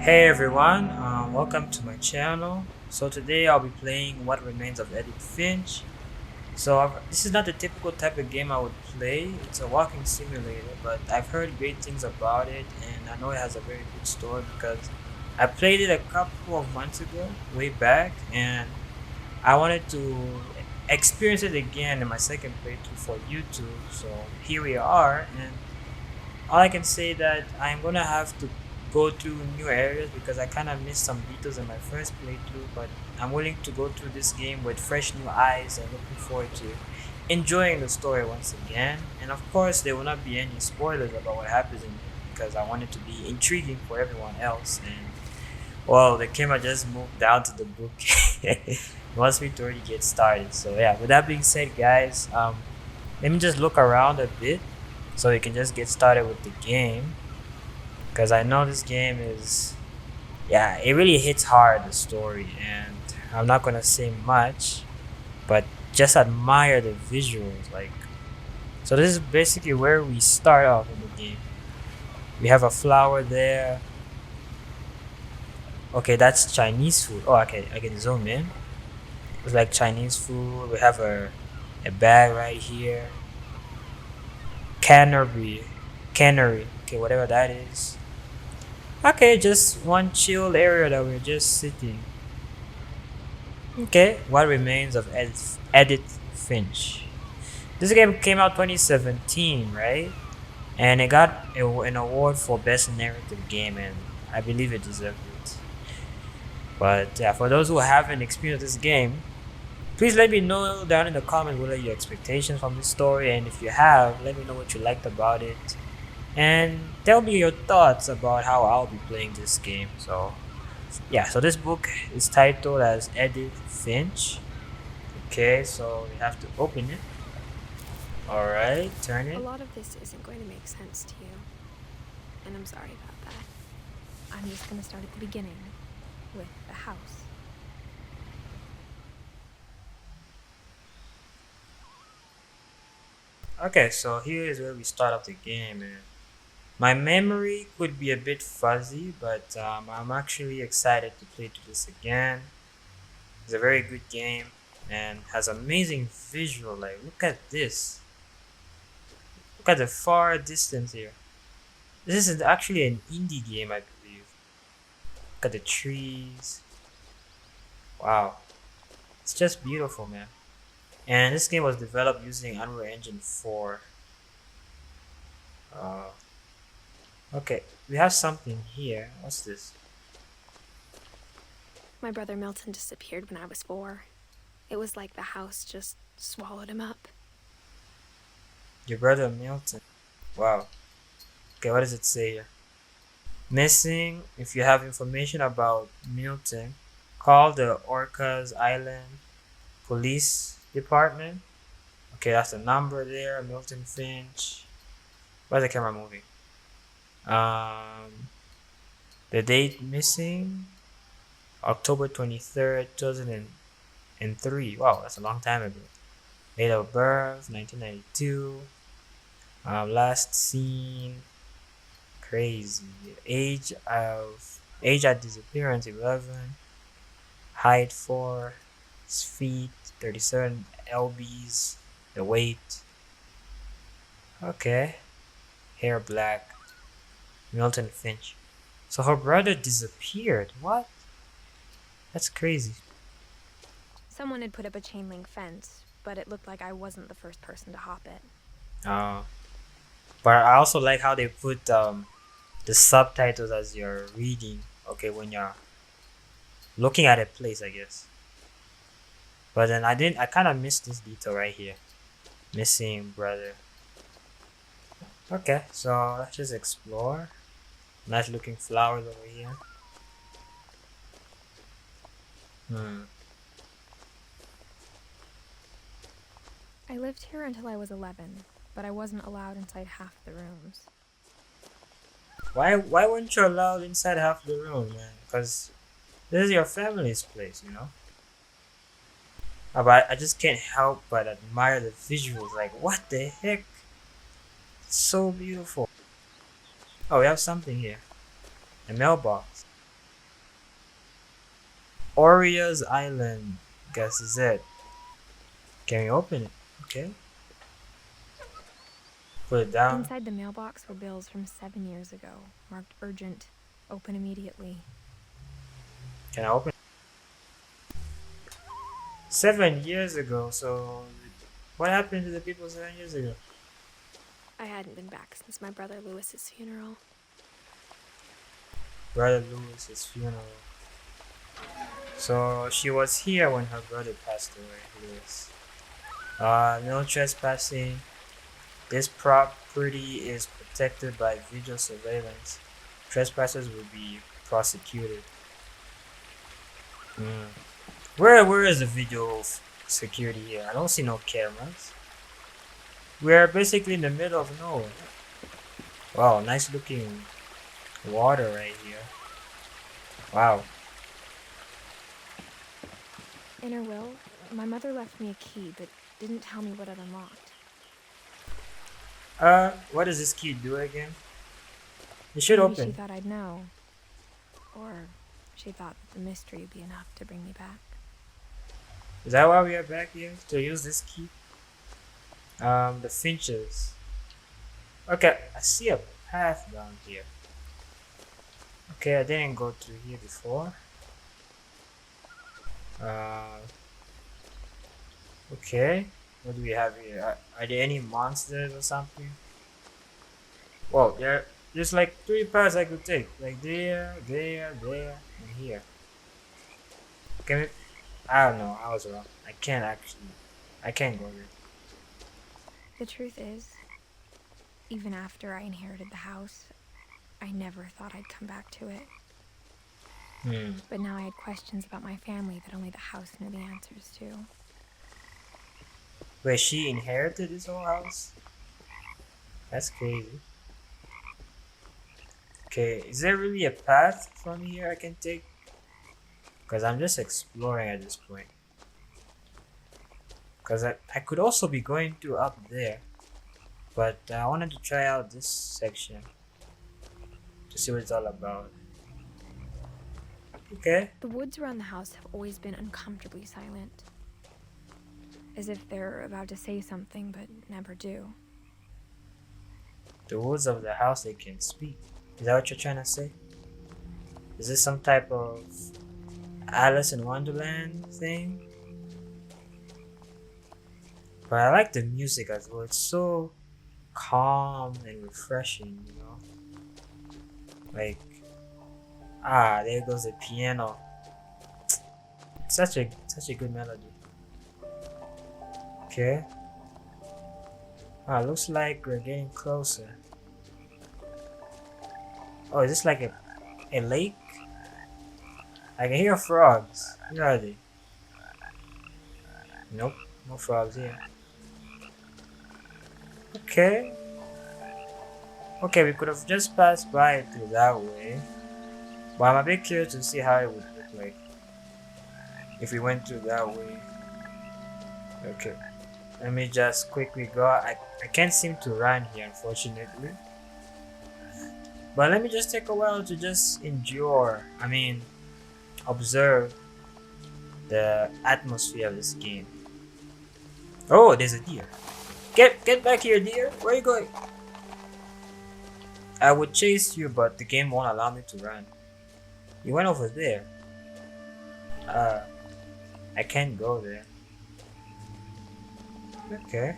Hey everyone, welcome to my channel. So today I'll be playing What Remains of Edith Finch. This is not the typical type of game I would play. It's a walking simulator, but I've heard great things about it and I know it has a very good story because I played it a couple of months ago, way back, and I wanted to experience it again in my second playthrough for YouTube. So here we are, and all I can say that I'm gonna have to go through new areas because I kind of missed some details in my first playthrough, but I'm willing to go through this game with fresh new eyes and looking forward to enjoying the story once again. And of course, there will not be any spoilers about what happens in it because I want it to be intriguing for everyone else. And well, the camera just moved down to the book. It wants me to already get started. So yeah, with that being said, guys, let me just look around a bit so we can just get started with the game because I know this game is, yeah, it really hits hard, the story, and I'm not gonna say much, but just admire the visuals. Like, so this is basically where we start off in the game. We have a flower there. Okay, that's Chinese food. Oh, okay, I can zoom in. It's like Chinese food. We have a bag right here. Cannery. Okay, whatever that is. Okay, just one chill area that we're just sitting. Okay, What Remains of Edith Finch. This game came out 2017, right? And it got an award for best narrative game, and I believe it deserved it. But yeah, for those who haven't experienced this game, please let me know down in the comments what are your expectations from this story, and if you have, let me know what you liked about it, and tell me your thoughts about how I'll be playing this game. So yeah, so this book is titled as Edith Finch. Okay, so we have to open it. All right, turn A it. lot of this isn't going to make sense to you, and I'm sorry about that. I'm just going to start at the beginning, with the house. Okay, so here is where we start off the game. And my memory could be a bit fuzzy, but I'm actually excited to play through this again. It's a very good game and has amazing visual. Like, look at this. Look at the far distance here. This is actually an indie game, I believe. Look at the trees. Wow, it's just beautiful, man. And this game was developed using Unreal Engine 4. Uh, okay, we have something here. What's this? My brother Milton disappeared when I was 4. It was like the house just swallowed him up. Your brother Milton. Wow. Okay, what does it say here? Missing. If you have information about Milton, call the Orcas Island Police Department. Okay, that's the number there. Milton Finch. Where's the camera moving? Um, the date missing, October 23rd, 2003. Wow, that's a long time ago. Date of birth, 1992. Last seen, crazy. Age at disappearance, 11. Height, 4. Feet, 37 lbs. The weight, okay. Hair black. Milton Finch. So her brother disappeared. What? That's crazy. Someone had put up a chain link fence, but it looked like I wasn't the first person to hop it. Uh, but I also like how they put the subtitles as you're reading. Okay, when you're looking at a place, I guess. But then I kind of missed this detail right here. Missing brother. Okay, so let's just explore. Nice looking flowers over here. Hmm. I lived here until I was 11, but I wasn't allowed inside half the rooms. Why weren't you allowed inside half the room, man? Because this is your family's place, you know? But I just can't help but admire the visuals. Like, what the heck? It's so beautiful. Oh, we have something here. A mailbox. Oria's Island. Guess is it. Can we open it? Okay. Put it down. Inside the mailbox were bills from 7 years ago, marked urgent, open immediately. Can I open it? 7 years ago, so what happened to the people 7 years ago? I hadn't been back since my brother Lewis's funeral. Brother Lewis's funeral. So she was here when her brother passed away, Lewis. No trespassing. This property is protected by video surveillance. Trespassers will be prosecuted. Where is the video security here? I don't see no cameras. We're basically in the middle of nowhere. Wow, nice looking water right here. Wow. In her will, my mother left me a key, but didn't tell me what it unlocked. What does this key do again? It should Maybe open. she thought I'd know. Or she thought that the mystery would be enough to bring me back. Is that why we are back here? To use this key? The Finches. Okay, I see a path down here. Okay, I didn't go through here before. Okay. What do we have here? Are there any monsters or something? Whoa, there's like 3 paths I could take. Like there, and here. Can we? I don't know. I was wrong. I can't go there. The truth is, even after I inherited the house, I never thought I'd come back to it. But now I had questions about my family that only the house knew the answers to. Wait, she inherited this whole house? That's crazy. Okay, is there really a path from here I can take? Because I'm just exploring at this point. Because I could also be going to up there. But I wanted to try out this section. To see what it's all about. Okay. The woods around the house have always been uncomfortably silent. As if they're about to say something, but never do. The woods of the house, they can speak. Is that what you're trying to say? Is this some type of Alice in Wonderland thing? But I like the music as well. It's so calm and refreshing, you know? Like, there goes the piano. Such a good melody. Okay. Looks like we're getting closer. Oh, is this like a lake? I can hear frogs. Where are they? Nope, no frogs here. Okay. Okay, we could have just passed by through that way. But I'm a bit curious to see how it would look like if we went through that way. Okay. Let me just quickly go. I can't seem to run here, unfortunately. But let me just take a while to just observe the atmosphere of this game. Oh, there's a deer. Get back here, deer. Where are you going? I would chase you, but the game won't allow me to run. You went over there. I can't go there. Okay.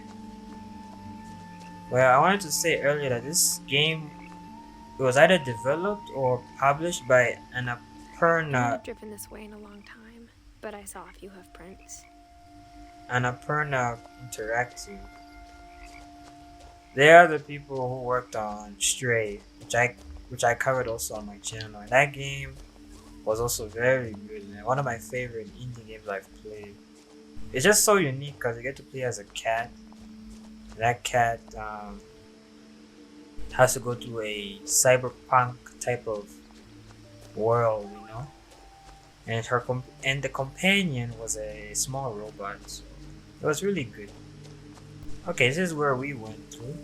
Well, I wanted to say earlier that this game, it was either developed or published by I Annapurna haven't driven this way in a long time, but I saw a few hoof prints. Annapurna Interactive. They are the people who worked on Stray, which I covered also on my channel. And that game was also very good, and one of my favorite indie games I've played. It's just so unique because you get to play as a cat. That cat has to go through a cyberpunk type of world, you know. And the companion was a small robot. So it was really good. Okay, this is where we went through.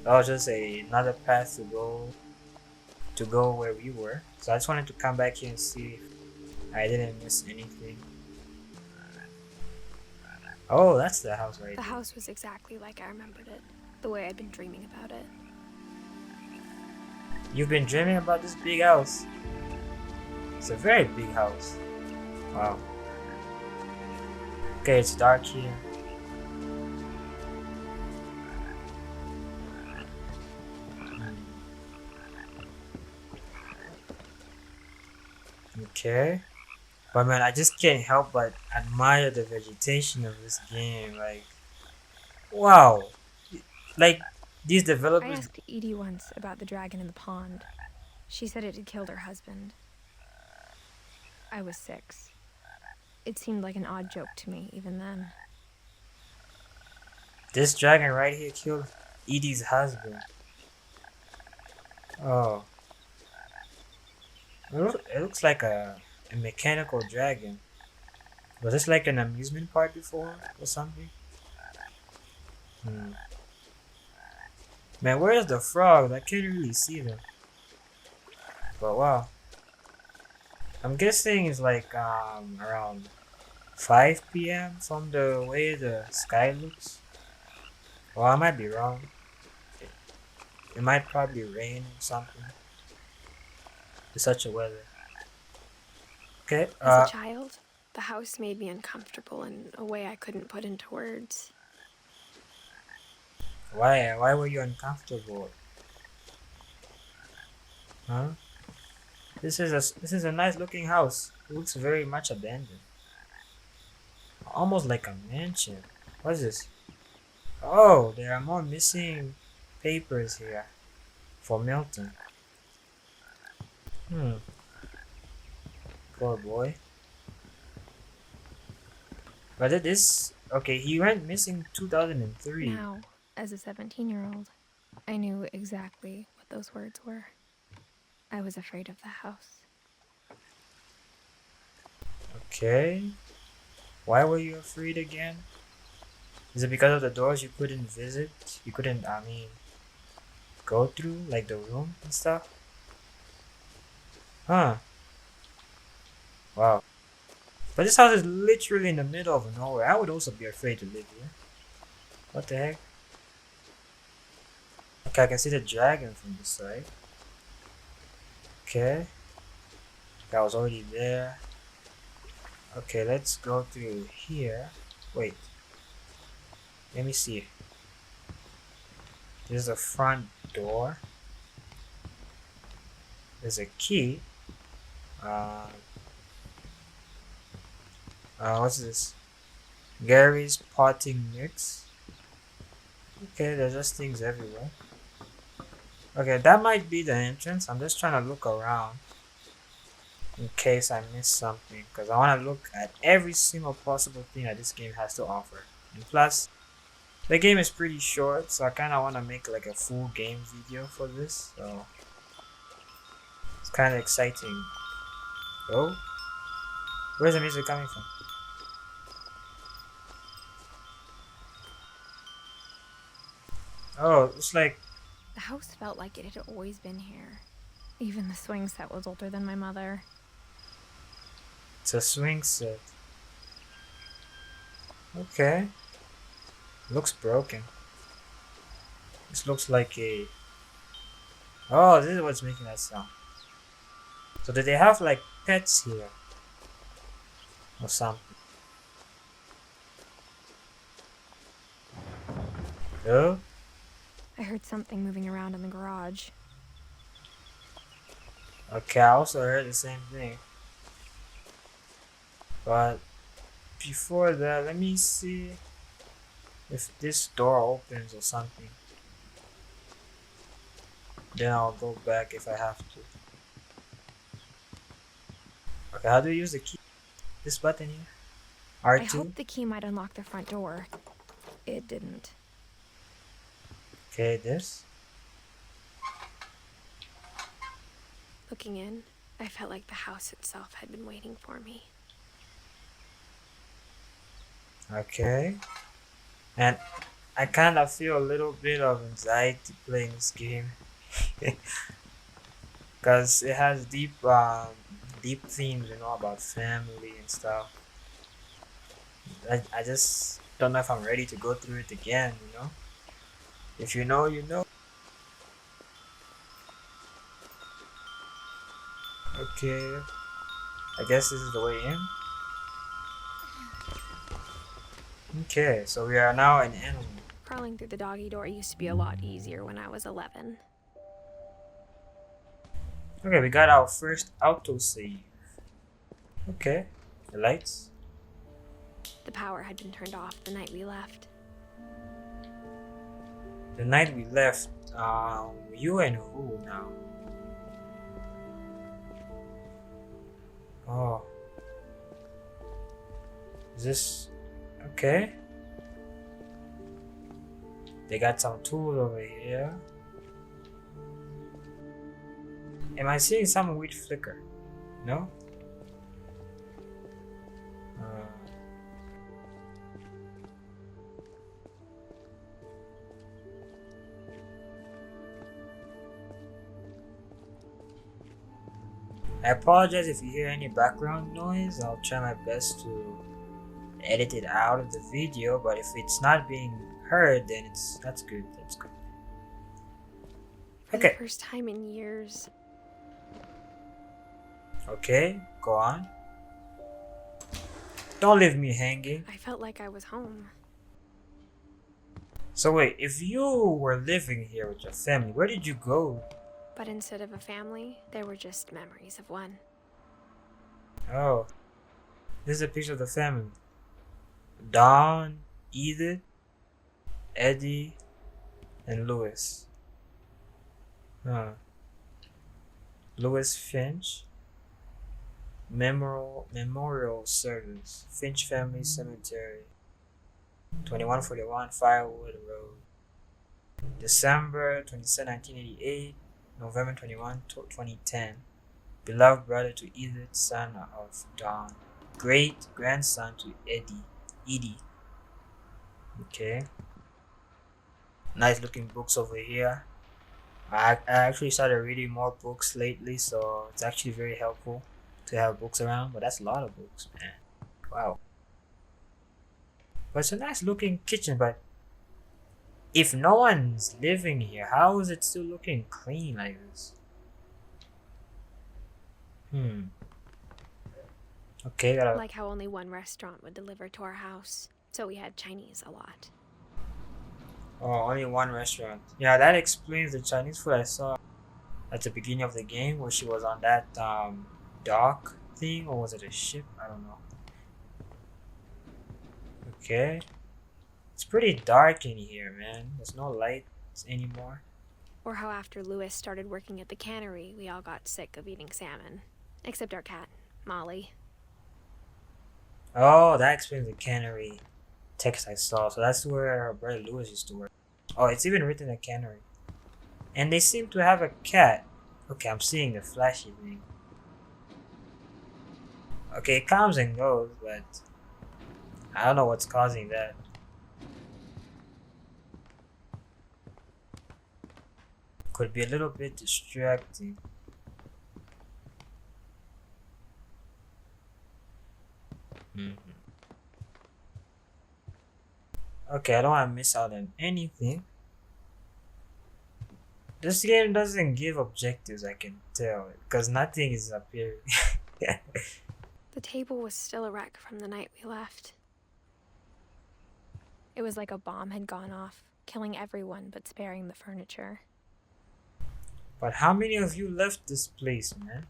That was just another path to go where we were. So I just wanted to come back here and see if I didn't miss anything. Oh, that's the house right The there. house was exactly like I remembered it, the way I'd been dreaming about it. You've been dreaming about this big house. It's a very big house. Wow. Okay, it's dark here. Okay. But man, I just can't help but admire the vegetation of this game. Like, wow. Like, these I developers. asked Edie once about the dragon in the pond. She said it had killed her husband. I was 6. It seemed like an odd joke to me, even then. This dragon right here killed Edie's husband. Oh. It looks like a mechanical dragon. Was this like an amusement park before or something? Hmm. Man, where's the frogs? I can't really see them. But wow. I'm guessing it's like around 5 p.m. from the way the sky looks. Well, I might be wrong. It might probably rain or something. It's such a weather. Okay, As a child, the house made me uncomfortable in a way I couldn't put into words. why were you uncomfortable? Huh? This is a nice looking house. It looks very much abandoned. Almost like a mansion. What's this? Oh, there are more missing papers here for Milton. Hmm, poor boy. But it is okay. He went missing 2003. Now, as a 17-year-old, I knew exactly what those words were. I was afraid of the house. Okay, why were you afraid again? Is it because of the doors you couldn't visit? You couldn't, I mean, go through, like the room and stuff? Huh, wow. But this house is literally in the middle of nowhere. I would also be afraid to live here. What the heck? Okay, I can see the dragon from this side. Okay, that was already there. Okay, let's go through here. Wait, let me see. There's a front door. There's a key. Uh, what's this? Gary's potting mix. Okay, there's just things everywhere. Okay, that might be the entrance. I'm just trying to look around in case I miss something, because I want to look at every single possible thing that this game has to offer. And plus, the game is pretty short, so I kind of want to make like a full game video for this. So it's kind of exciting. Oh, where's the music coming from? Oh, it's like The house felt like it had always been here. Even the swing set was older than my mother. it's a swing set. Okay, looks broken. This looks like a. Oh, this is what's making that sound. So did they have like pets here or something? Oh, I heard something moving around in the garage. okay. I also heard the same thing. But before that, let me see if this door opens or something. Then I'll go back if I have to. Okay, how do you use the key? This button here? I R2? hoped the key might unlock the front door. It didn't. Okay, this. Looking in, I felt like the house itself had been waiting for me. Okay. And I kind of feel a little bit of anxiety playing this game. Because it has deep themes, you know, about family and stuff. I just don't know if I'm ready to go through it again, you know? If you know, you know. Okay, I guess this is the way in. Okay, so we are now an animal. Crawling through the doggy door used to be a lot easier when I was 11. Okay, we got our first autosave. Okay, the lights. The power had been turned off the night we left. The night we left, you and who now? Oh, is this okay? They got some tools over here. Am I seeing some weird flicker? No? Uh, I apologize if you hear any background noise. I'll try my best to edit it out of the video, but if it's not being heard, then that's good. That's good. For the first time in years. Okay, go on. Don't leave me hanging. I felt like I was home. So wait, if you were living here with your family, where did you go? But instead of a family, there were just memories of one. Oh, this is a picture of the family. Dawn, Edith, Eddie, and Louis. Huh. Louis Finch. Memorial Service. Finch Family Cemetery. 2141 Firewood Road. December 22nd, 1988. November 21, 2010. Beloved brother to Edith, son of Dawn. Great grandson to Edie. Okay. Nice looking books over here. I actually started reading more books lately, so it's actually very helpful to have books around. But that's a lot of books, man. Wow. But it's a nice looking kitchen, but if no one's living here, how is it still looking clean like this? Okay, like how only one restaurant would deliver to our house, so we had Chinese a lot. Oh, only one restaurant. Yeah, that explains the Chinese food I saw at the beginning of the game where she was on that dock thing, or was it a ship? I don't know. Okay. It's pretty dark in here, man. There's no lights anymore. Or how after Louis started working at the cannery, we all got sick of eating salmon. Except our cat, Molly. Oh, that explains the cannery text I saw. So that's where our brother Louis used to work. Oh, it's even written a cannery. And they seem to have a cat. Okay, I'm seeing the flashy thing. Okay, it comes and goes, but I don't know what's causing that. Could be a little bit distracting. Okay, I don't want to miss out on anything. This game doesn't give objectives, I can tell, because nothing is appearing. The table was still a wreck from the night we left. It was like a bomb had gone off, killing everyone but sparing the furniture. But how many of you left this place, man?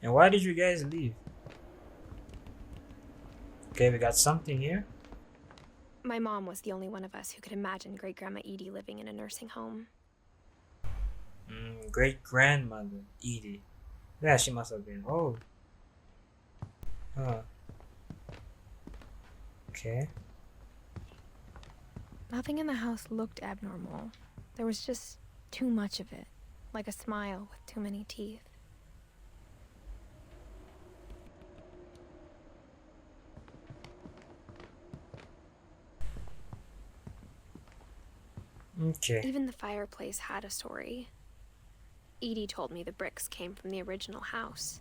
And why did you guys leave? Okay, we got something here. My mom was the only one of us who could imagine Great-Grandma Edie living in a nursing home. Great-grandmother Edie. Yeah, she must have been old. Huh. Okay. Nothing in the house looked abnormal. There was just too much of it, like a smile with too many teeth. Okay. Even the fireplace had a story. Edie told me the bricks came from the original house.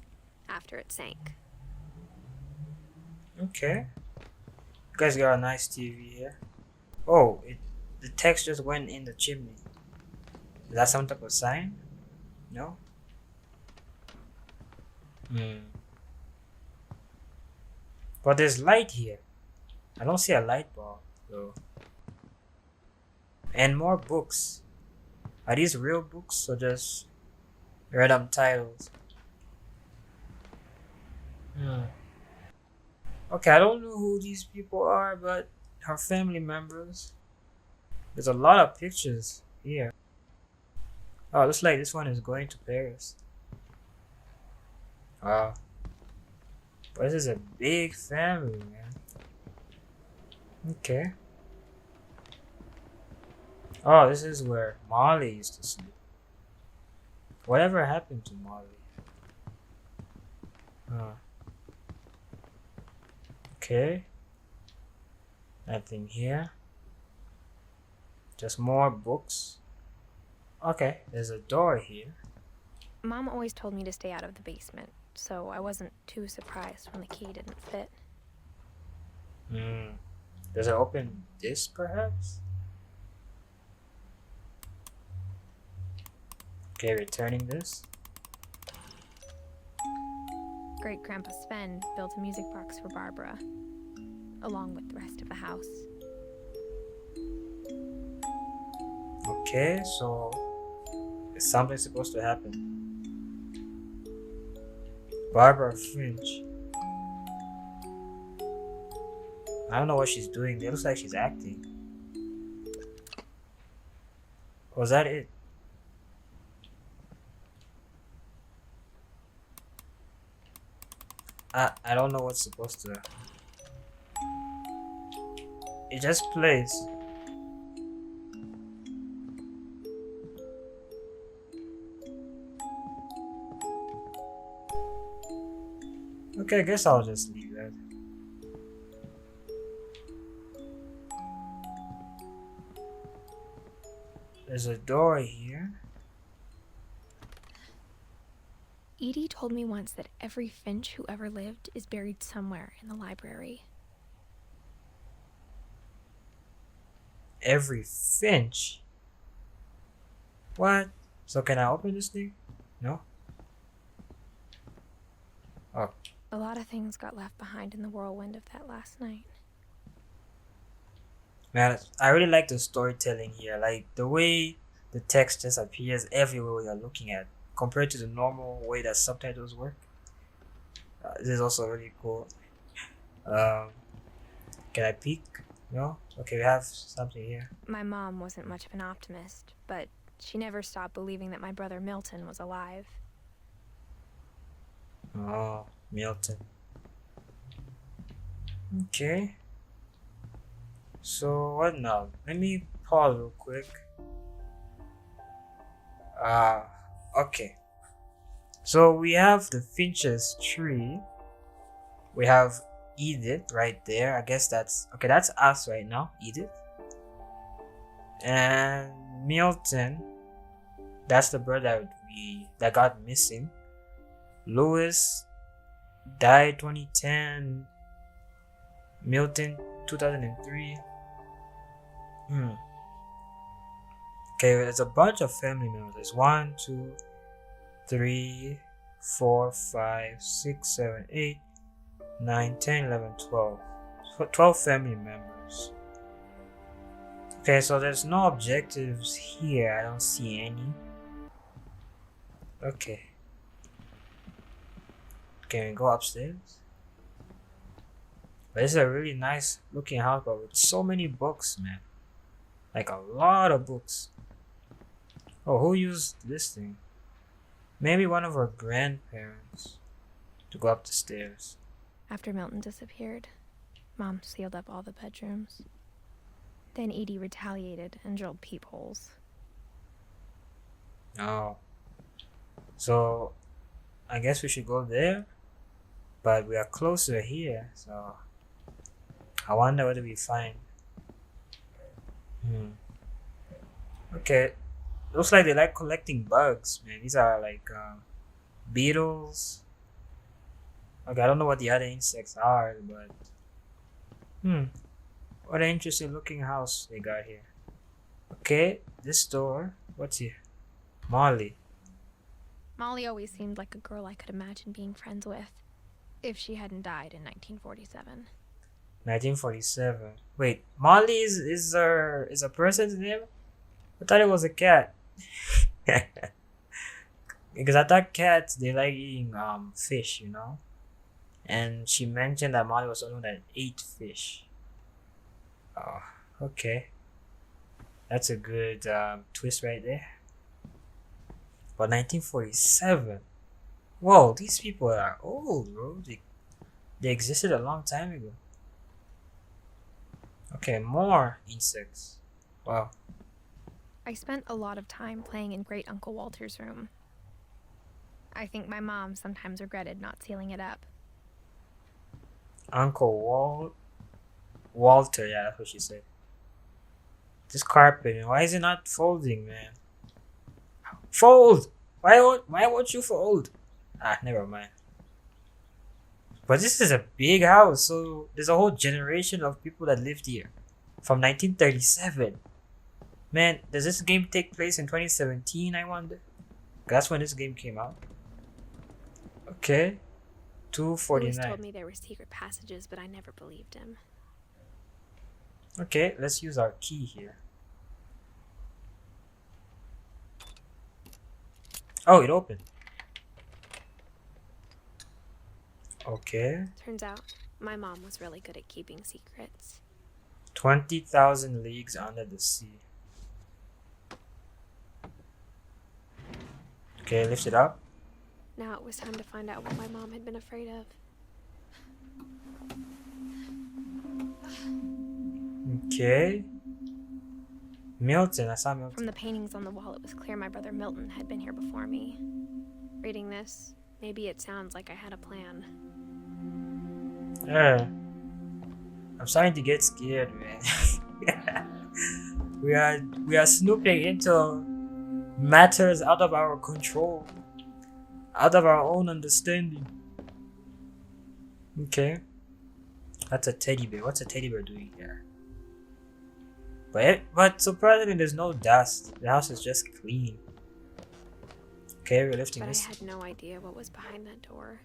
after it sank. Okay. You guys got a nice TV here. Oh, the text just went in the chimney. Is that some type of sign? No? But there's light here. I don't see a light bulb though. And more books. Are these real books or just random titles? Okay, I don't know who these people are, but her family members. There's a lot of pictures here. Oh, looks like this one is going to Paris. Wow. But this is a big family, man. Okay. Oh, this is where Molly used to sleep. Whatever happened to Molly? Okay. Nothing here. Just more books. Okay, there's a door here. Mom always told me to stay out of the basement, so I wasn't too surprised when the key didn't fit. Does it open this, perhaps? Okay, returning this. Great-Grandpa Sven built a music box for Barbara, along with the rest of the house. Okay, so is something supposed to happen? Barbara Finch. I don't know what she's doing. It looks like she's acting. Was that it? I don't know what's supposed to. It just plays. Okay, I guess I'll just leave that. There's a door here. Edie told me once that every Finch who ever lived is buried somewhere in the library. Every Finch? What? So can I open this thing? No? Oh. A lot of things got left behind in the whirlwind of that last night. Man, I really like the storytelling here. Like the way the text just appears everywhere you're looking at, compared to the normal way that subtitles work. This is also really cool. Can I peek? No? Okay, we have something here. My mom wasn't much of an optimist, but she never stopped believing that my brother Milton was alive. Oh, Milton. Okay. So what now? Let me pause real quick. Okay. So we have the Finch's tree. We have Edith right there. I guess that's okay. That's us right now, Edith. And Milton. That's the bird that got missing. Lewis died 2010. Milton 2003. Okay, there's a bunch of family members. There's 1, 2, 3, 4, 5, 6, 7, 8, 9, 10, 11, 12. 12 family members. Okay, so there's no objectives here. I don't see any. Okay. Can we go upstairs? But this is a really nice looking house, but with so many books, man. Like a lot of books. Oh, who used this thing? Maybe one of our grandparents to go up the stairs. After Milton disappeared, Mom sealed up all the bedrooms. Then Edie retaliated and drilled peepholes. Oh. So, I guess we should go there. But we are closer here, so I wonder what do we find. Okay. Looks like they like collecting bugs, man. These are like beetles. Okay, I don't know what the other insects are, but what an interesting looking house they got here. Okay, this door. What's here? Molly. Molly always seemed like a girl I could imagine being friends with, if she hadn't died in 1947. 1947. Wait, Molly is a person's name? I thought it was a cat. Because I thought cats they like eating fish, you know. And she mentioned that Molly was someone that ate fish. Oh, okay. That's a good twist right there. But 1947. Whoa, these people are old, bro. They existed a long time ago. Okay, more insects. Wow. I spent a lot of time playing in Great Uncle Walter's room. I think my mom sometimes regretted not sealing it up. Walter, yeah, that's what she said. This carpet, why is it not folding, man? Fold! Why won't you fold? Ah, never mind. But this is a big house, so there's a whole generation of people that lived here. From 1937. Man, does this game take place in 2017, I wonder? That's when this game came out. Okay. He always 249. told me there were secret passages, but I never believed him. Okay, let's use our key here. Oh, it opened. Okay. Turns out, my mom was really good at keeping secrets. 20,000 leagues under the sea. Okay, lift it up. Now it was time to find out what my mom had been afraid of. Okay. Milton, I saw Milton. From the paintings on the wall, it was clear my brother Milton had been here before me. Reading this, maybe it sounds like I had a plan. Yeah. I'm starting to get scared, man. we are snooping into matters out of our control, out of our own understanding. Okay. That's a teddy bear. What's a teddy bear doing here? But surprisingly, there's no dust. The house is just clean. Okay, we're lifting But this. I had no idea what was behind that door.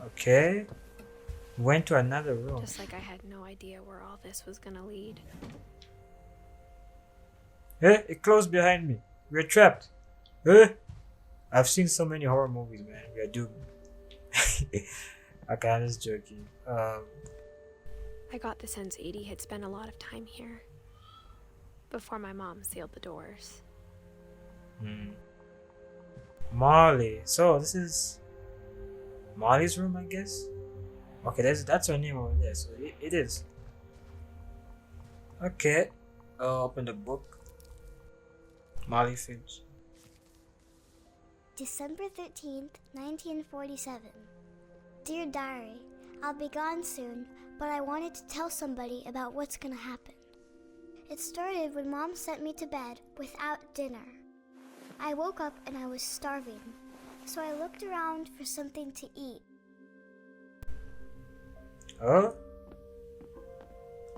Okay. Went to another room. Just like I had no idea where all this was gonna lead. Eh, it closed behind me. We're trapped. Eh? I've seen so many horror movies, man. We are doomed. Okay, I'm just joking. I got the sense Edie had spent a lot of time here. Before my mom sealed the doors. Molly. So this is Molly's room, I guess. Okay, that's her name over there. So it is. Okay. I'll open the book. Molly Finch. December 13th, 1947. Dear Diary, I'll be gone soon, but I wanted to tell somebody about what's gonna happen. It started when Mom sent me to bed without dinner. I woke up and I was starving, so I looked around for something to eat. Oh?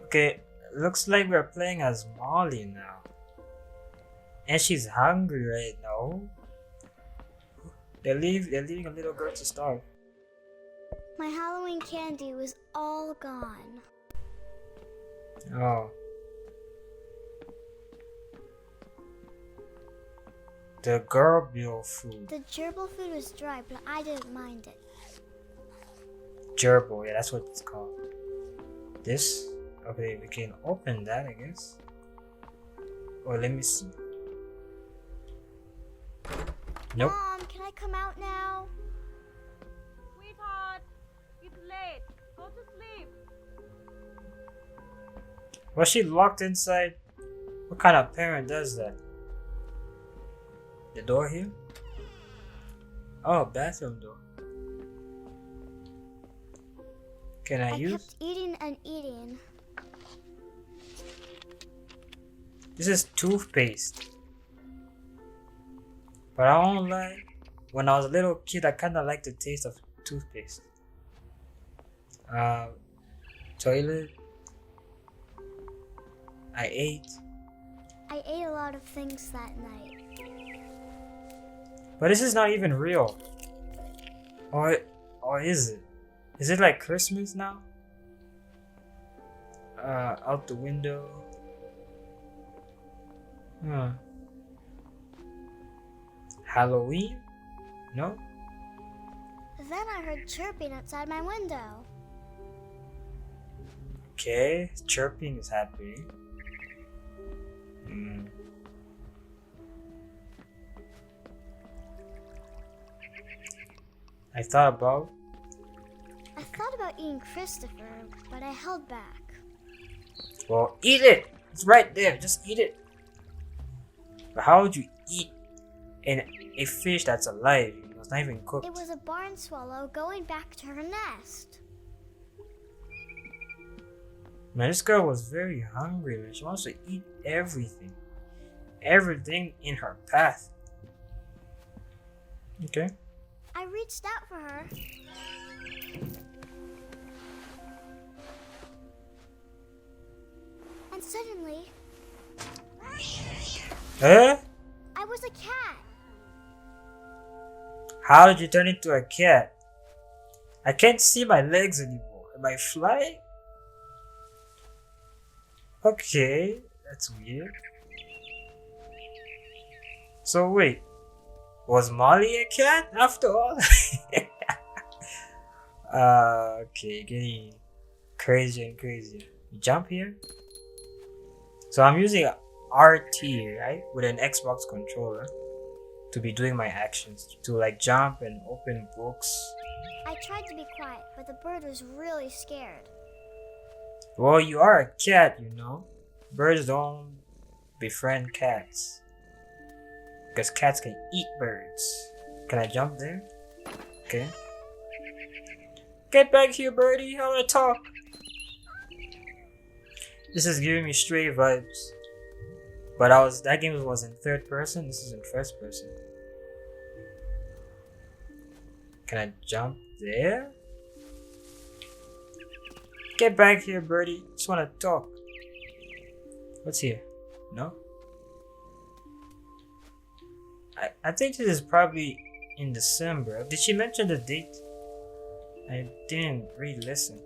Okay, looks like we're playing as Molly now. And she's hungry right now. They're leaving a little girl to starve. My Halloween candy was all gone. Oh. The gerbil food. The gerbil food was dry, but I didn't mind it. Gerbil, yeah, that's what it's called. This? Okay, we can open that, I guess. Oh, let me see. Nope. Mom, can I come out now? Sweetheart, it's late. Go to sleep. Was she locked inside? What kind of parent does that? The door here? Oh, bathroom door. Can I I use? kept eating and eating. This is toothpaste. But I won't lie. When I was a little kid, I kind of liked the taste of toothpaste. Toilet. I ate. I ate a lot of things that night. But this is not even real. Or is it? Is it like Christmas now? Out the window. Huh. Halloween? No? Then I heard chirping outside my window. Okay, chirping is happening. I thought about eating Christopher, but I held back. Well, eat it! It's right there, just eat it. But how would you eat a fish that's alive? It's not even cooked. It was a barn swallow going back to her nest. Man, this girl was very hungry, man. She wants to eat everything. Everything in her path. Okay. I reached out for her. And suddenly... Huh? I was a cat. How did you turn into a cat? I can't see my legs anymore. Am I flying? Okay, that's weird. So wait, was Molly a cat after all? Okay, getting crazier and crazier. You jump here? So I'm using RT, right? With an Xbox controller to be doing my actions. To like jump and open books. I tried to be quiet, but the bird was really scared. Well, you are a cat, you know. Birds don't befriend cats. Because cats can eat birds. Can I jump there? Okay. Get back here, birdie. I want to talk. This is giving me stray vibes. But that game was in third person. This is in first person. Can I jump there? Get back here, birdie. Just want to talk. What's here? No? I think this is probably in December. Did she mention the date? I didn't really listen.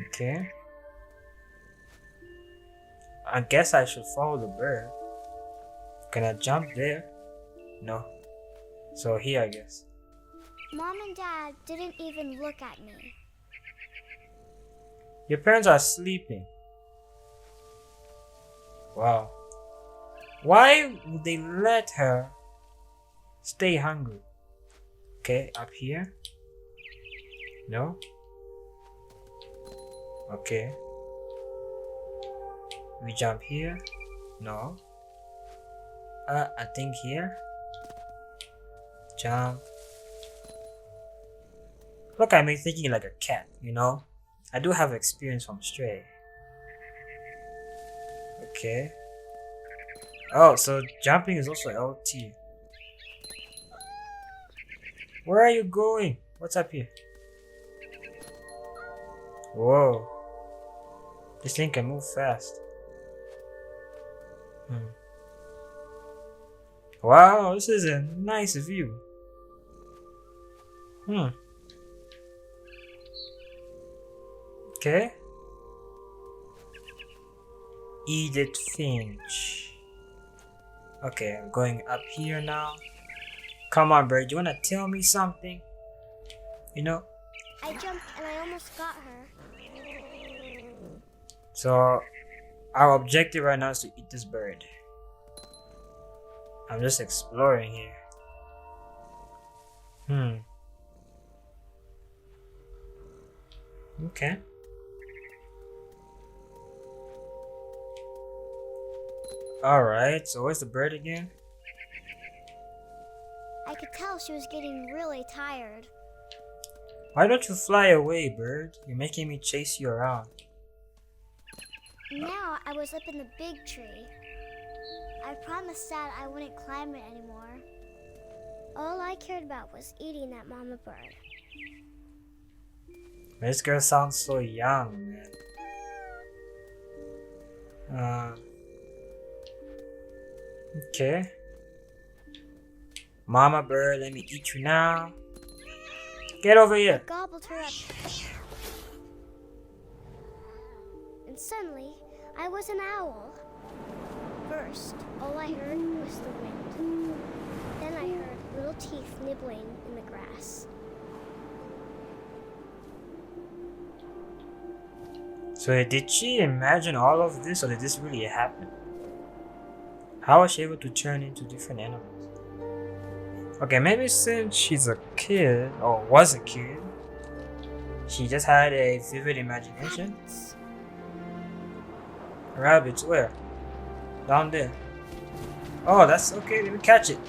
Okay. I guess I should follow the bird. Can I jump there? No. So here, I guess. Mom and Dad didn't even look at me. Your parents are sleeping. Wow. Why would they let her stay hungry? Okay, up here. No? Okay. We jump here. No. I think here. Jump. Look at me thinking like a cat, you know? I do have experience from Stray. Okay. Oh, so jumping is also LT. Where are you going? What's up here? Whoa. This thing can move fast. Wow, this is a nice view. Okay. Edith Finch. Okay, I'm going up here now. Come on, bird. You wanna tell me something? You know? I jumped and I almost got her. So, our objective right now is to eat this bird. I'm just exploring here. Okay. Alright, so where's the bird again? I could tell she was getting really tired. Why don't you fly away, bird? You're making me chase you around. Now I was up in the big tree. I promised Dad I wouldn't climb it anymore. All I cared about was eating that mama bird. This girl sounds so young, man. Okay. Mama bird, let me eat you now. Get over here. I gobbled her up. And suddenly, I was an owl. First, all I heard was the wind. Then I heard little teeth nibbling in the grass. So did she imagine all of this, or did this really happen? How was she able to turn into different animals? Okay, maybe since she's a kid, or was a kid, she just had a vivid imagination. Rabbits. Rabbits, where? Down there. Oh, that's okay, let me catch it.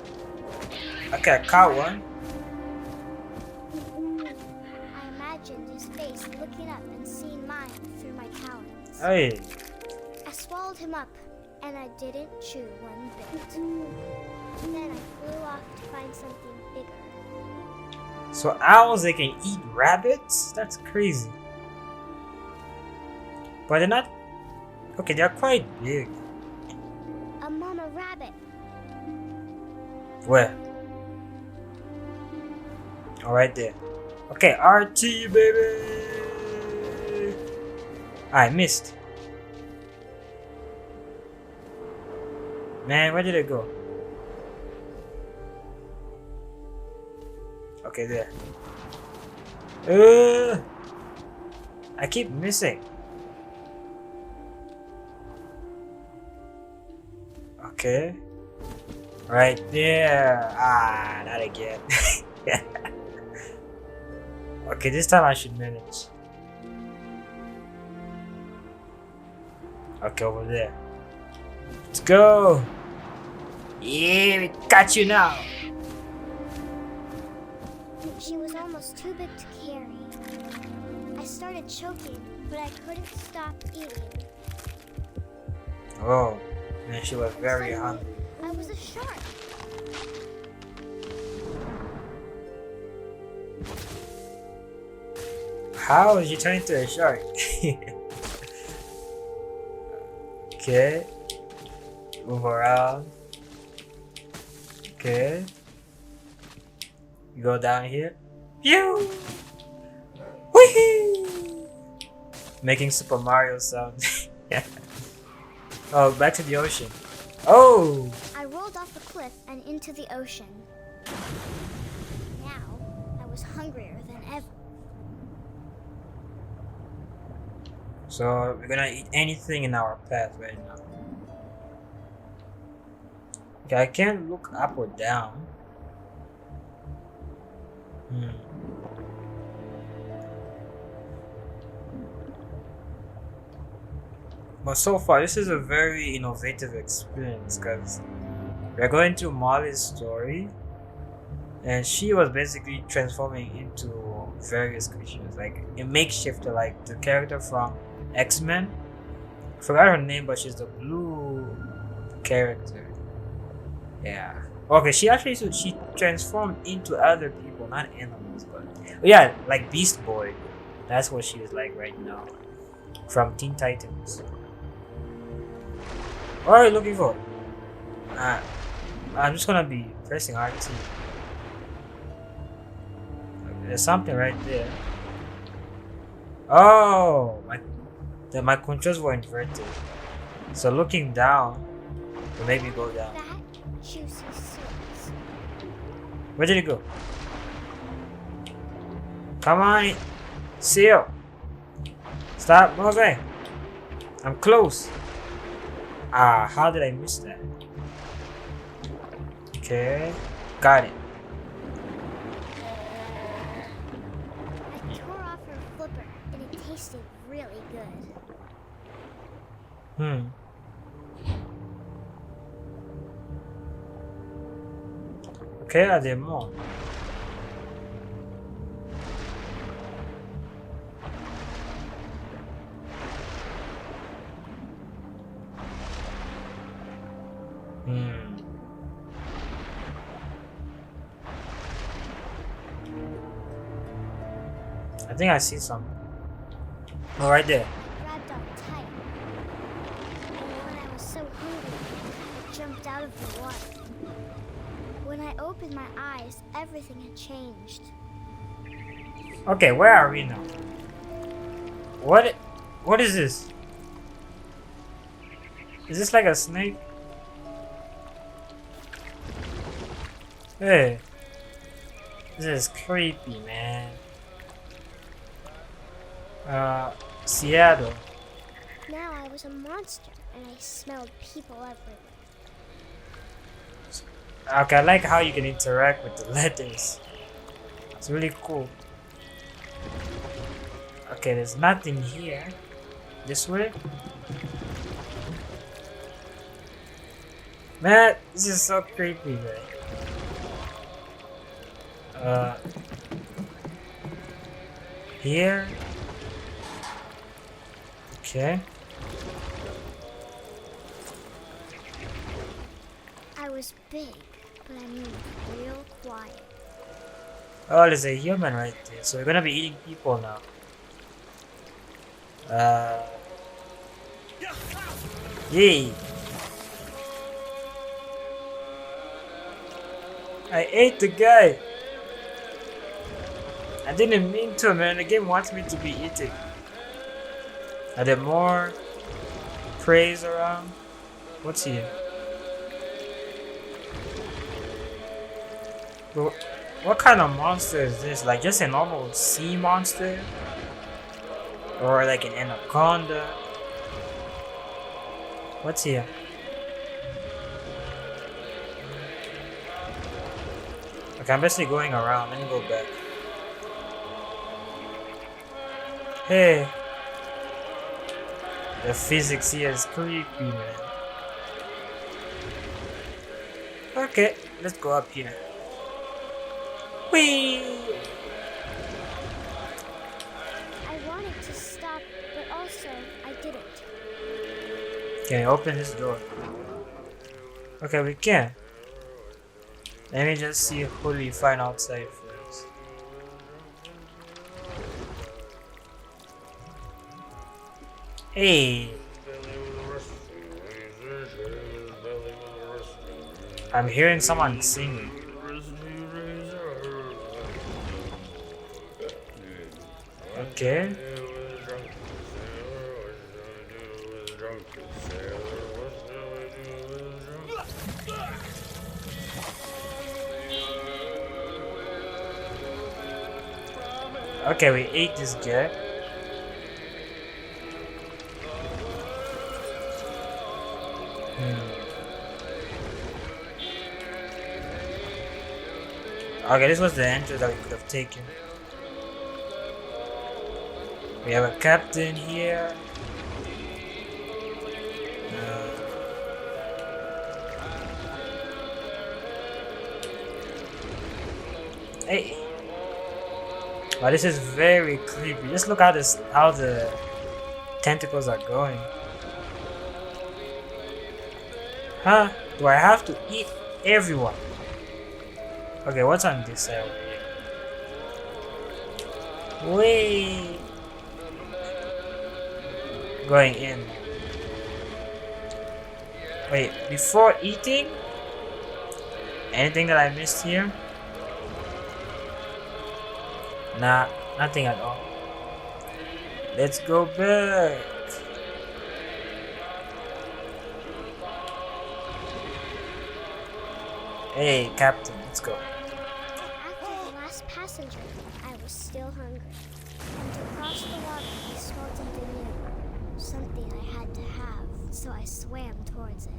Okay, I caught one. I imagined his face looking up and seeing mine through my talons. Hey. I swallowed him up, and I didn't chew one bit. Then I flew off to find something bigger. So owls, they can eat rabbits? That's crazy. But they're not... Okay, they're quite big. A mama rabbit. Where? Oh, right there. Okay, RT, baby! I missed. Man, where did it go? Okay, there. I keep missing. Okay. Right there. Ah, not again. Okay, this time I should manage. Okay, over there. Let's go. Yeah, we got you now. She was almost too big to carry. I started choking, but I couldn't stop eating. Oh, man, she was And very suddenly, hungry. I was a shark. How did you turn into a shark? Okay. Move around. Okay. You go down here. Pew! Whee! Making Super Mario sounds. Yeah. Oh, back to the ocean. Oh! I rolled off the cliff and into the ocean. Now, I was hungrier than ever. So we're gonna eat anything in our path right now. Okay, I can't look up or down. But so far, this is a very innovative experience because we're going through Molly's story, and she was basically transforming into various creatures, like a makeshift, like the character from X-Men. I forgot her name, but she's the blue character. Yeah. Okay, she transformed into other people, not animals, but yeah, like Beast Boy. That's what she is like right now, from Teen Titans. What are you looking for? I'm just gonna be pressing RT. There's something right there. Oh, my controls were inverted. So looking down will make me go down. That juicy seeds. Where did it go? Come on, seal. Stop moving. I'm close. Ah, how did I miss that? Okay, got it. I tore off her flipper, and it tasted really good. Okay, are there more? I think I see some. Oh, right there. Grabbed on tight. And when I was so hungry, I jumped out of the water. When I opened my eyes, everything had changed. Okay, where are we now? What is this? Is this like a snake? Hey, this is creepy, man. Seattle. Now I was a monster, and I smelled people everywhere. Okay, I like how you can interact with the letters. It's really cool. Okay, there's nothing here. This way? Man, this is so creepy, man. Here? Okay. I was big, but I moved real quiet. Oh, there's a human right there. So we're gonna be eating people now. Yay! I ate the guy! I didn't mean to, man. The game wants me to be eating. Are there more praise around? What's here? What kind of monster is this? Like just a normal sea monster? Or like an anaconda? What's here? Okay, I'm basically going around. Let me go back. Hey! The physics here is creepy, man. Okay, let's go up here. Whee! I wanted to stop, but also I didn't. Can I open this door? Okay, we can. Let me just see who we find outside first. Hey! I'm hearing someone singing. Okay. Okay, we ate this guy. Okay, this was the entrance that we could have taken. We have a captain here. Hey. Wow, this is very creepy. Just look how the tentacles are going. Huh? Do I have to eat everyone? Okay, what's on this side over here? Wait. Going in. Wait, before eating? Anything that I missed here? Nah, nothing at all. Let's go back. Hey, Captain, let's go. After the last passenger, I was still hungry. And to cross the water, I smelled something new. Something I had to have, so I swam towards it.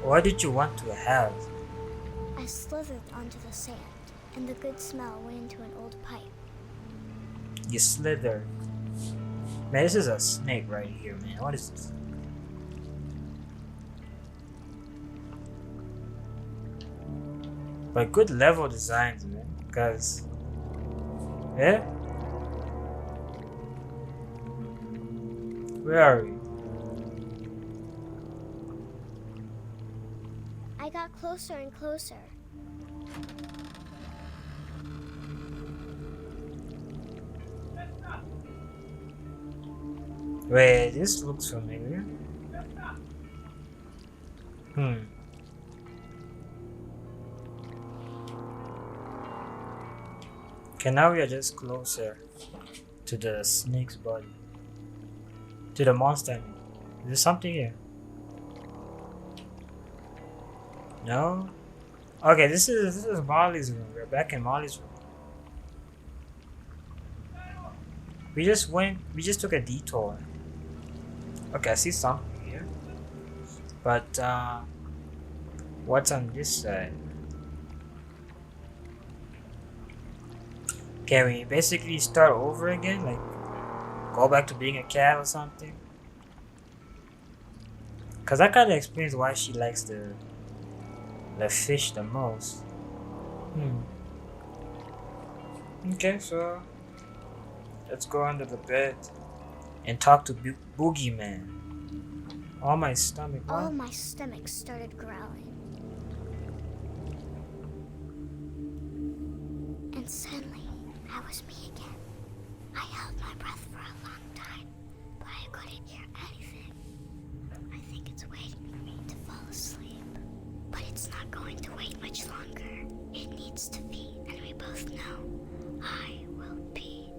What did you want to have? I slithered onto the sand, and the good smell went into an old pipe. You slithered. Man, this is a snake right here, man. What is this? But good level designs, man. Cause, yeah. Where are we? I got closer and closer, Wait, this looks familiar. Hmm. Okay, now we are just closer to the snake's body. To the monster. I mean. There's something here. No? Okay, this is Molly's room. We're back in Molly's room. We just took a detour. Okay, I see something here. But what's on this side? Can we basically start over again? Like go back to being a cat or something? Cause that kinda explains why she likes the fish the most. Hmm. Okay, so let's go under the bed and talk to Boogeyman. Oh my stomach, what? All my stomach started growling. And suddenly, I was me again. I held my breath for a long time, but I couldn't hear anything. I think it's waiting for me to fall asleep. But it's not going to wait much longer. It needs to be, and we both know I will be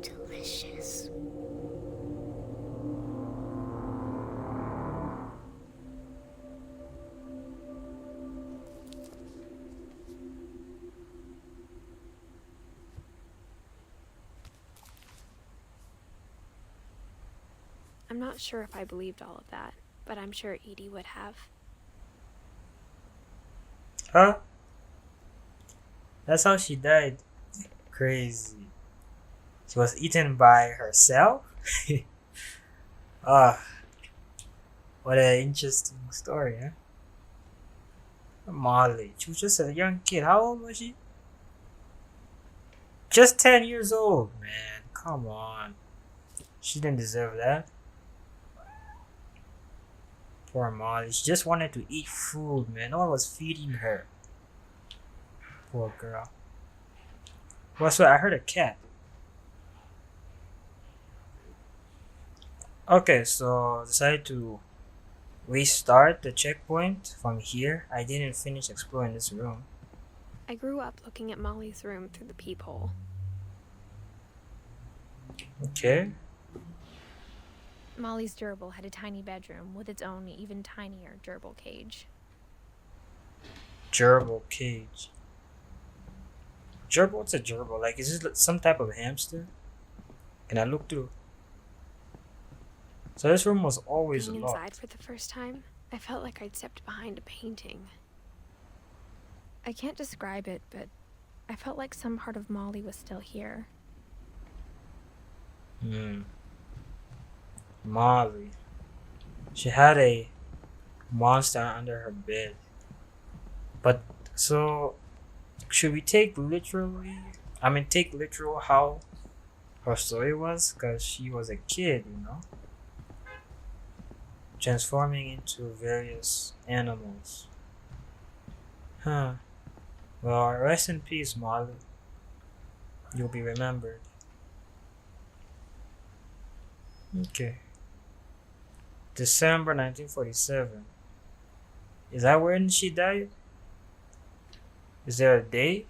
delicious. I'm not sure if I believed all of that, but I'm sure Edie would have. Huh? That's how she died. Crazy. She was eaten by herself? Ah, what an interesting story, huh? Molly. She was just a young kid. How old was she? Just 10 years old, man. Come on. She didn't deserve that. Poor Molly. She just wanted to eat food, man. No one was feeding her. Poor girl. What's that? I heard a cat. Okay, so decided to restart the checkpoint from here. I didn't finish exploring this room. I grew up looking at Molly's room through the peephole. Okay. Molly's gerbil had a tiny bedroom with its own even tinier gerbil cage. Gerbil cage. Gerbil? What's a gerbil? Like, is this some type of hamster? Can I look through? So this room was always Being locked. inside for the first time, I felt like I'd stepped behind a painting. I can't describe it, but I felt like some part of Molly was still here. Molly. She had a monster under her bed. But, so, should we take literally? Take literal how her story was? Because she was a kid, transforming into various animals. Huh. Well, rest in peace, Molly. You'll be remembered. Okay. December 1947. Is that when she died? Is there a date?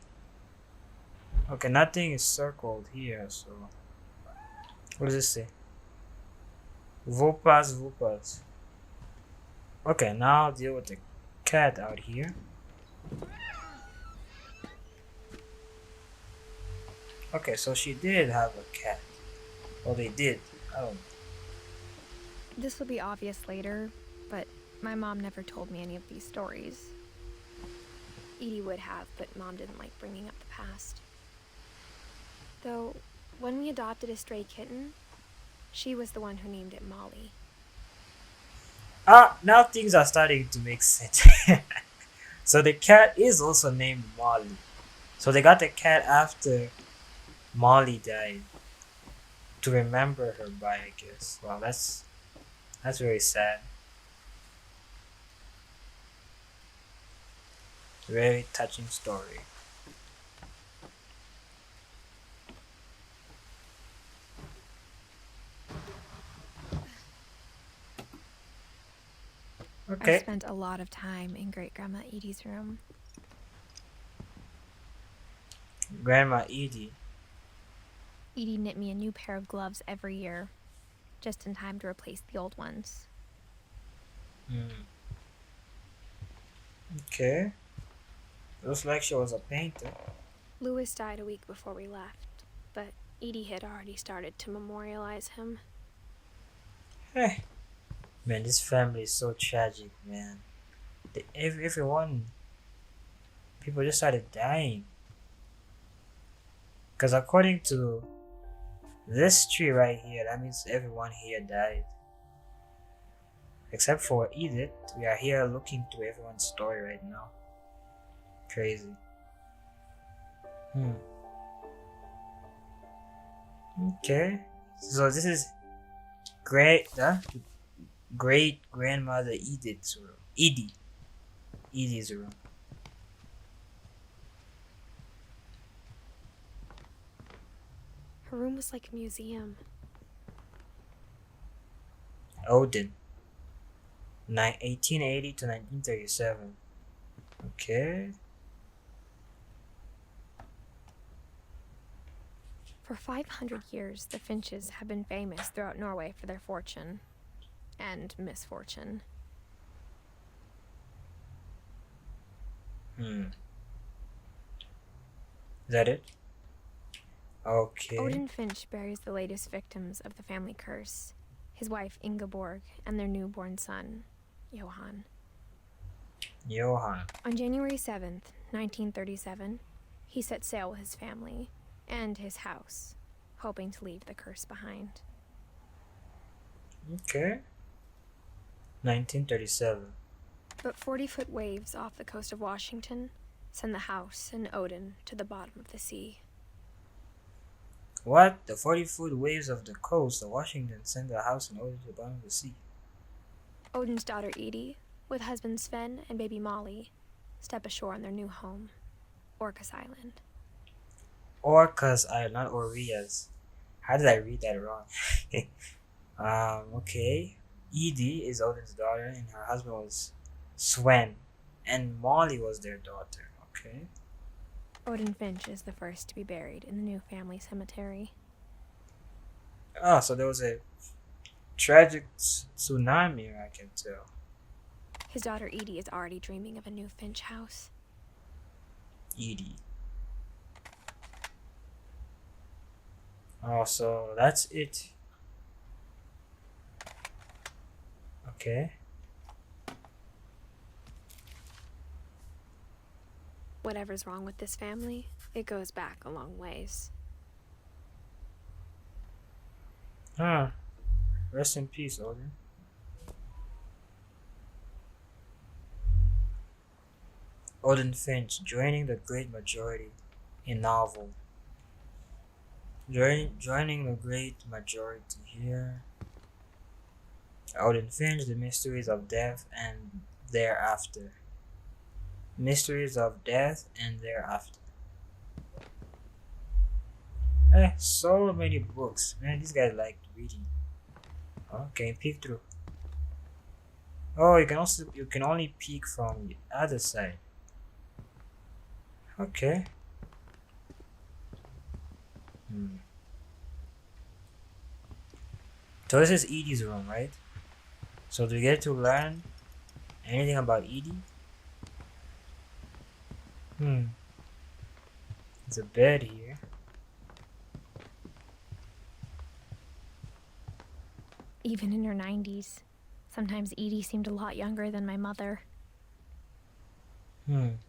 Okay, nothing is circled here, so. What does it say? Vupas. Okay, now I'll deal with the cat out here. Okay, so she did have a cat. Well, they did. I don't know. This will be obvious later, but my mom never told me any of these stories. Edie would have, but Mom didn't like bringing up the past. Though, when we adopted a stray kitten, she was the one who named it Molly. Now things are starting to make sense. So the cat is also named Molly. So they got the cat after Molly died to remember her by, I guess. Wow, that's very sad. Very touching story. I've Okay. spent a lot of time in Great Grandma Edie's room. Grandma Edie. Edie knit me a new pair of gloves every year, just in time to replace the old ones. Okay. Looks like she was a painter. Louis died a week before we left, but Edie had already started to memorialize him. Hey. Man, this family is so tragic, man. Everyone, people just started dying. Because according to this tree right here, that means everyone here died. Except for Edith, we are here looking through everyone's story right now. Crazy. Okay. So this is great grandmother Edith's room. Edie's room. Her room was like a museum. Odin. 1880 to 1937. Okay. For 500 years, the Finches have been famous throughout Norway for their fortune and misfortune. Is that it? Okay. Odin Finch buries the latest victims of the family curse, his wife Ingeborg and their newborn son, Johan. On January 7th, 1937, he set sail with his family and his house, hoping to leave the curse behind. Okay. 1937. But 40-foot waves off the coast of Washington send the house and Odin to the bottom of the sea. What? The 40-foot waves of the coast of Washington send the house and Odin to the bottom of the sea. Odin's daughter Edie, with husband Sven and baby Molly, step ashore on their new home, Orcas Island. Orcas Island, not Orias. How did I read that wrong? Okay. Edie is Odin's daughter, and her husband was Sven, and Molly was their daughter. Okay. Odin Finch is the first to be buried in the new family cemetery. Ah, so there was a tragic tsunami, I can tell. His daughter Edie is already dreaming of a new Finch house. Edie. Oh, so that's it. Okay. Whatever's wrong with this family, it goes back a long ways. Rest in peace, Odin. Odin Finch joining the great majority in novel. Joining the great majority here. Odin Finch, The Mysteries of Death and Thereafter. Mysteries of Death and Thereafter. So many books. Man, these guys like reading. Okay, peek through. Oh, you can only peek from the other side. Okay. So this is Edie's room, right? So do we get to learn anything about Edie? There's a bed here. Even in her 90s, sometimes Edie seemed a lot younger than my mother. When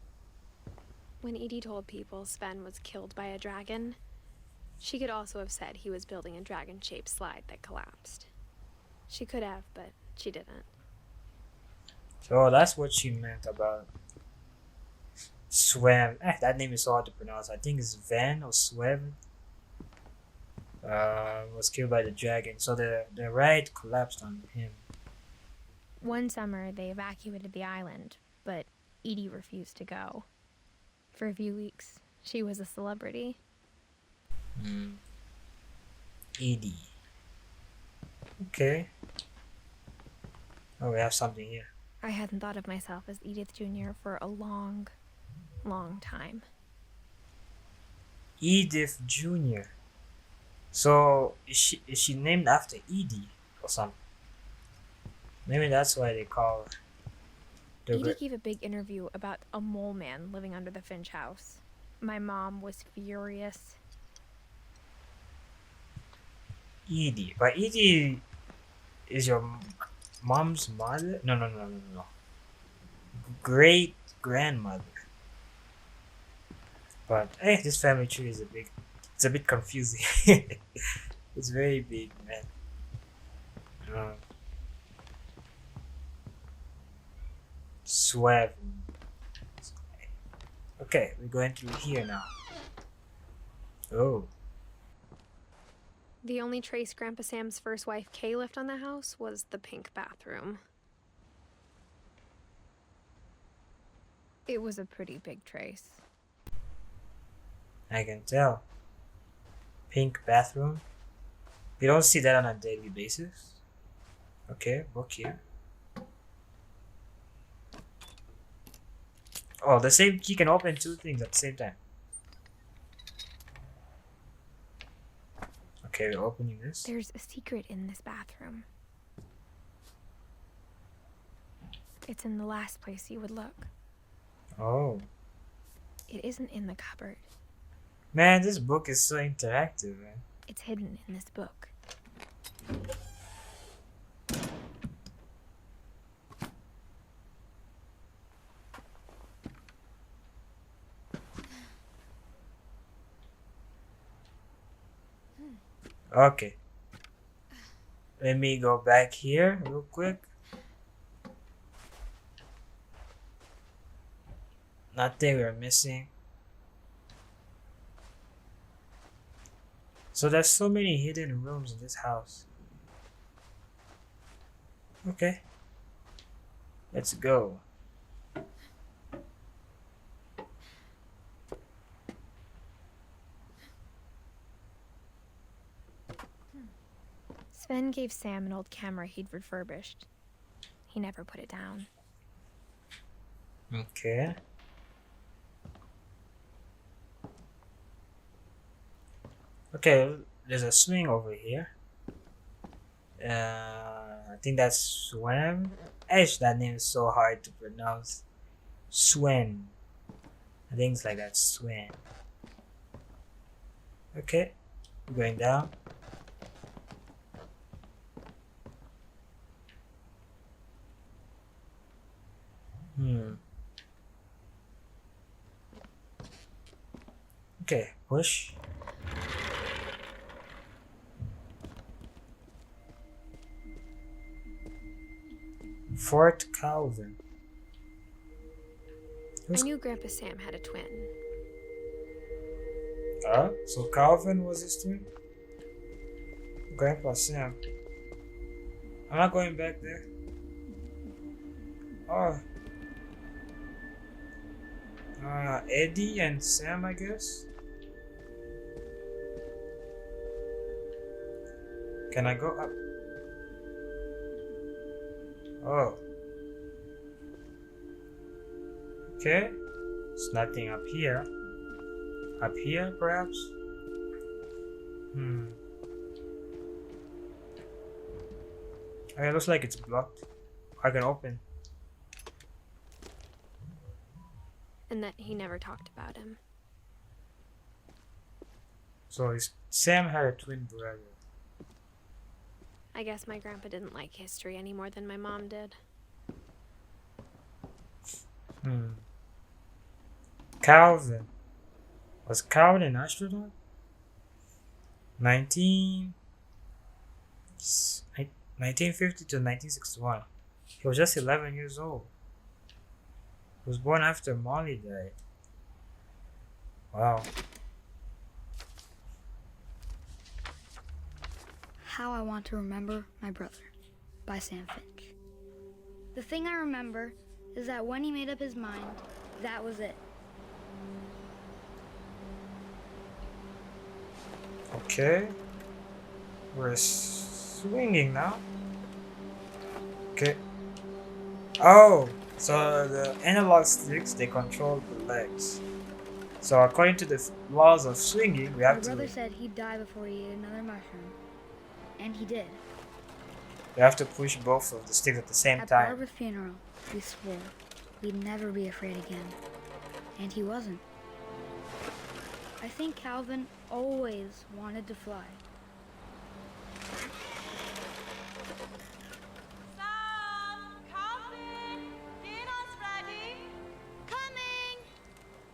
Edie told people Sven was killed by a dragon, she could also have said he was building a dragon-shaped slide that collapsed. She could have, but she didn't. So that's what she meant about Swam. That name is so hard to pronounce. I think it's Van or Swev. Was killed by the dragon. So the ride collapsed on him. One summer, they evacuated the island, but Edie refused to go. For a few weeks, she was a celebrity. Edie. Okay. Oh, we have something here. I hadn't thought of myself as Edith Jr. for a long, long time. Edith Jr. So is she named after Edie or something? Maybe that's why they call her. Edie gave a big interview about a mole man living under the Finch house. My mom was furious. Edie. But Edie is your mom's mother? No. Great grandmother. But hey, this family tree is it's a bit confusing. It's very big, man. Suave. Okay, we're going through here now. Oh. The only trace Grandpa Sam's first wife Kay left on the house was the pink bathroom. It was a pretty big trace. I can tell. Pink bathroom. We don't see that on a daily basis. Okay, book here. Oh, the same key can open two things at the same time. Okay, we're opening this. There's a secret in this bathroom. It's in the last place you would look. Oh. It isn't in the cupboard. Man, this book is so interactive, man. It's hidden in this book. Okay. Let me go back here real quick. Nothing we're missing. So there's so many hidden rooms in this house. Okay. Let's go. Sven gave Sam an old camera he'd refurbished. He never put it down. Okay. Okay, there's a swing over here. I think that's Swen. Ish, that name is so hard to pronounce. Swen. I think it's like that, Swen. Okay, going down. Okay, push. Fort Calvin. I knew Grandpa Sam had a twin. So Calvin was his twin? Grandpa Sam. I'm not going back there. Oh. Eddie and Sam, I guess? Can I go up? Oh. Okay. There's nothing up here. Up here, perhaps? Okay, it looks like it's blocked. I can open. And that he never talked about him. So Sam had a twin brother. I guess my grandpa didn't like history any more than my mom did. Calvin. Was Calvin an astronaut? 1950 to 1961. He was just 11 years old. He was born after Molly died. Wow. How I Want to Remember My Brother by Sam Finch. The thing I remember is that when he made up his mind, that was it. Okay. We're swinging now. Okay. Oh, so the analog sticks, they control the legs. So according to the laws of swinging, we My have brother to said he'd die before he ate another mushroom. And he did. push both of the sticks at the same At time. Barbara's funeral, we swore we'd never be afraid again. And he wasn't. I think Calvin always wanted to fly. Sam, Calvin, dinner's ready. Coming!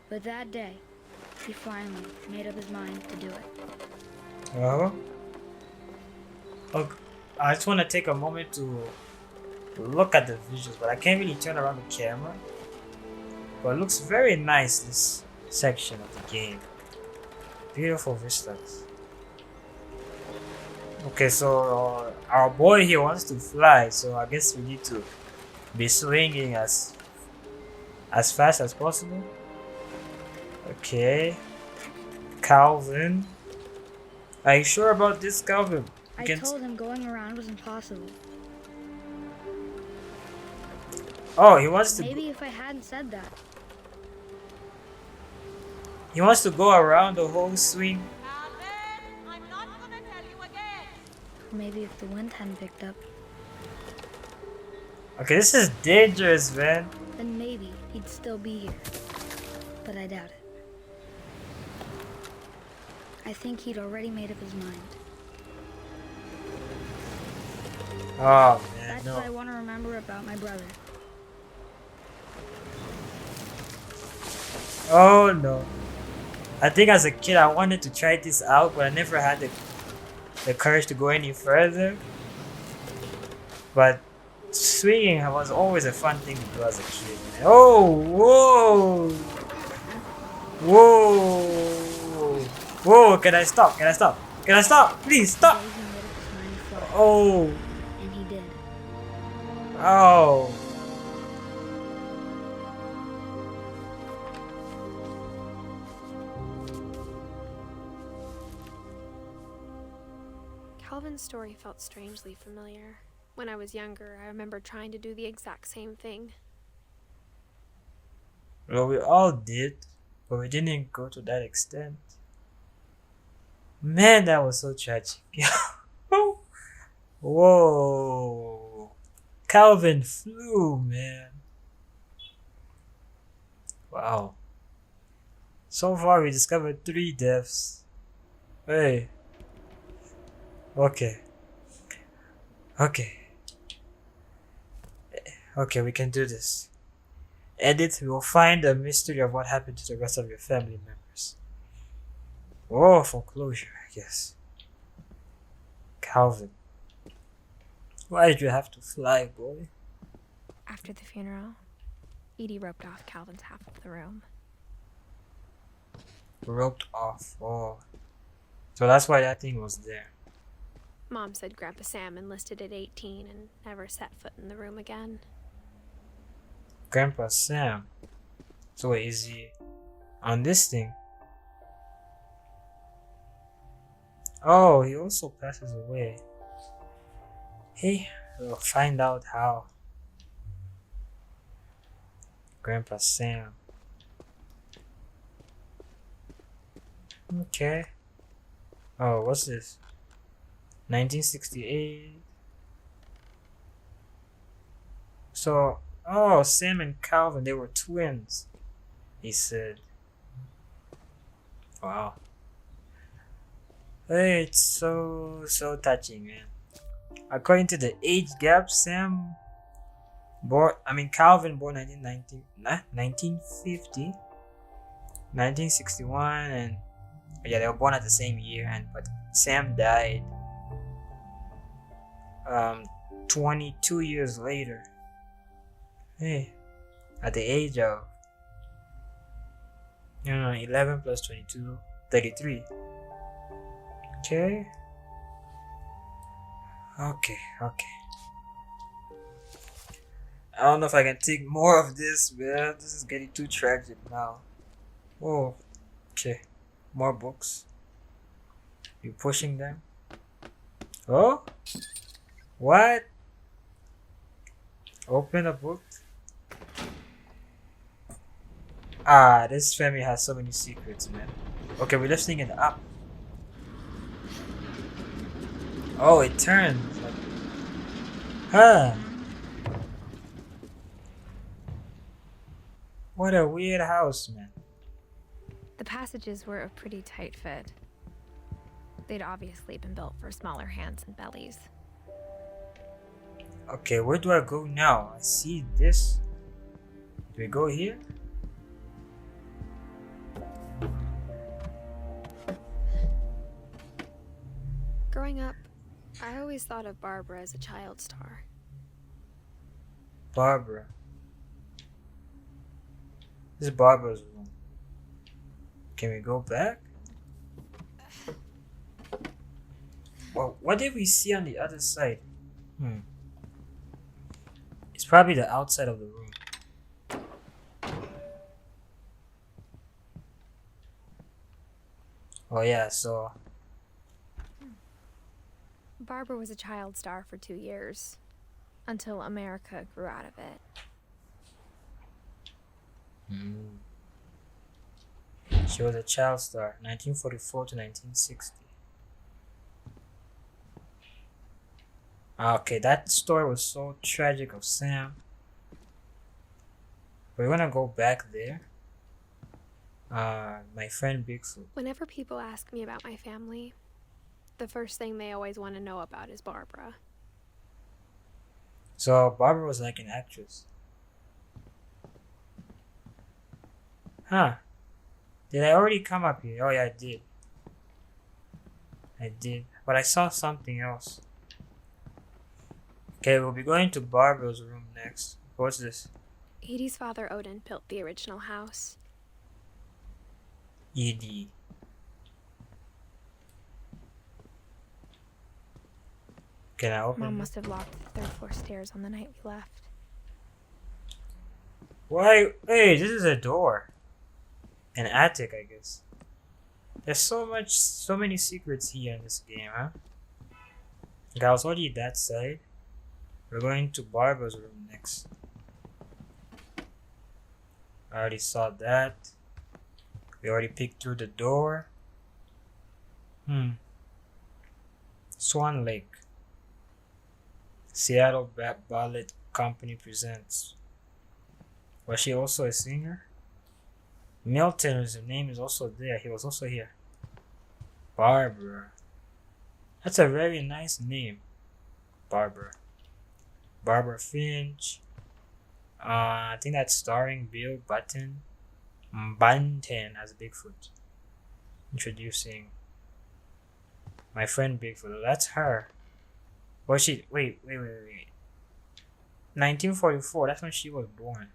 But that day, he finally made up his mind to do it. Oh. Okay. I just want to take a moment to look at the visuals, but I can't really turn around the camera. But it looks very nice, this section of the game. Beautiful vistas. Okay, so our boy here wants to fly, so I guess we need to be swinging as fast as possible. Okay. Calvin. Are you sure about this, Calvin? I told him going around was impossible. Oh, he wants to. Maybe if I hadn't said that. He wants to go around the whole swing. Calvin, I'm not gonna tell you again. Or maybe if the wind hadn't picked up, Okay, this is dangerous, man. then maybe he'd still be here. But I doubt it. I think he'd already made up his mind. Oh man, That's no. what I want to remember about my brother. Oh no. I think as a kid I wanted to try this out, but I never had the courage to go any further. But swinging was always a fun thing to do as a kid, man. Oh, whoa! Whoa! Whoa, can I stop? Can I stop? Can I stop? Please stop! Today he made up his mind to fly. Oh! And he did. Oh! Calvin's story felt strangely familiar. When I was younger, I remember trying to do the exact same thing. Well, we all did, but we didn't go to that extent. Man, that was so tragic. Whoa. Calvin flew, man. Wow. So far, we discovered 3 deaths. Hey. Okay. Okay. Okay, we can do this. Edith, we will find the mystery of what happened to the rest of your family members. Oh, foreclosure, I guess. Calvin. Why did you have to fly, boy? After the funeral, Edie roped off Calvin's half of the room. Roped off. Oh. So that's why that thing was there. Mom said Grandpa Sam enlisted at 18 and never set foot in the room again. Grandpa Sam. So wait, is he on this thing? Oh, he also passes away. Hey, we'll find out how. Grandpa Sam. Okay. Oh, what's this? 1968. So, oh, Sam and Calvin, they were twins, he said. Wow. Hey, it's so touching, man. According to the age gap, Calvin born 1950, 1961, and yeah, they were born at the same year, but Sam died 22 years later. Hey, at the age of 11 plus 22, 33. Okay. I don't know if I can take more of this, man. This is getting too tragic now. Oh, okay. More books. You pushing them? Oh? What? Open a book? Ah, this family has so many secrets, man. Okay, we're lifting it up. Oh, it turns. Like, huh. What a weird house, man. The passages were a pretty tight fit. They'd obviously been built for smaller hands and bellies. Okay, where do I go now? I see this. Do we go here? Growing up, I always thought of Barbara as a child star. Barbara. This is Barbara's room. Can we go back? Well, what did we see on the other side? It's probably the outside of the room. Oh yeah, so Barbara was a child star for 2 years, until America grew out of it. She was a child star, 1944 to 1960. Okay, that story was so tragic of Sam. We're gonna go back there. My friend Bigfoot. Whenever people ask me about my family, the first thing they always want to know about is Barbara. So Barbara was like an actress. Huh. Did I already come up here? Oh yeah, I did. I did. But I saw something else. Okay, we'll be going to Barbara's room next. What's this? Edie's father Odin built the original house. Edie. Can I open Mom it? must have locked the third floor stairs on the night we left. Why? Hey, this is a door. An attic, I guess. There's so many secrets here in this game, huh? Okay, I was already that side. We're going to Barbara's room next. I already saw that. We already peeked through the door. Swan Lake. Seattle Ballet Company presents. Was she also a singer? Milton, his name is also there. He was also here. Barbara. That's a very nice name. Barbara. Barbara Finch. I think that's starring Bill Bunten as Bigfoot. Introducing my friend Bigfoot. That's her. Was she? Wait. 1944. That's when she was born.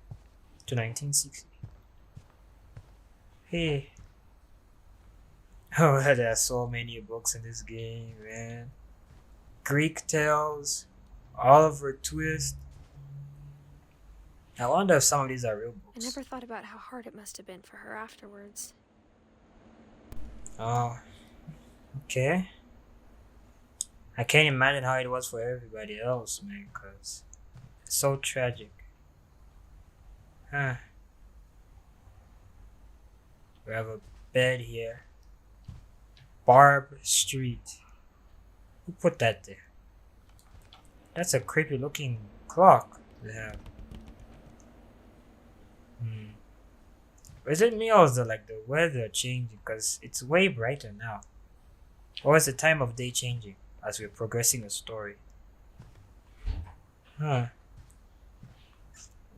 To 1960. Hey. Oh, there are so many books in this game, man. Greek Tales, Oliver Twist. I wonder if some of these are real I books. never thought about how hard it must have been for her afterwards. Oh, okay. I can't imagine how it was for everybody else, man, because it's so tragic. Huh. We have a bed here. Barb Street. Who put that there? That's a creepy looking clock they have. Is it me or is the weather changing? Because it's way brighter now. Or is the time of day changing as we're progressing the story? Huh.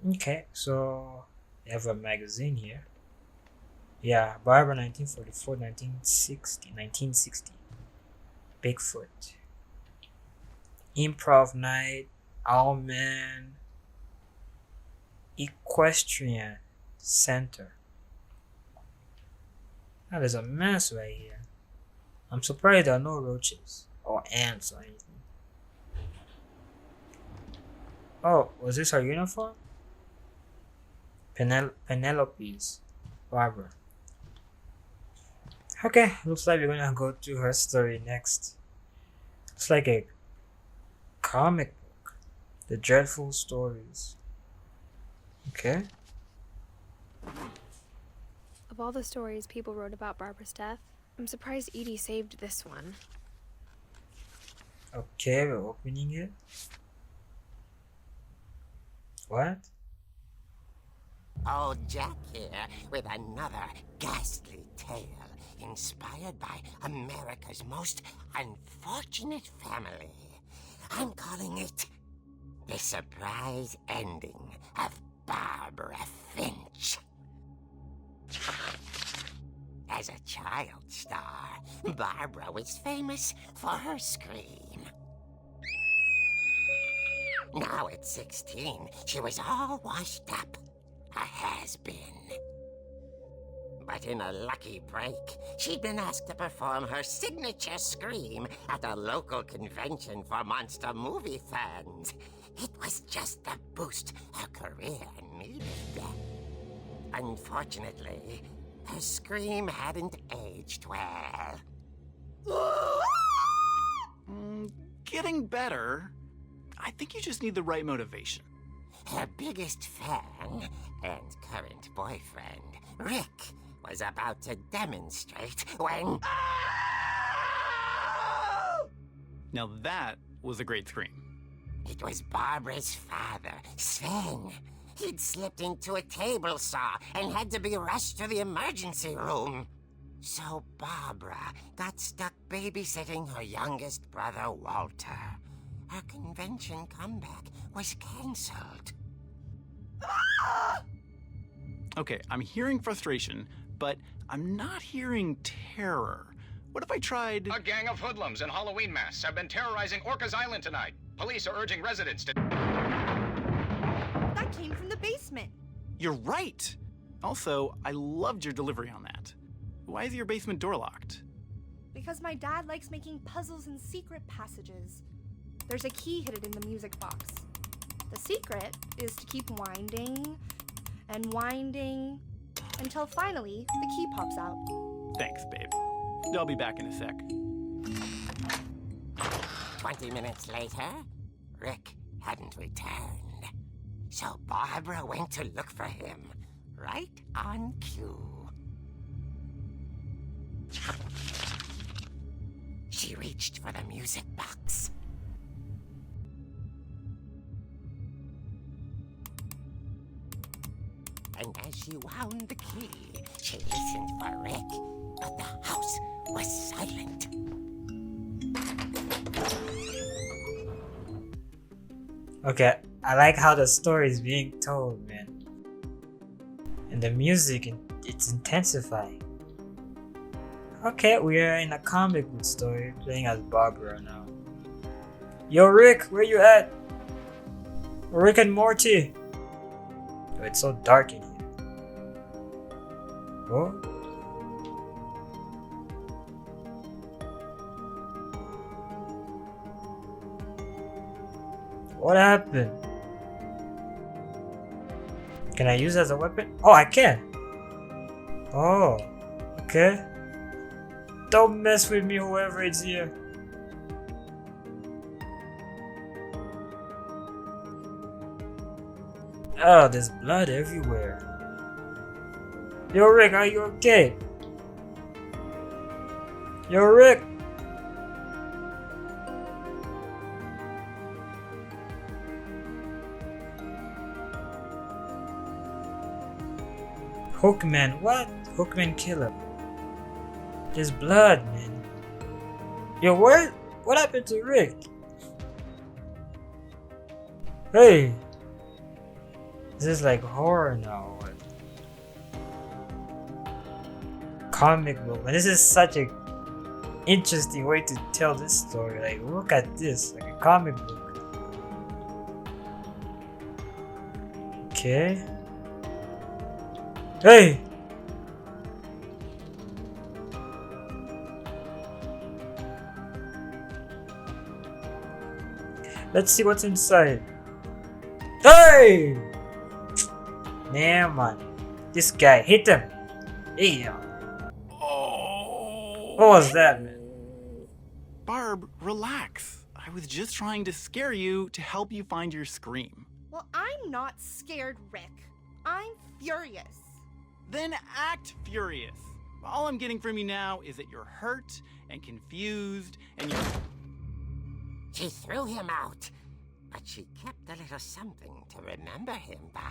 Okay, so you have a magazine here. Yeah, Barbara 1944, 1960. Bigfoot. Improv Night, Owlman, Equestrian Center. Now there's a mess right here. I'm surprised there are no roaches or ants or anything. Oh, was this her uniform? Penelope's. Barbara. Okay, looks like we're gonna go to her story next. It's like a comic book. The Dreadful Stories. Okay. Of all the stories people wrote about Barbara's death, I'm surprised Edie saved this one. Okay, we're opening it. What? Old Jack here with another ghastly tale inspired by America's most unfortunate family. I'm calling it The Surprise Ending of Barbara Finch. As a child star, Barbara was famous for her scream. Now at 16, she was all washed up. A has-been. But in a lucky break, she'd been asked to perform her signature scream at a local convention for monster movie fans. It was just the boost her career needed. Unfortunately, her scream hadn't aged well. Getting better. I think you just need the right motivation. Her biggest fan and current boyfriend, Rick, was about to demonstrate when... Now that was a great scream. It was Barbara's father, Sven. He'd slipped into a table saw and had to be rushed to the emergency room. So Barbara got stuck babysitting her youngest brother, Walter. Her convention comeback was cancelled. Okay, I'm hearing frustration, but I'm not hearing terror. What if I tried... A gang of hoodlums in Halloween masks have been terrorizing Orcas Island tonight. Police are urging residents to... That came from the basement. You're right! Also, I loved your delivery on that. Why is your basement door locked? Because my dad likes making puzzles and secret passages. There's a key hidden in the music box. The secret is to keep winding and winding until finally the key pops out. Thanks, babe. I'll be back in a sec. 20 minutes later, Rick hadn't returned. So Barbara went to look for him, right on cue. She reached for the music box. And as she wound the key, she listened for Rick, but the house was silent. Okay, I like how the story is being told, man. And the music, it's intensifying. Okay, we are in a comic book story, playing as Barbara now. Yo, Rick, where you at? Rick and Morty. Oh, it's so dark in here. Oh. What happened? Can I use it as a weapon? Oh, I can. Oh, okay. Don't mess with me, whoever is here. Oh, there's blood everywhere. Yo, Rick, are you okay? Yo, Rick. Hookman, what? Hookman killer. There's blood, man. Yo, what happened to Rick? Hey! This is like horror now. Comic book. And this is such a interesting way to tell this story. Like, look at this, like a comic book. Okay. Hey! Let's see what's inside. Hey! Damn, man. This guy hit him. Yeah. Oh. What was that, man? Barb, relax. I was just trying to scare you to help you find your scream. Well, I'm not scared, Rick. I'm furious. Then act furious. All I'm getting from you now is that you're hurt and confused and you're... She threw him out, but she kept a little something to remember him by.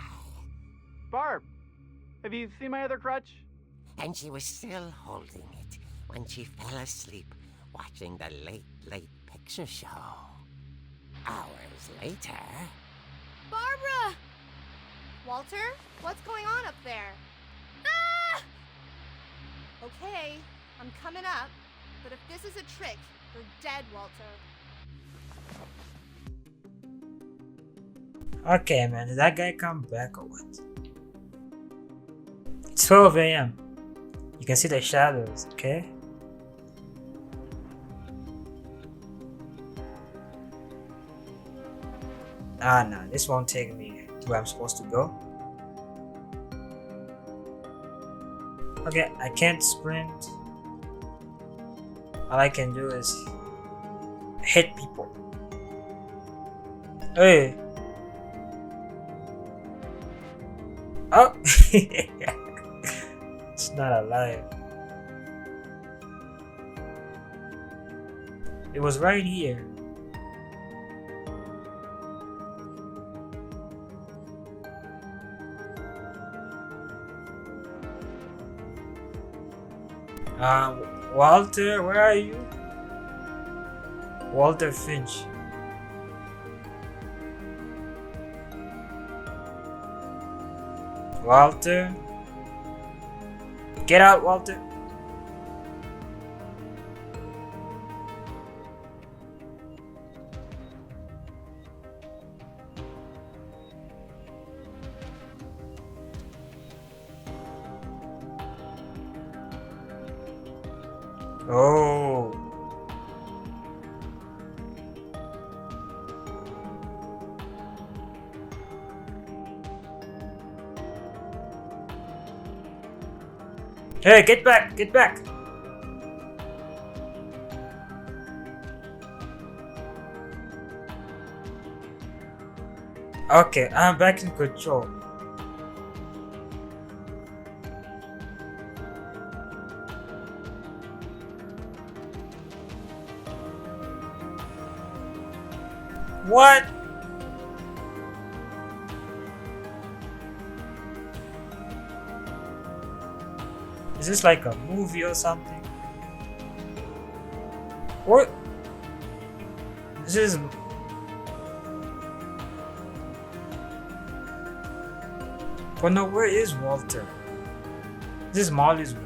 Barb, have you seen my other crutch? And she was still holding it when she fell asleep watching the late picture show. Hours later... Barbara! Walter, what's going on up there? Ah! Okay, I'm coming up, but if this is a trick, you're dead, Walter. Okay, man. Did that guy come back or what? It's 12 a.m. You can see the shadows, okay? Ah, no. This won't take me to where I'm supposed to go. Okay, I can't sprint. All I can do is hit people. Hey! Oh! It's not alive. It was right here. Walter, where are you? Walter Finch. Walter? Get out, Walter. Oh. Hey, get back, get back. Okay, I'm back in control. What? Is this like a movie or something? What? This is... But no, where is Walter? This is Molly's room.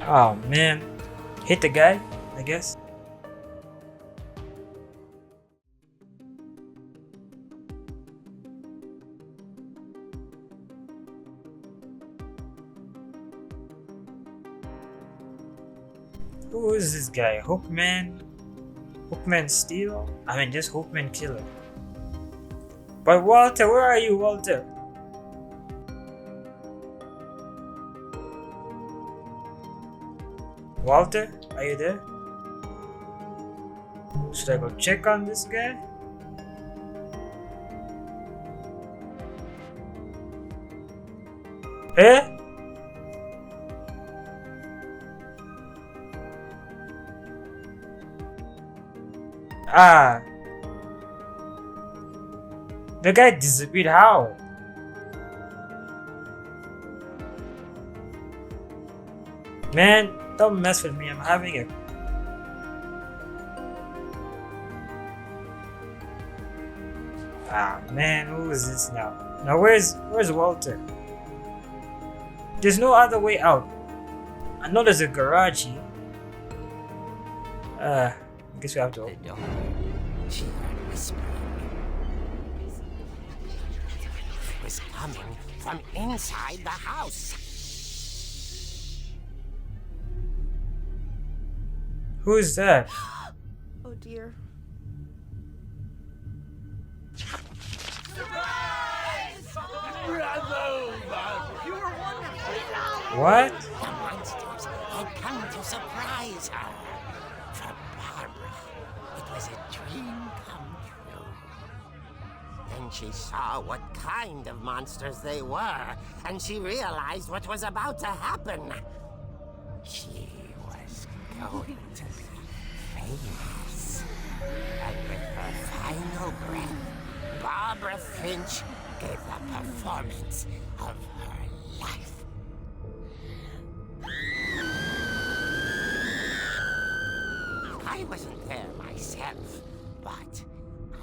Oh man. Hit the guy, I guess. Who is this guy? Hookman? Hookman Steel? I mean, just Hookman Killer. But Walter, where are you, Walter? Walter, are you there? Should I go check on this guy? Eh? Ah. The guy disappeared. How? Man, don't mess with me. I'm having a... Ah man, who is this now? Now where's Walter? There's no other way out. I know there's a garage here. I guess we have to open. The door. She heard whispering. It was coming from inside the house. Who is that? Oh dear. What? The monsters had come to surprise her. For Barbara, it was a dream come true. Then she saw what kind of monsters they were, and she realized what was about to happen. She was going to be famous. And with her final breath, Barbara Finch gave the performance of her life. I wasn't there myself, but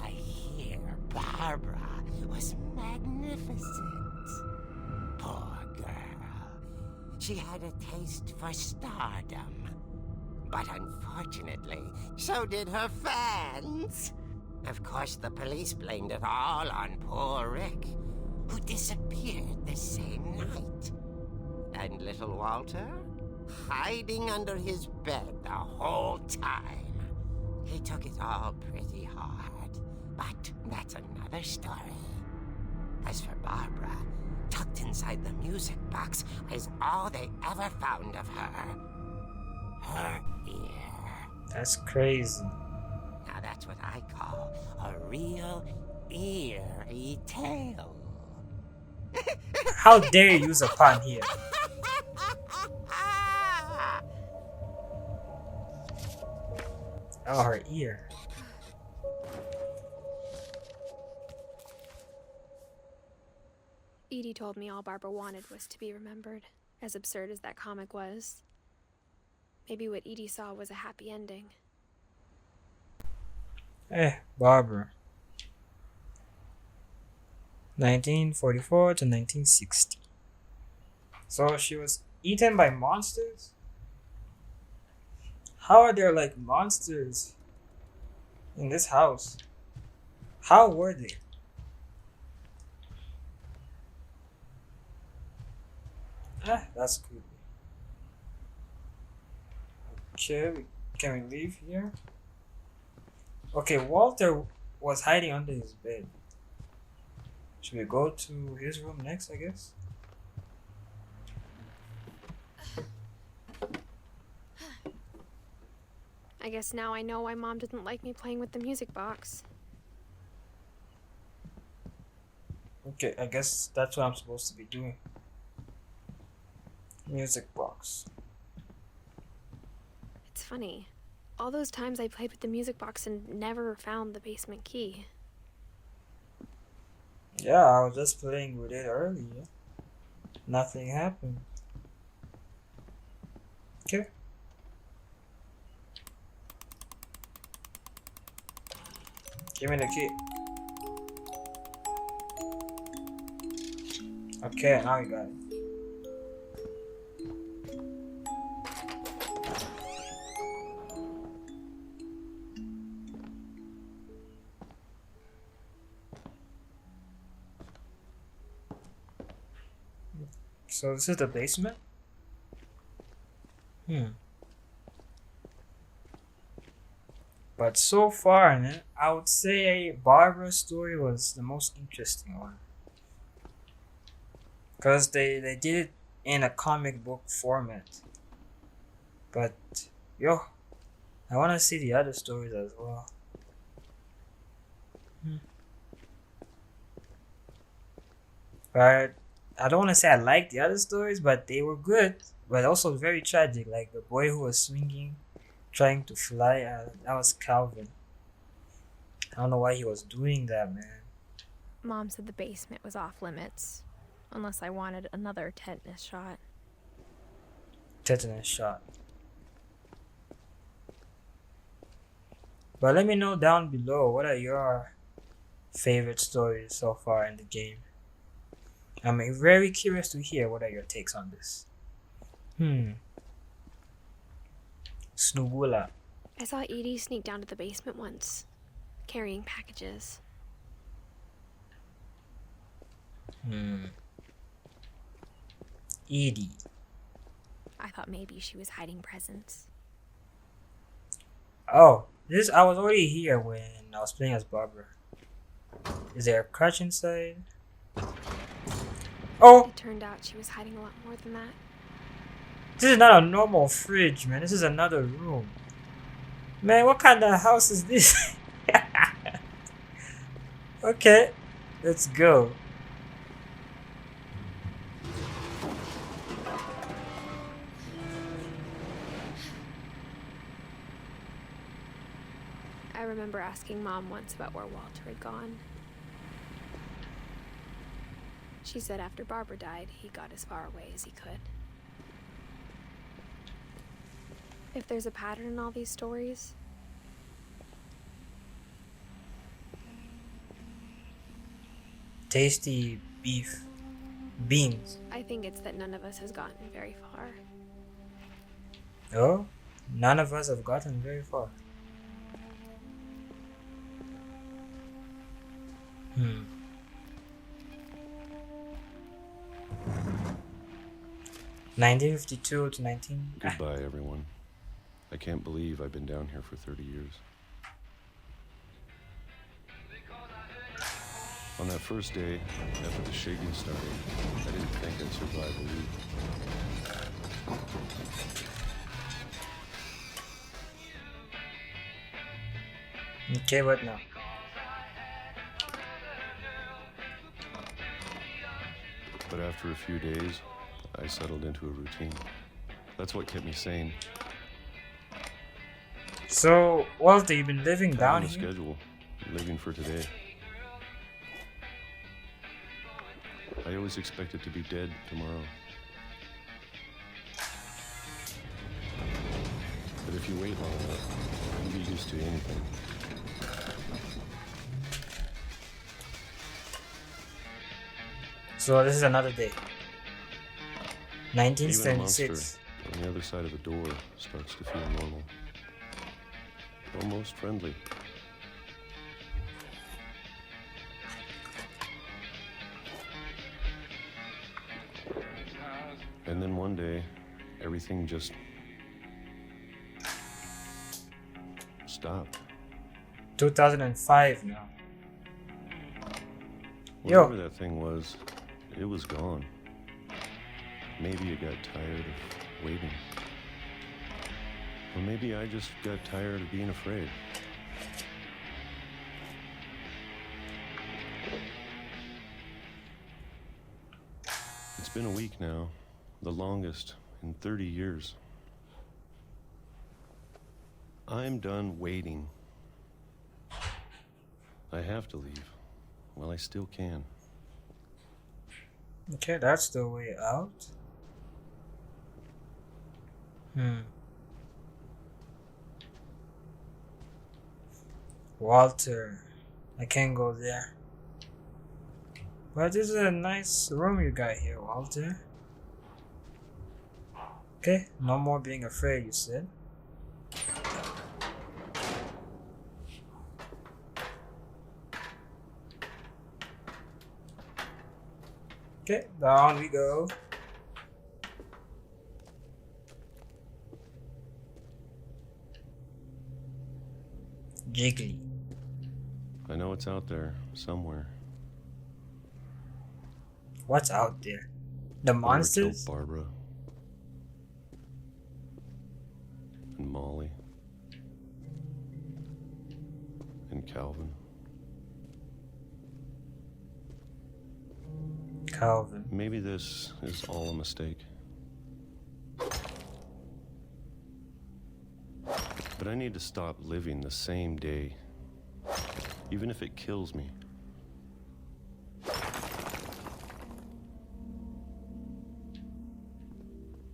I hear Barbara was magnificent. Poor girl. She had a taste for stardom. But unfortunately, so did her fans. Of course, the police blamed it all on poor Rick, who disappeared the same night. And little Walter? Hiding under his bed the whole time. He took it all pretty hard, but that's another story. As for Barbara, tucked inside the music box is all they ever found of her. Her ear. That's crazy. Now that's what I call a real eerie tale. How dare you use a pun here? Oh, her ear. Edie told me all Barbara wanted was to be remembered, as absurd as that comic was. Maybe what Edie saw was a happy ending. Barbara. 1944 to 1960. So she was eaten by monsters? How are there like monsters in this house? How were they? That's creepy. Okay, can we leave here? Okay, Walter was hiding under his bed. Should we go to his room next, I guess? I guess now I know why Mom didn't like me playing with the music box. Okay, I guess that's what I'm supposed to be doing. Music box. It's funny. All those times I played with the music box and never found the basement key. Yeah, I was just playing with it earlier. Nothing happened. Okay. Give me the key. Okay, now we got it. So this is the basement? But so far, I would say Barbara's story was the most interesting one. Because they did it in a comic book format. But, I want to see the other stories as well. But I don't want to say I liked the other stories, but they were good. But also very tragic. Like the boy who was swinging, trying to fly. That was Calvin. I don't know why he was doing that, man. Mom said the basement was off limits, unless I wanted another tetanus shot. Tetanus shot. But let me know down below, what are your favorite stories so far in the game? I'm very curious to hear what are your takes on this. Snugula. I saw Edie sneak down to the basement once, carrying packages. Edie. I thought maybe she was hiding presents. Oh, this I was already here when I was playing as Barbara. Is there a crutch inside? Oh! It turned out she was hiding a lot more than that. This is not a normal fridge, man. This is another room. Man, what kind of house is this? Okay, let's go. I remember asking Mom once about where Walter had gone. She said after Barbara died, he got as far away as he could. If there's a pattern in all these stories, Tasty beef. Beans. I think it's that none of us has gotten very far. Oh? None of us have gotten very far. 1952 to 19... Goodbye, everyone. I can't believe I've been down here for 30 years. On that first day, after the shaking started, I didn't think I'd survive a week. Okay, what now? But after a few days, I settled into a routine. That's what kept me sane. So, Walter, you've been living down On a here? schedule, living for today. I always expected to be dead tomorrow. But if you wait long enough, you'll be used to anything. So this is another day. Even a 1976. monster on the other side of the door starts to feel normal. Almost friendly. And then one day, everything just stopped. 2005 now. Yo. Whatever that thing was, it was gone. Maybe it got tired of waiting. Or maybe I just got tired of being afraid. It's been a week now, the longest in 30 years. I'm done waiting. I have to leave. Well, I still can. Okay, that's the way out. Walter, I can't go there. But this is a nice room you got here, Walter. Okay, no more being afraid, you said. Okay, down we go. Jiggly. I know it's out there, somewhere. What's out there? The Whoever monsters? killed Barbara. And Molly. And Calvin. Calvin. Maybe this is all a mistake. But I need to stop living the same day, even if it kills me.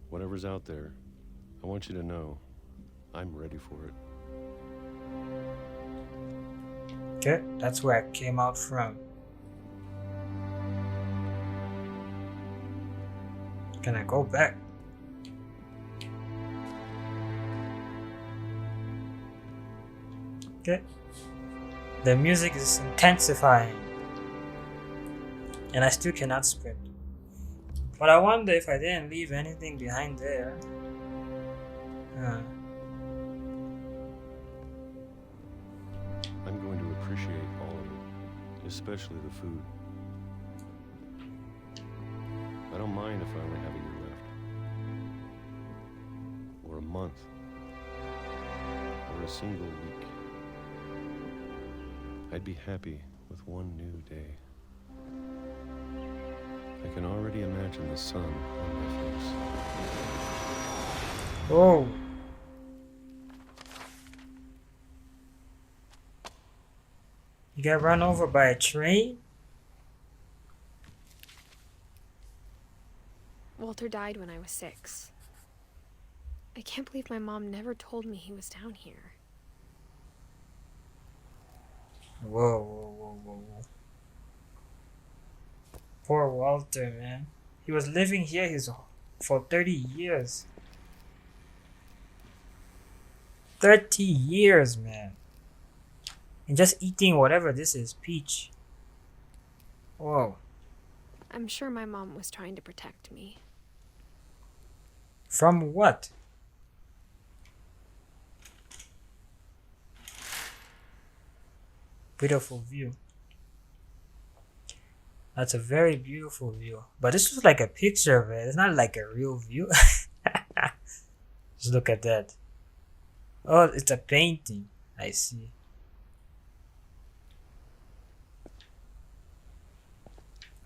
Whatever's out there, I want you to know I'm ready for it. Okay, that's where I came out from. Can I go back? Okay. The music is intensifying. And I still cannot sprint. But I wonder if I didn't leave anything behind there. especially the food. I don't mind if I only have a year left. Or a month. Or a single week. I'd be happy with one new day. I can already imagine the sun on my face. Oh. You got run over by a train? Walter died when I was 6. I can't believe my mom never told me he was down here. Whoa, whoa, whoa, whoa, whoa. Poor Walter, man. He was living here for 30 years. 30 years, man. And just eating whatever this is, peach. Whoa. I'm sure my mom was trying to protect me. From what? Beautiful view. That's a very beautiful view. But this was like a picture of it. It's not like a real view. Just look at that. Oh, it's a painting. I see.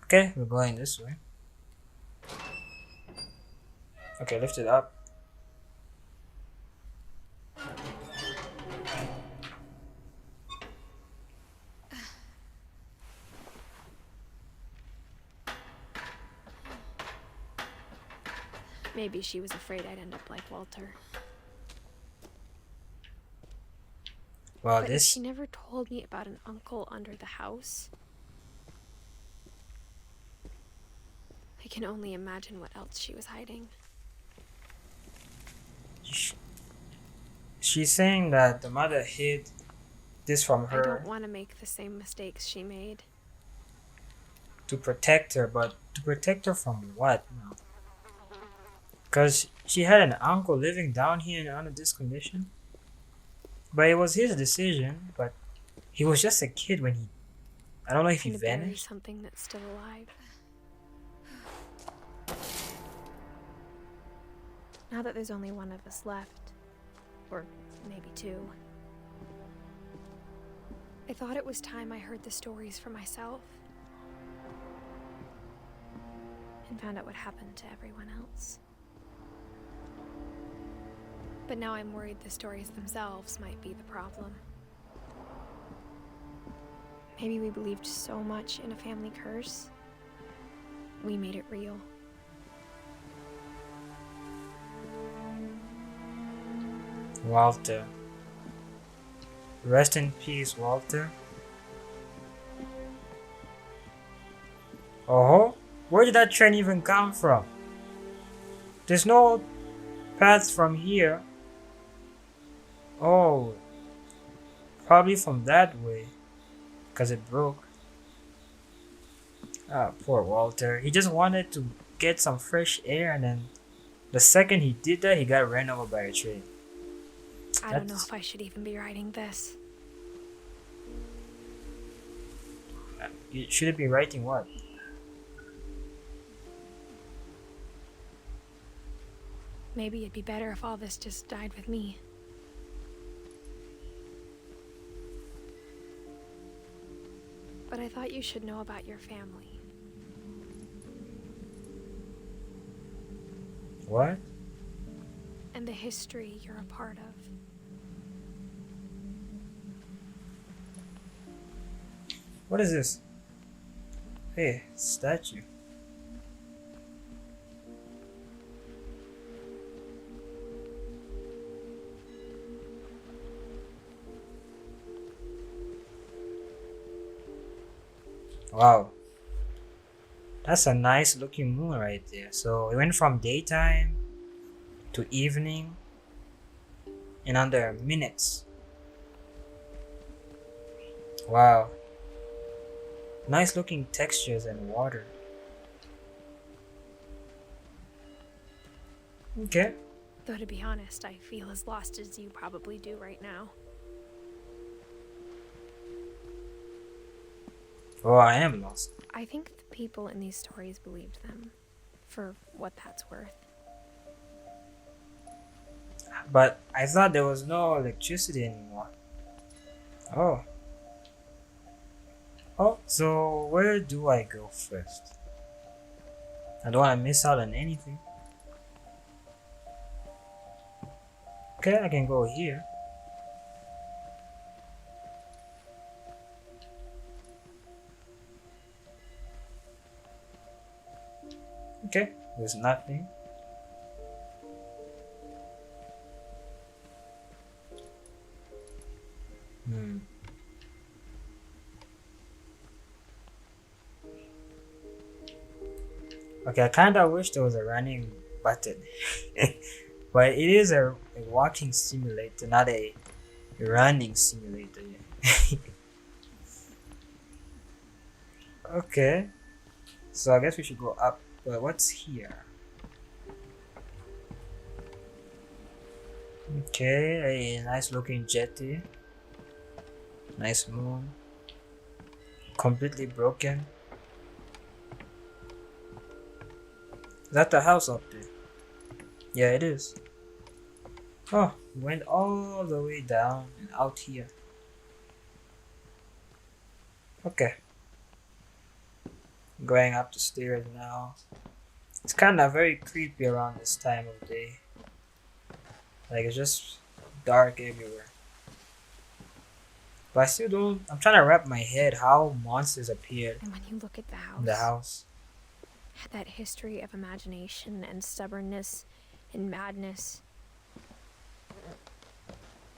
Okay, we're going this way. Okay, lift it up. Maybe she was afraid I'd end up like Walter. Well, But this. she never told me about an uncle under the house. I can only imagine what else she was hiding. She's saying that the mother hid this from I don't her want to make the same mistakes she made. to protect her, but to protect her from what now? Because she had an uncle living down here under this condition. But it was his decision, but he was just a kid when he... I don't know if he To bury vanished. something that's still alive. Now that there's only one of us left, or maybe 2, I thought it was time I heard the stories for myself and found out what happened to everyone else. But now I'm worried the stories themselves might be the problem. Maybe we believed so much in a family curse, we made it real. Walter. Rest in peace, Walter. Oh, where did that train even come from? There's no path from here. Oh, probably from that way, because it broke. Ah, poor Walter. He just wanted to get some fresh air, and then the second he did that, he got ran over by a train. I don't know if I should even be writing this. You shouldn't be writing what? Maybe it'd be better if all this just died with me. But I thought you should know about your family. What? And the history you're a part of. What is this? Hey, statue. Wow. That's a nice looking moon right there. So it went from daytime to evening in under minutes. Wow. Nice looking textures and water. Okay. Though to be honest, I feel as lost as you probably do right now. Oh, I am lost. I think the people in these stories believed them, for what that's worth. But I thought there was no electricity anymore. Oh. Oh, so where do I go first? I don't want to miss out on anything. Okay, I can go here. Okay, there's nothing. Okay, I kind of wish there was a running button. But it is a walking simulator, not a running simulator. Okay, so I guess we should go up. But what's here? Okay, a nice looking jetty. Nice moon. Completely broken. Is that the house up there? Yeah, it is. Oh, we went all the way down and out here. Okay. Going up the stairs now. It's kind of very creepy around this time of day. Like, it's just dark everywhere. But I still don't... I'm trying to wrap my head how monsters appeared And when you look at the house, in the house. that history of imagination and stubbornness and madness,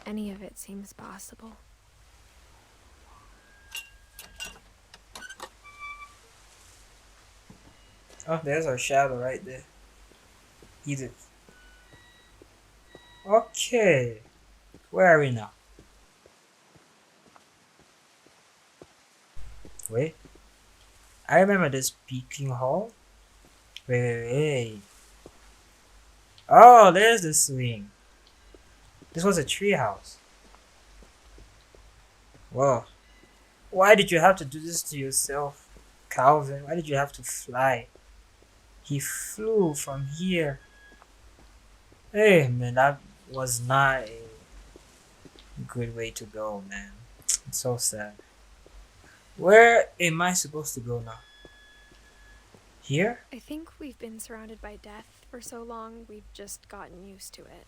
any of it seems possible. Oh, there's our shadow right there. Edith. Okay. Where are we now? Wait. I remember this peeking hall. Wait. Oh, there's the swing. This was a treehouse. Whoa. Why did you have to do this to yourself, Calvin? Why did you have to fly? He flew from here. Hey, man, that was not a good way to go, man. It's so sad. Where am I supposed to go now? Here? I think we've been surrounded by death for so long, we've just gotten used to it.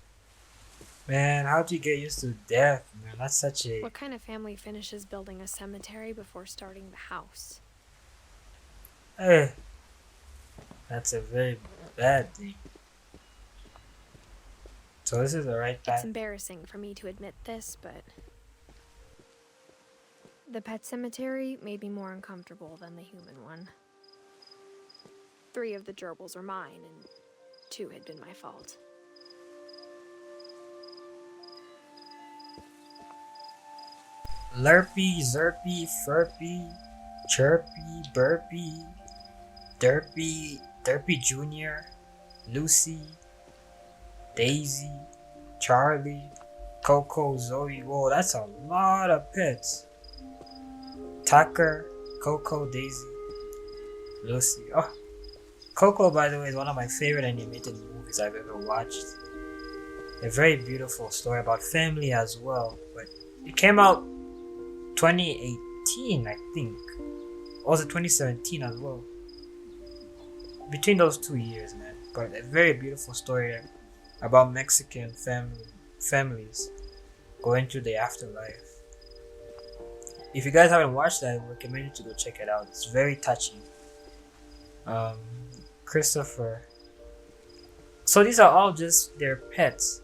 Man, how'd you get used to death, man? That's such a... What kind of family finishes building a cemetery before starting the house? Hey. That's a very bad thing. So this is the right It's path. embarrassing for me to admit this, but the pet cemetery made me more uncomfortable than the human one. 3 of the gerbils were mine, and 2 had been my fault. Lurpy, Zerpy, Furpy, Chirpy, Burpy, Derpy Jr., Lucy, Daisy, Charlie, Coco, Zoe. Whoa, that's a lot of pets. Tucker, Coco, Daisy, Lucy. Oh, Coco, by the way, is one of my favorite animated movies I've ever watched. A very beautiful story about family as well. But it came out 2018, I think. Or was it 2017 as well? Between those 2 years, man. But a very beautiful story about Mexican families going through the afterlife. If you guys haven't watched that, I recommend you to go check it out. It's very touching. Christopher. So these are all just their pets.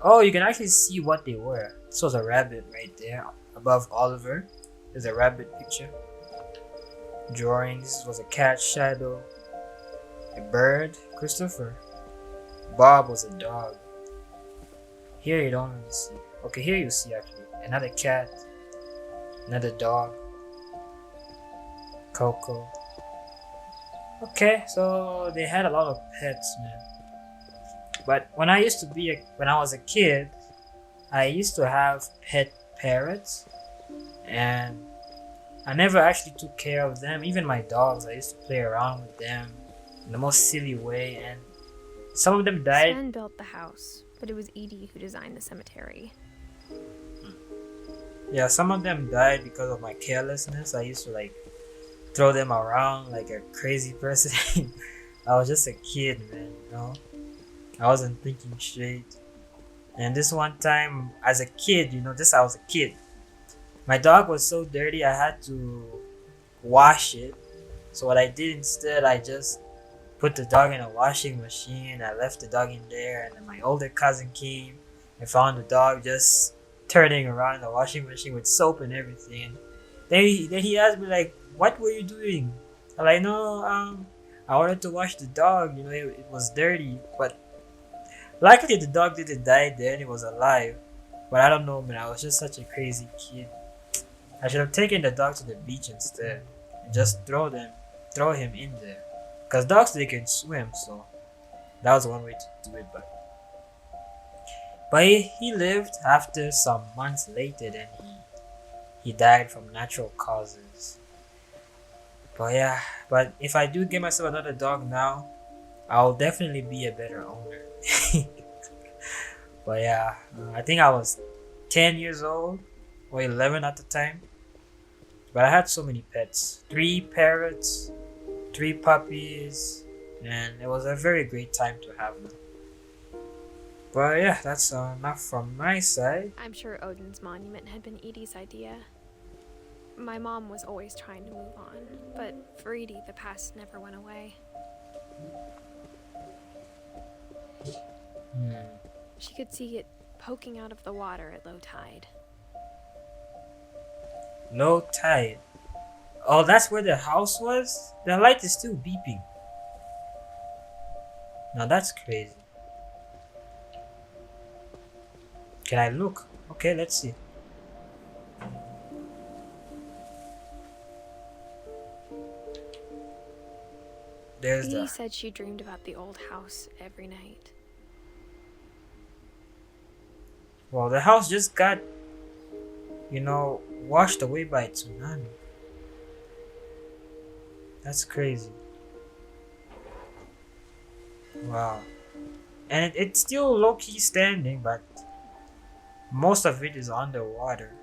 Oh, you can actually see what they were. This was a rabbit right there above Oliver. There's a rabbit picture. Drawing. This was a cat, Shadow. A bird, Christopher. Bob was a dog. Here you don't really see. Okay, here you see actually. Another cat. Another dog. Coco. Okay, so they had a lot of pets, man. But when I was a kid, I used to have pet parrots, and I never actually took care of them. Even my dogs, I used to play around with them in the most silly way, and some of them died. Sven built the house, but it was Edie who designed the cemetery. Yeah, some of them died because of my carelessness. I used to like throw them around like a crazy person. I was just a kid, man, you know? I wasn't thinking straight. And this one time, as a kid, just I was a kid. My dog was so dirty, I had to wash it. So what I did instead, I just put the dog in a washing machine. I left the dog in there, and then my older cousin came and found the dog just turning around in the washing machine with soap and everything. Then he asked me like, "What were you doing?" I'm like, "No, I wanted to wash the dog. It was dirty." But luckily, the dog didn't die then; it was alive. But I don't know, man. I was just such a crazy kid. I should have taken the dog to the beach instead and just throw him in there. Cause dogs, they can swim, so that was one way to do it. But he lived after some months later. Then he died from natural causes. But yeah, but if I do get myself another dog now, I'll definitely be a better owner. But yeah, I think I was 10 years old or 11 at the time. But I had so many pets. 3 parrots, 3 puppies, and it was a very great time to have them. But yeah, that's enough from my side. I'm sure Odin's monument had been Edie's idea. My mom was always trying to move on, but for Edie, the past never went away. She could see it poking out of the water at low tide. Low tide. Oh, that's where the house was? The light is still beeping. Now that's crazy. Can I look? Okay, let's see. There's Edie the... said she dreamed about the old house every night. Well, the house just got, washed away by a tsunami. That's crazy. Wow. And it's still low-key standing, but most of it is underwater.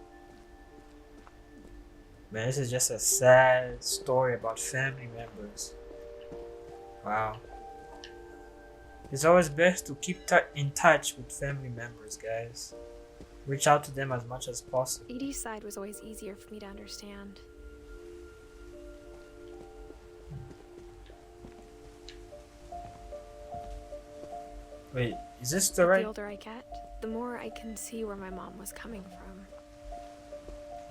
Man, this is just a sad story about family members. Wow. It's always best to keep in touch with family members, guys. Reach out to them as much as possible. Edie's side was always easier for me to understand. Wait, is this the right? The older I get, the more I can see where my mom was coming from.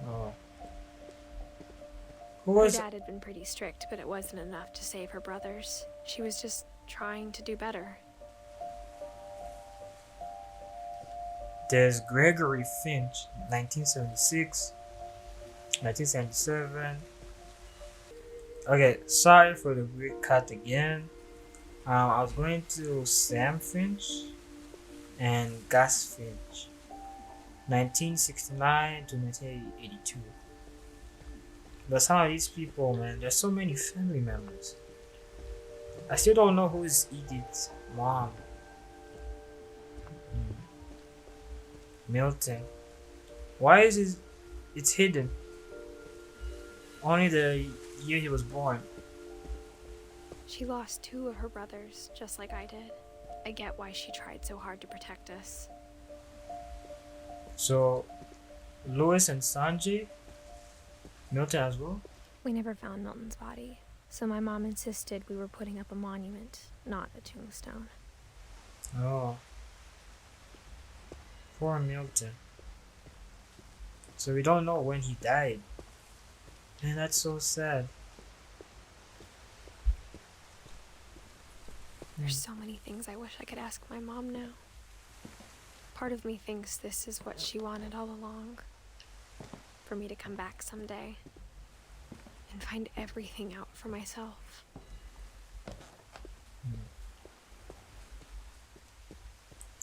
Oh. Who was... Her dad had been pretty strict, but it wasn't enough to save her brothers. She was just trying to do better. There's Gregory Finch, 1976, 1977. Okay, sorry for the weird cut again. I was going to Sam Finch and Gus Finch, 1969 to 1982. But some of these people, man, there's so many family members. I still don't know who is Edith's mom. Milton. Why is it's hidden? Only the year he was born. She lost 2 of her brothers, just like I did. I get why she tried so hard to protect us. So, Louis and Sanjay? Milton as well? We never found Milton's body, so my mom insisted we were putting up a monument, not a tombstone. Oh. Poor Milton. So we don't know when he died. Man, that's so sad. There's so many things I wish I could ask my mom now. Part of me thinks this is what she wanted all along. For me to come back someday and find everything out for myself.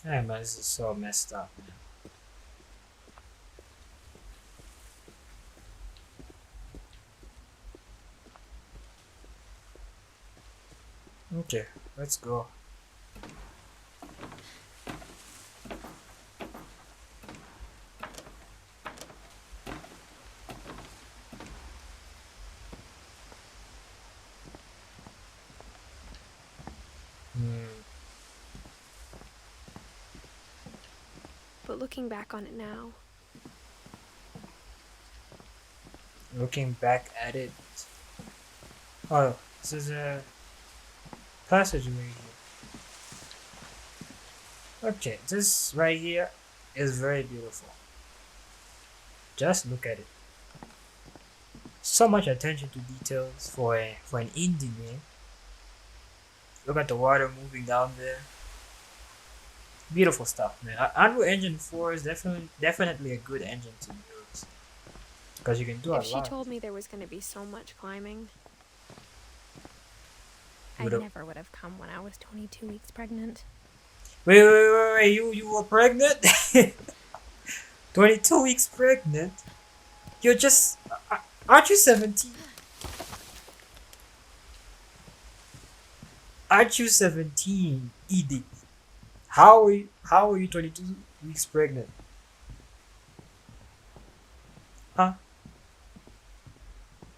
Yeah, but this is so messed up, man. Okay, let's go. But looking back on it now, Looking back at it. Oh, this is a passageway here. Okay, this right here is very beautiful. Just look at it. So much attention to details for an indie game. Look at the water moving down there. Beautiful stuff, man. Unreal Engine 4 is definitely a good engine to use because you can do a if she lot. told me there was going to be so much climbing, I Would've- never would have come when I was 22 weeks pregnant. Wait, you were pregnant? 22 weeks pregnant? You're just... Aren't you 17? Aren't you 17, Edith? How are you 22 weeks pregnant? Huh?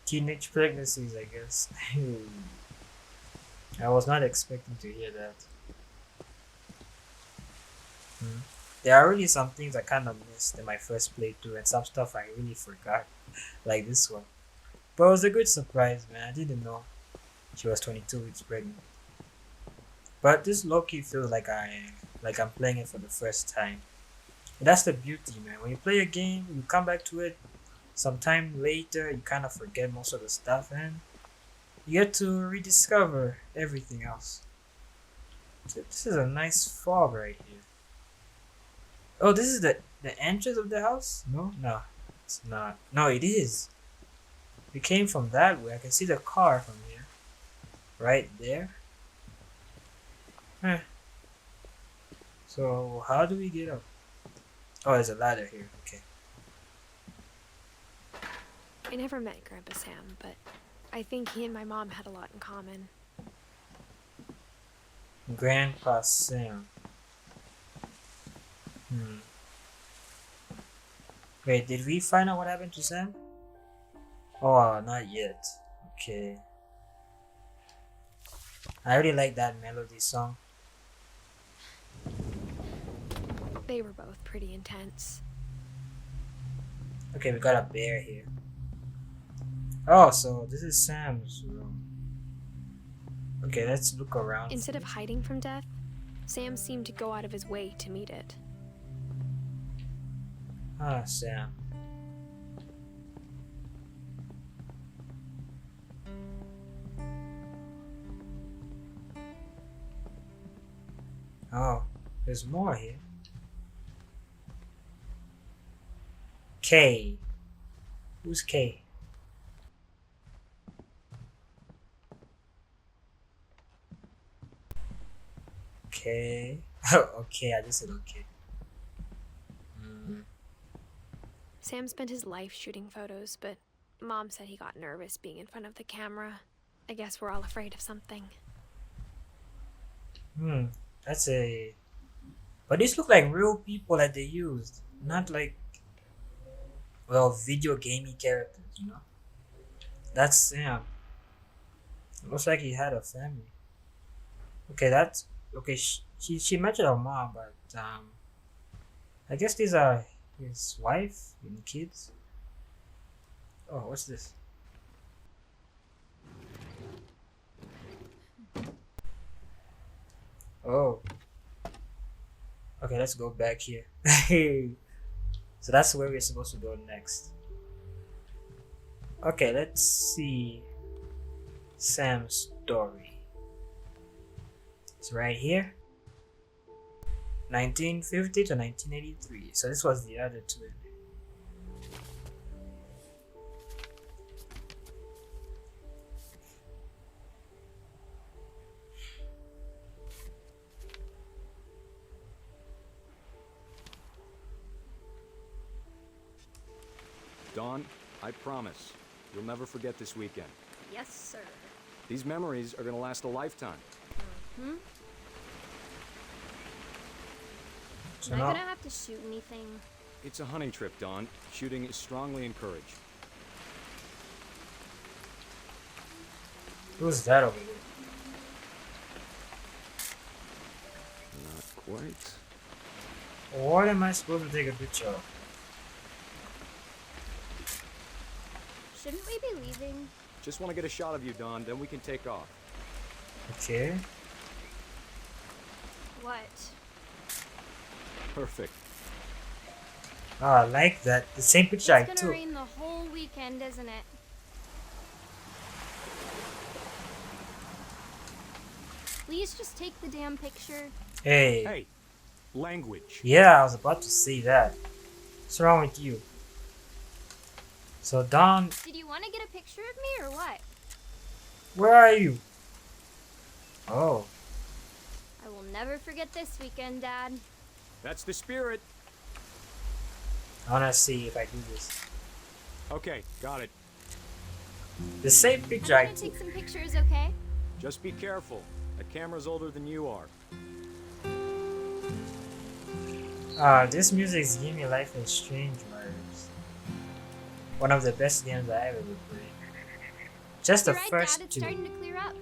Teenage pregnancies, I guess. I was not expecting to hear that. There are really some things I kind of missed in my first playthrough and some stuff I really forgot, like this one. But it was a good surprise, man. I didn't know she was 22 weeks pregnant. But this low-key feels like I'm playing it for the first time. And that's the beauty, man. When you play a game, you come back to it sometime later, you kind of forget most of the stuff and you get to rediscover everything else. This is a nice fog right here. Oh, this is the entrance of the house? No, it's not. No, it is. We came from that way. I can see the car from here. Right there. So, how do we get up? Oh, there's a ladder here. Okay. I never met Grandpa Sam, but I think he and my mom had a lot in common. Grandpa Sam. Wait, did we find out what happened to Sam? Oh, not yet. Okay. I really like that melody song. They were both pretty intense. Okay, we got a bear here. Oh, so this is Sam's room. Okay, let's look around. Instead of hiding from death, Sam seemed to go out of his way to meet it. Ah, Sam. Oh, there's more here. K. Who's K? Okay. Okay, I just said okay. Sam spent his life shooting photos, but Mom said he got nervous being in front of the camera. I guess we're all afraid of something. That's a... But these look like real people that they used. Not like... Well, video gamey characters, you know? That's Sam. It looks like he had a family. Okay, that's... Okay, she mentioned her mom, but... I guess these are his wife and kids. Oh, what's this? Oh. Okay, let's go back here. So that's where we're supposed to go next. Okay, let's see Sam's story. It's right here. 1950 to 1983. So this was the other twin. Dawn, I promise, you'll never forget this weekend. Yes, sir. These memories are gonna last a lifetime. So Am I now, gonna have to shoot anything? It's a hunting trip, Dawn. Shooting is strongly encouraged. who's that over there? Not quite. What am I supposed to take a picture of? Shouldn't we be leaving? Just want to get a shot of you, Dawn, then we can take off. Okay. What? Perfect. Oh, I like that. The same picture I It's gonna took. rain the whole weekend, isn't it? Please just take the damn picture. Hey. Hey, language. Yeah, I was about to say that. What's wrong with you? So Dawn, Did you want to get a picture of me or what? where are you? Oh, I will never forget this weekend, Dad. That's the spirit. I wanna see if I do this. Okay, got it. The same picture I I'm gonna took. take some pictures, okay? Just be careful. That camera's older than you are. This music is giving me Life is Strange vibes. One of the best games I ever played. Just the You're right, first Dad, it's two. starting to clear up.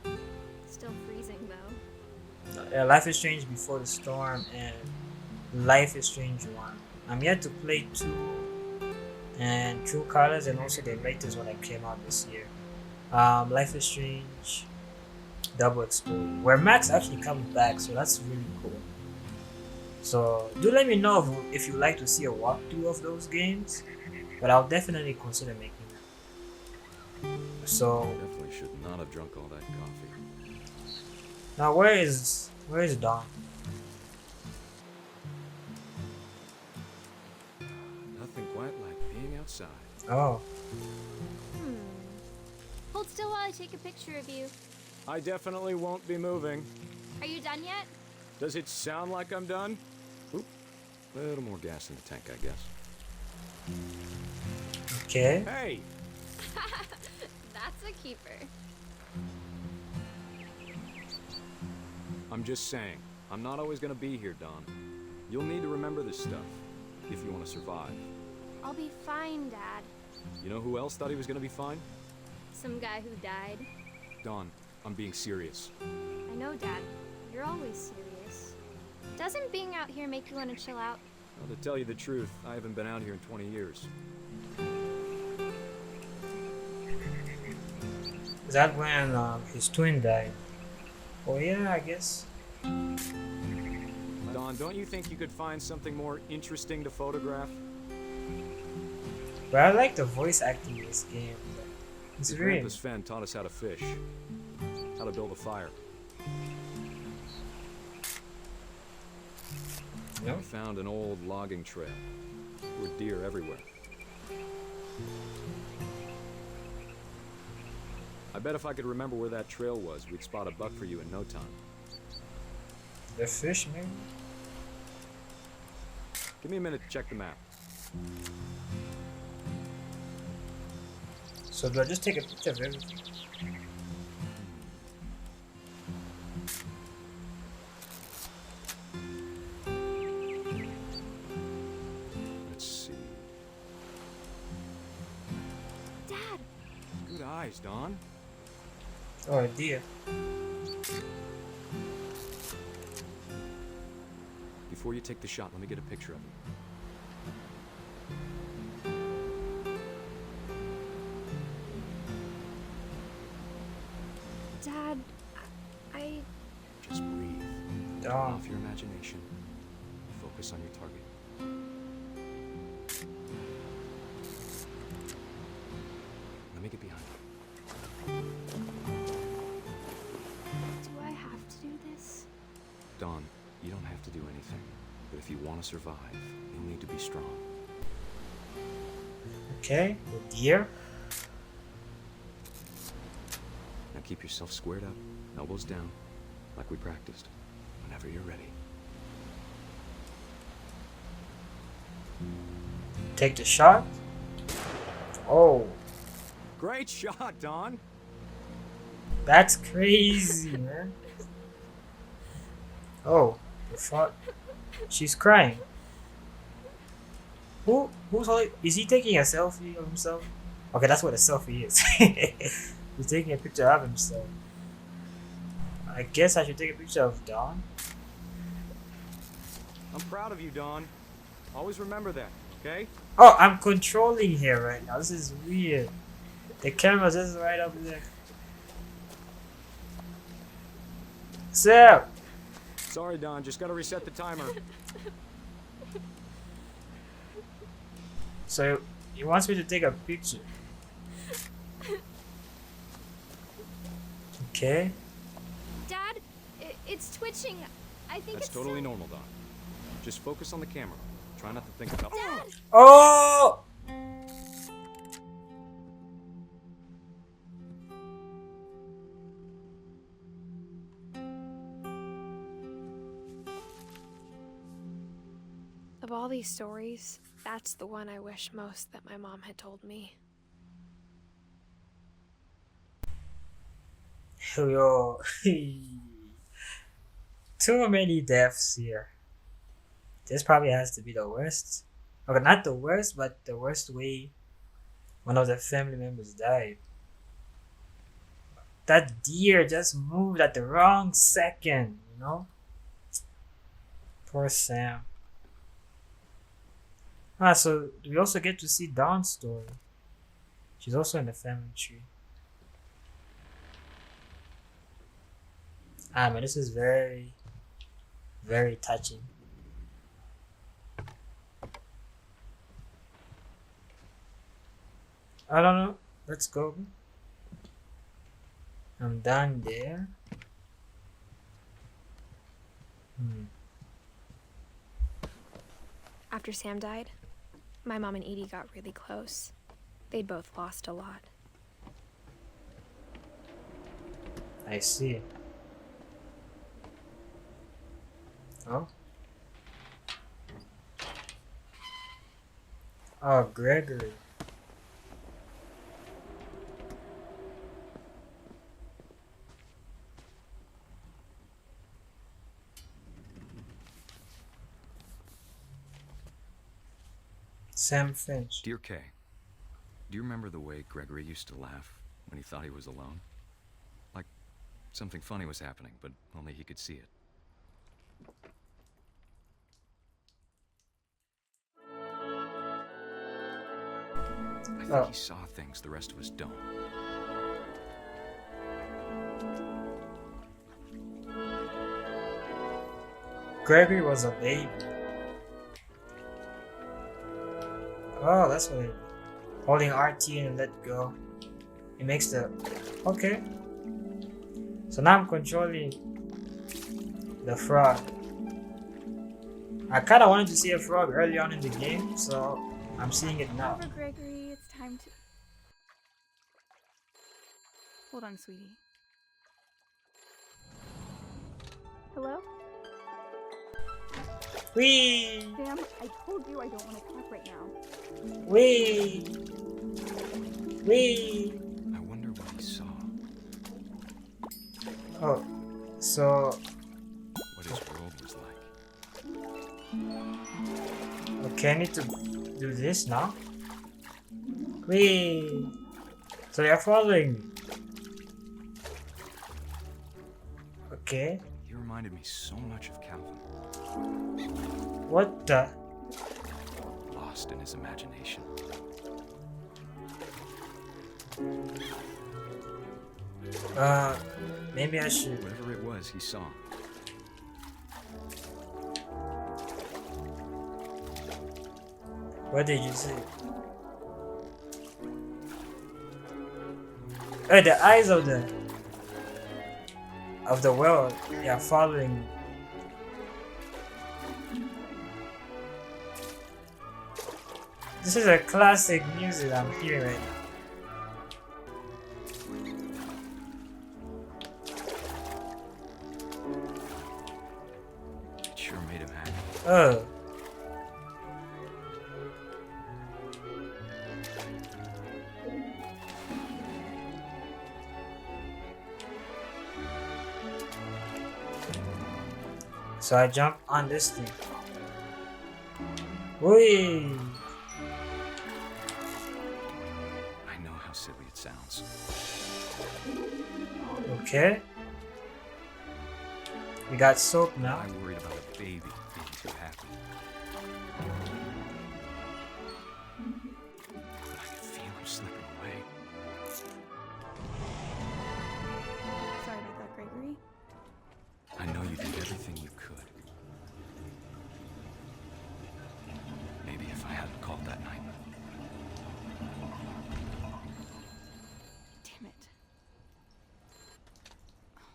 Still freezing, though. Life is Strange Before the Storm and Life is Strange 1. I'm yet to play 2 and True Colors, and also the latest one that came out this year. Life is Strange Double Exposure, where Max actually comes back, so that's really cool. So do let me know if you like to see a walkthrough of those games, but I'll definitely consider making them. So Definitely should not have drunk all that coffee. now where is Dawn? Nothing quite like being outside. Oh, Hold still while I take a picture of you. I definitely won't be moving. Are you done yet? Does it sound like I'm done? Oop. A little more gas in the tank, I guess. okay. Hey! That's a keeper. I'm just saying, I'm not always gonna be here, Dawn. You'll need to remember this stuff, if you want to survive. I'll be fine, Dad. You know who else thought he was gonna be fine? Some guy who died. Dawn, I'm being serious. I know, Dad. You're always serious. Doesn't being out here make you want to chill out? Well, to tell you the truth, I haven't been out here in 20 years. Is that when his twin died? Oh yeah, I guess. Dawn, don't you think you could find something more interesting to photograph? But I like the voice acting in this game. It's Your very. grandpa's Sven taught us how to fish, how to build a fire. Yep. We found an old logging trail. There were deer everywhere. I bet if I could remember where that trail was, we'd spot a buck for you in no time. The fish, maybe? Give me a minute to check the map. So do I just take a picture of everything? Let's see. Dad! Good eyes, Dawn. Oh dear. Before you take the shot, let me get a picture of you. Dad, I... Just breathe. Turn Dawn. off your imagination. Focus on your target. Let me get behind you. Do I have to do this? Dawn, you don't have to do anything. But if you want to survive, you'll need to be strong. Okay, the deer. Now keep yourself squared up, elbows down, like we practiced. Whenever you're ready. Take the shot. Oh, Great shot, Dawn! that's crazy, man. Oh, the frog. She's crying. Who's holding? Is he taking a selfie of himself? Okay, that's what a selfie is. He's taking a picture of himself. I guess I should take a picture of Dawn. I'm proud of you, Dawn. Always remember that, okay? Oh, I'm controlling here right now. This is weird. The camera's just right up there. Sam! Sorry, Dawn. Just gotta reset the timer. So, he wants me to take a picture. Okay. Dad, it's twitching. I think That's it's totally normal, Dawn. Just focus on the camera. Try not to think about. Dad! Oh! Of all these stories, that's the one I wish most that my mom had told me. Yo. Too many deaths here. This probably has to be the worst. Okay, not the worst, but the worst way one of the family members died. That deer just moved at the wrong second, you know? Poor Sam. Ah, so we also get to see Dawn's story. She's also in the family tree. Ah, man, this is very, very touching. I don't know. Let's go. I'm done there. After Sam died, my mom and Edie got really close. They'd both lost a lot. I see. Oh. Oh, Gregory. Sam Finch. Dear Kay, do you remember the way Gregory used to laugh when he thought he was alone? Like something funny was happening, but only he could see it. I think he saw things the rest of us don't. Gregory was a baby. Oh, that's what it. Holding RT and let go. It makes the. Okay. So now I'm controlling the frog. I kind of wanted to see a frog early on in the game, so I'm seeing it now. Over, Gregory, it's time to. Hold on, sweetie. Hello? Wee! Sam, I told you I don't want to talk right now. Wee! Wee! I wonder what he saw. Oh, so. What his world was like. Okay, I need to do this now. Wee! So they're following me. Okay. He reminded me so much of Calvin. What the? Lost in his imagination. Maybe I should. Whatever it was, he saw. What did you see? Oh, the eyes of the world, they are following me. This is a classic music I'm hearing right now. It sure made him happy. Oh. So I jump on this thing. Whee! I know how silly it sounds. Okay. We got soap now. I worried about a baby being too happy. But I could feel him slipping away. Sorry about that, Gregory. I know you did everything you could. Maybe if I hadn't called that night. Damn it.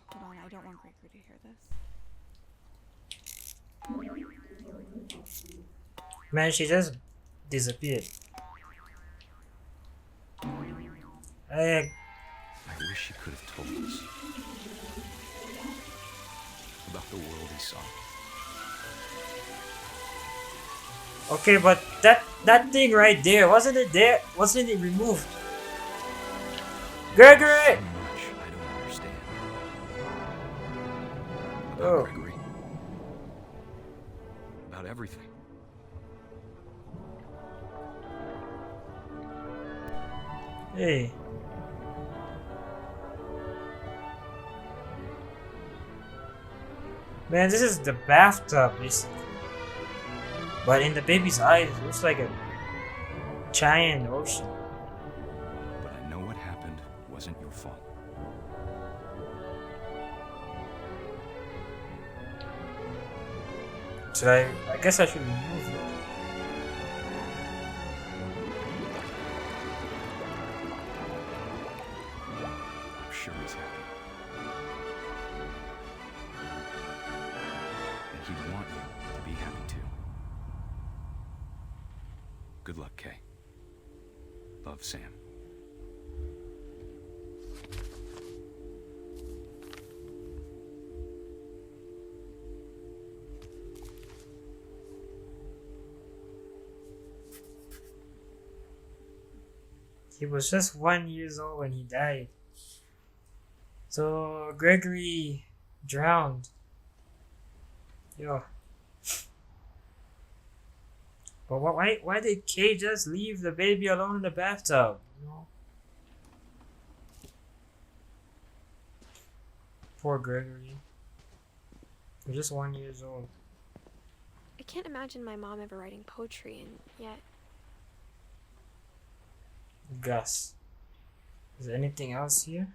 Hold on, I don't want Gregory to hear this. Man, she just disappeared. Hey, I wish she could have told us about the world he saw. okay, but that thing right there, wasn't it there? Wasn't it removed? Gregory! So much I don't understand. About Oh. Gregory. About everything. Hey. Man, this is the bathtub, basically. But in the baby's eyes, it looks like a giant ocean. But I know what happened wasn't your fault. Should I guess I should remove it. I'm sure he's happy. And he'd want you to be happy too. Good luck, Kay. Love, Sam. He was just 1 year old when he died. So Gregory drowned. Yo. But why did Kay just leave the baby alone in the bathtub? You know? Poor Gregory. He's just 1 year old. I can't imagine my mom ever writing poetry, and yet Gus. Is there anything else here?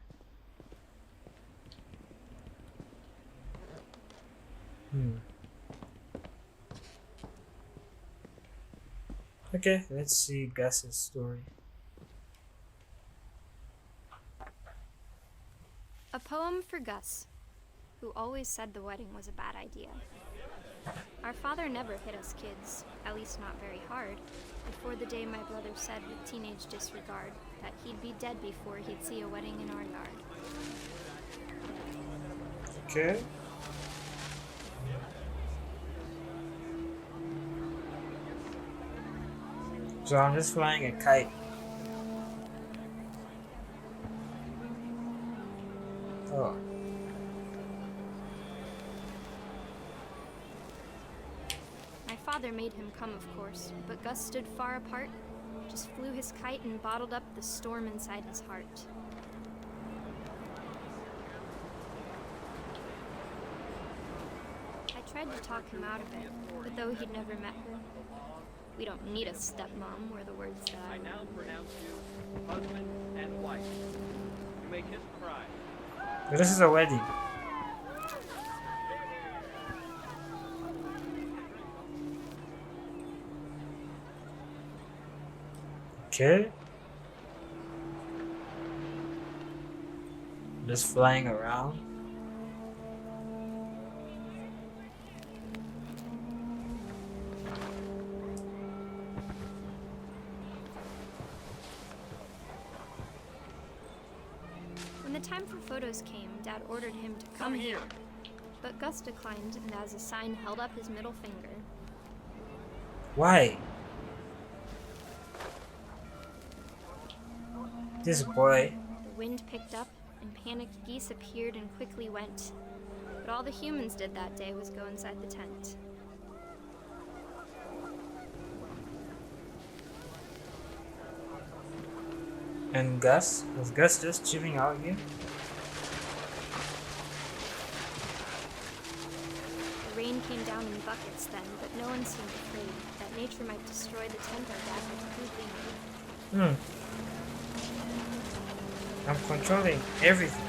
Okay, let's see Gus's story. A poem for Gus, who always said the wedding was a bad idea. Our father never hit us kids, at least not very hard, before the day my brother said with teenage disregard that he'd be dead before he'd see a wedding in our yard. Okay. So I'm just flying a kite. Oh. My father made him come, of course, but Gus stood far apart, just flew his kite and bottled up the storm inside his heart. I tried to talk him out of it, but though he'd never met her, we don't need a stepmom, were the words that I now pronounce you husband and wife. You may kiss the bride. This is a wedding. Okay. Just flying around. When the time for photos came, Dad ordered him to come here. But Gus declined and as a sign held up his middle finger. Why? This boy. The wind picked up and panicked geese appeared and quickly went. But all the humans did that day was go inside the tent. And Gus? Was Gus just chilling out here? The rain came down in buckets then, but no one seemed afraid that nature might destroy the tent our dad had completely made. I'm controlling everything.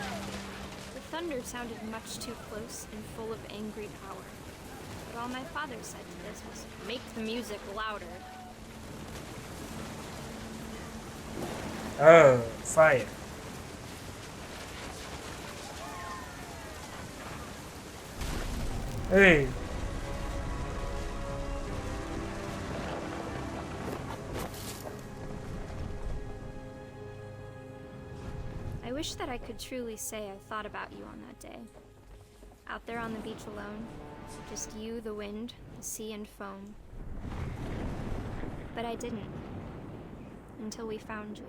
The thunder sounded much too close and full of angry power. But all my father said to this was, make the music louder. Oh, fire. Hey. I wish that I could truly say I thought about you on that day. Out there on the beach alone, just you, the wind, the sea, and foam. But I didn't. Until we found you.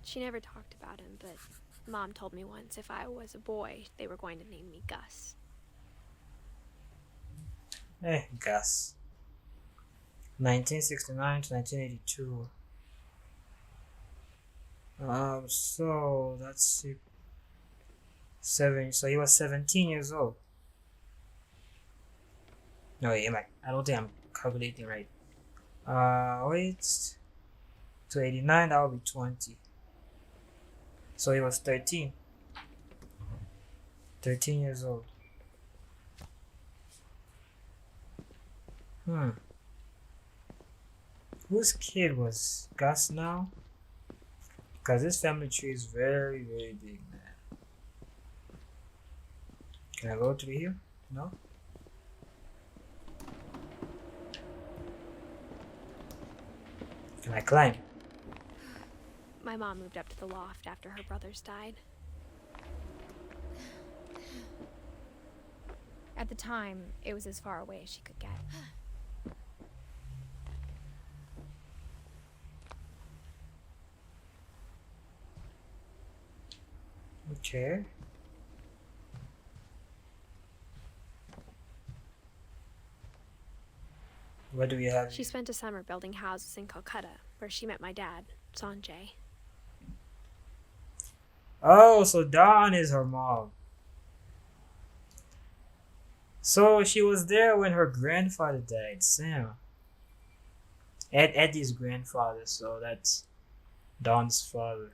She never talked about him, but Mom told me once if I was a boy, they were going to name me Gus. Gus. 1969 to 1982. So that's 7. So he was 17 years old. No, wait, I don't think I'm calculating right. Wait. To 89, that would be 20. So he was 13. 13 years old. Whose kid was Gus now? Because this family tree is very, very big, man. Can I go through here? No? Can I climb? My mom moved up to the loft after her brothers died. At the time, it was as far away as she could get. Okay. What do we have? She spent a summer building houses in Calcutta, where she met my dad, Sanjay. Oh, so Dawn is her mom. So she was there when her grandfather died, Sam. Eddie's grandfather, so that's Dawn's father.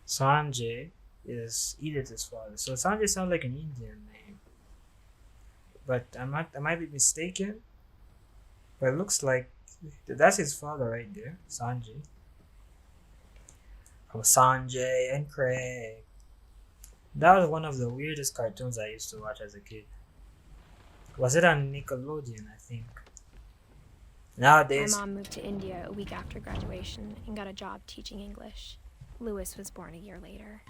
Sanjay is Edith's father. So Sanjay sounds like an Indian name. But I might be mistaken. But it looks like that's his father right there, Sanjay. From Sanjay and Craig. That was one of the weirdest cartoons I used to watch as a kid. Was it on Nickelodeon, I think? Nowadays... My mom moved to India a week after graduation and got a job teaching English. Louis was born a year later.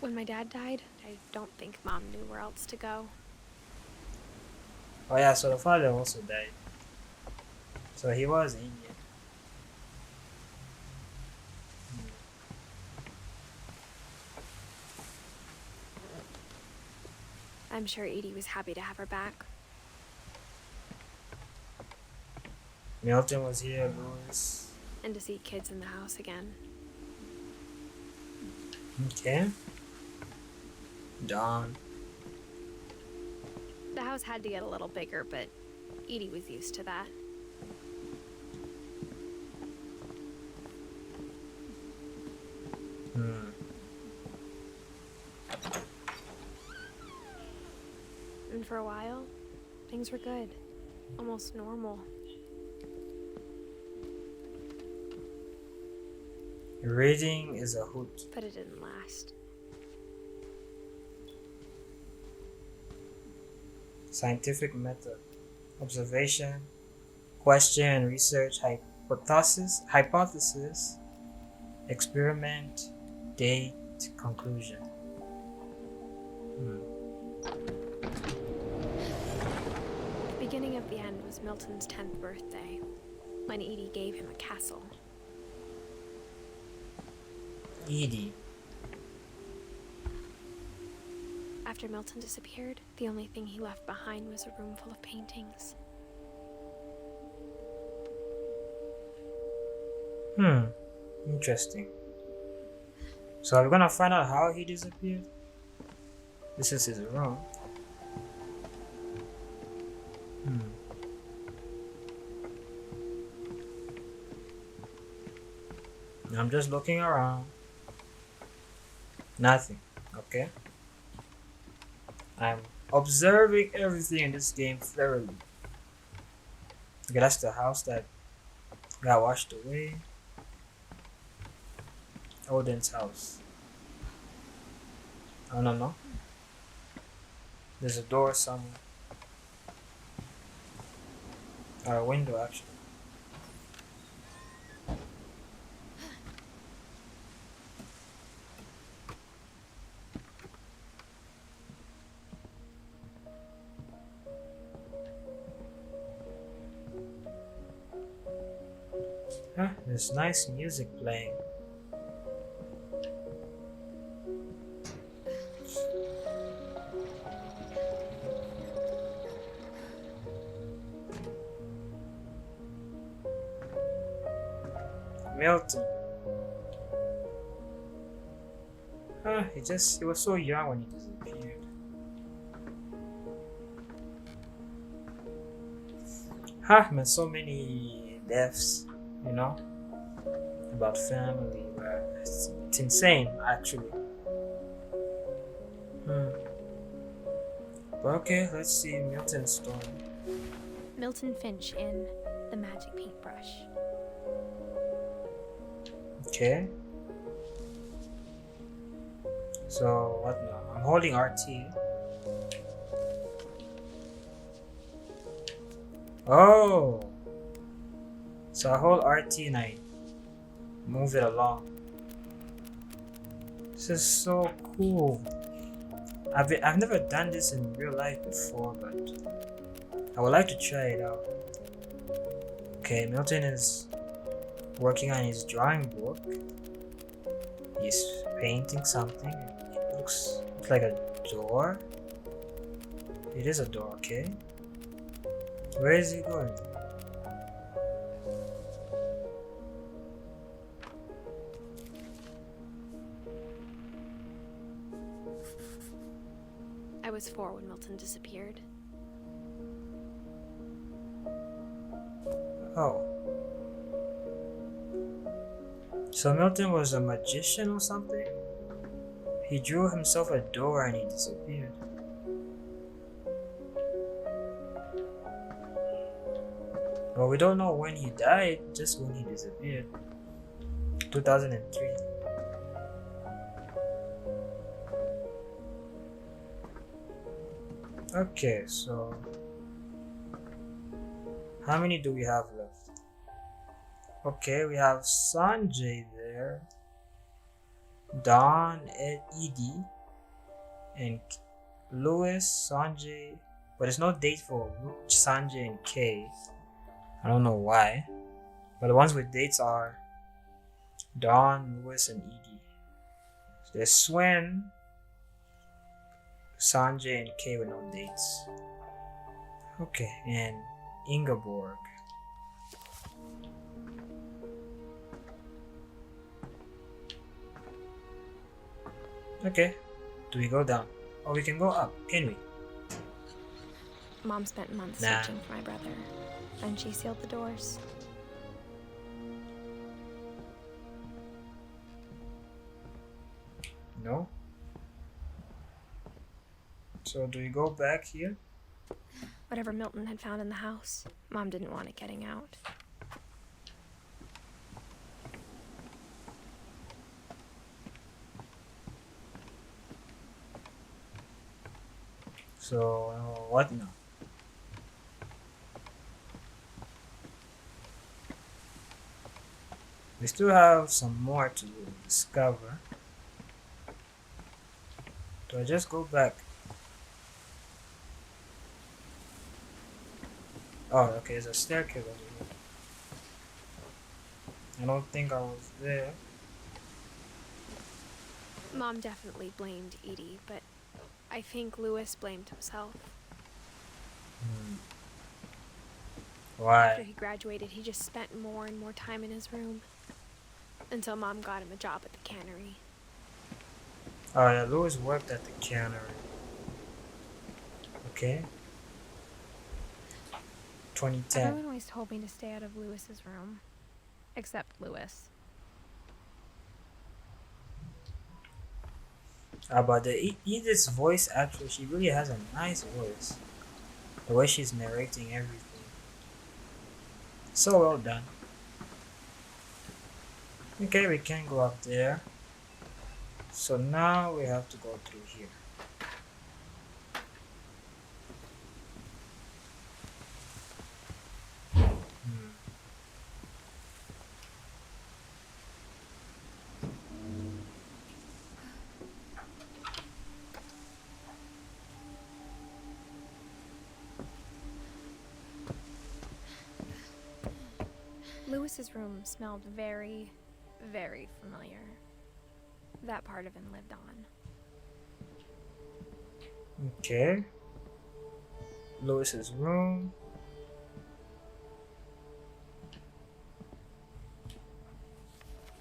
When my dad died, I don't think Mom knew where else to go. Oh yeah, so the father also died. So he was Indian. I'm sure Edie was happy to have her back. Milton was here, Louis. And to see kids in the house again. Okay. Dawn. The house had to get a little bigger, but Edie was used to that. And for a while, things were good. Almost normal. Reading is a hoot. But it didn't last. Scientific method. Observation, question and research, hypothesis, experiment, date, conclusion. beginning of the end was Milton's 10th birthday, when Edie gave him a castle. Edie. After Milton disappeared, the only thing he left behind was a room full of paintings. Interesting. So are we gonna find out how he disappeared? This is his room. I'm just looking around. Nothing. Okay. I'm observing everything in this game thoroughly. Okay, that's the house that got washed away. Odin's house. I don't know. There's a door somewhere. Or a window, actually. There's nice music playing. Milton. He was so young when he disappeared. Man, so many deaths, you know, about family. It's insane, actually. But okay, let's see Milton's story. Milton Finch in The Magic Paintbrush. Okay. So what now? I'm holding RT. Oh. So I hold RT and I move it along. This is so cool. I've never done this in real life before, but I would like to try it out. Okay, Milton is working on his drawing book. He's painting something. It looks like a door. It is a door, okay. Where is he going? I was 4 when Milton disappeared. Oh. So Milton was a magician or something? He drew himself a door and he disappeared. But we don't know when he died, just when he disappeared. 2003. Okay, so how many do we have left? Okay, we have Sanjay there, Don, Edie, and Louis, Sanjay, but there's no date for Sanjay and Kay. I don't know why, but the ones with dates are Don, Louis, and Edie. So there's Swen, Sanjay, and Kay with no dates. Okay, and Ingeborg. Okay, do we go down? Or we can go up, can we? Mom spent months Nah. searching for my brother, and she sealed the doors. No? So do we go back here? Whatever Milton had found in the house, Mom didn't want it getting out. So, what now? We still have some more to discover. Do I just go back? Oh, okay, there's a staircase over here. I don't think I was there. Mom definitely blamed Edie, but I think Louis blamed himself. Why? After he graduated, he just spent more and more time in his room. Until Mom got him a job at the cannery. Oh yeah, Louis worked at the cannery. Okay. 2010. Everyone always told me to stay out of Louis's room. Except Louis. But the Edith's voice, actually, she really has a nice voice. The way she's narrating everything. So well done. Okay, we can go up there. So now we have to go through here. Louis's room smelled very, very familiar. That part of him lived on. Okay. Louis's room.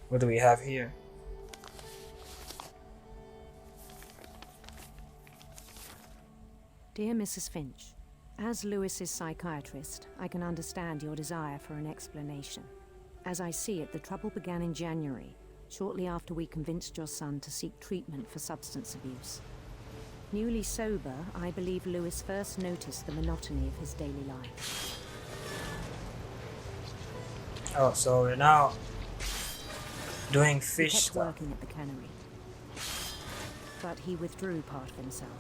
What do we have here? Dear Mrs. Finch, as Louis's psychiatrist, I can understand your desire for an explanation. As I see it, the trouble began in January, shortly after we convinced your son to seek treatment for substance abuse. Newly sober, I believe Louis first noticed the monotony of his daily life. Oh, so we're now doing fish He kept stuff. working at the cannery, but he withdrew part of himself.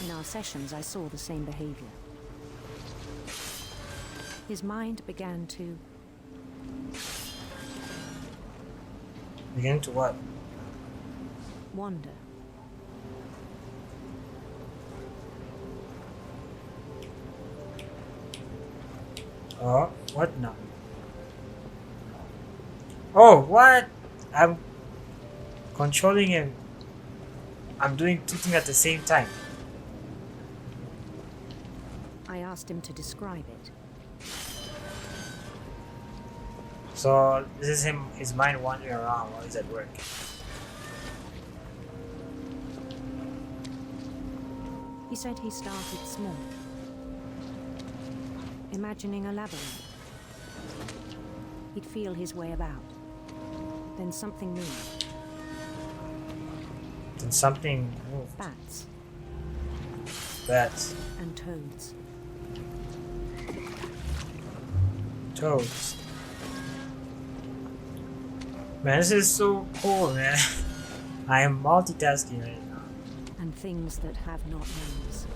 In our sessions, I saw the same behavior. His mind began to... Begin to what? wander. Oh, what now? Oh, what? I'm controlling him. I'm doing two things at the same time. I asked him to describe it. So this is him, his mind wandering around while he's at work. He said he started small, imagining a labyrinth. He'd feel his way about. Then something moved. Then something moved. Bats. Bats. And toads. Toads. Man, this is so cool, man. I am multitasking right now. And things that have not names.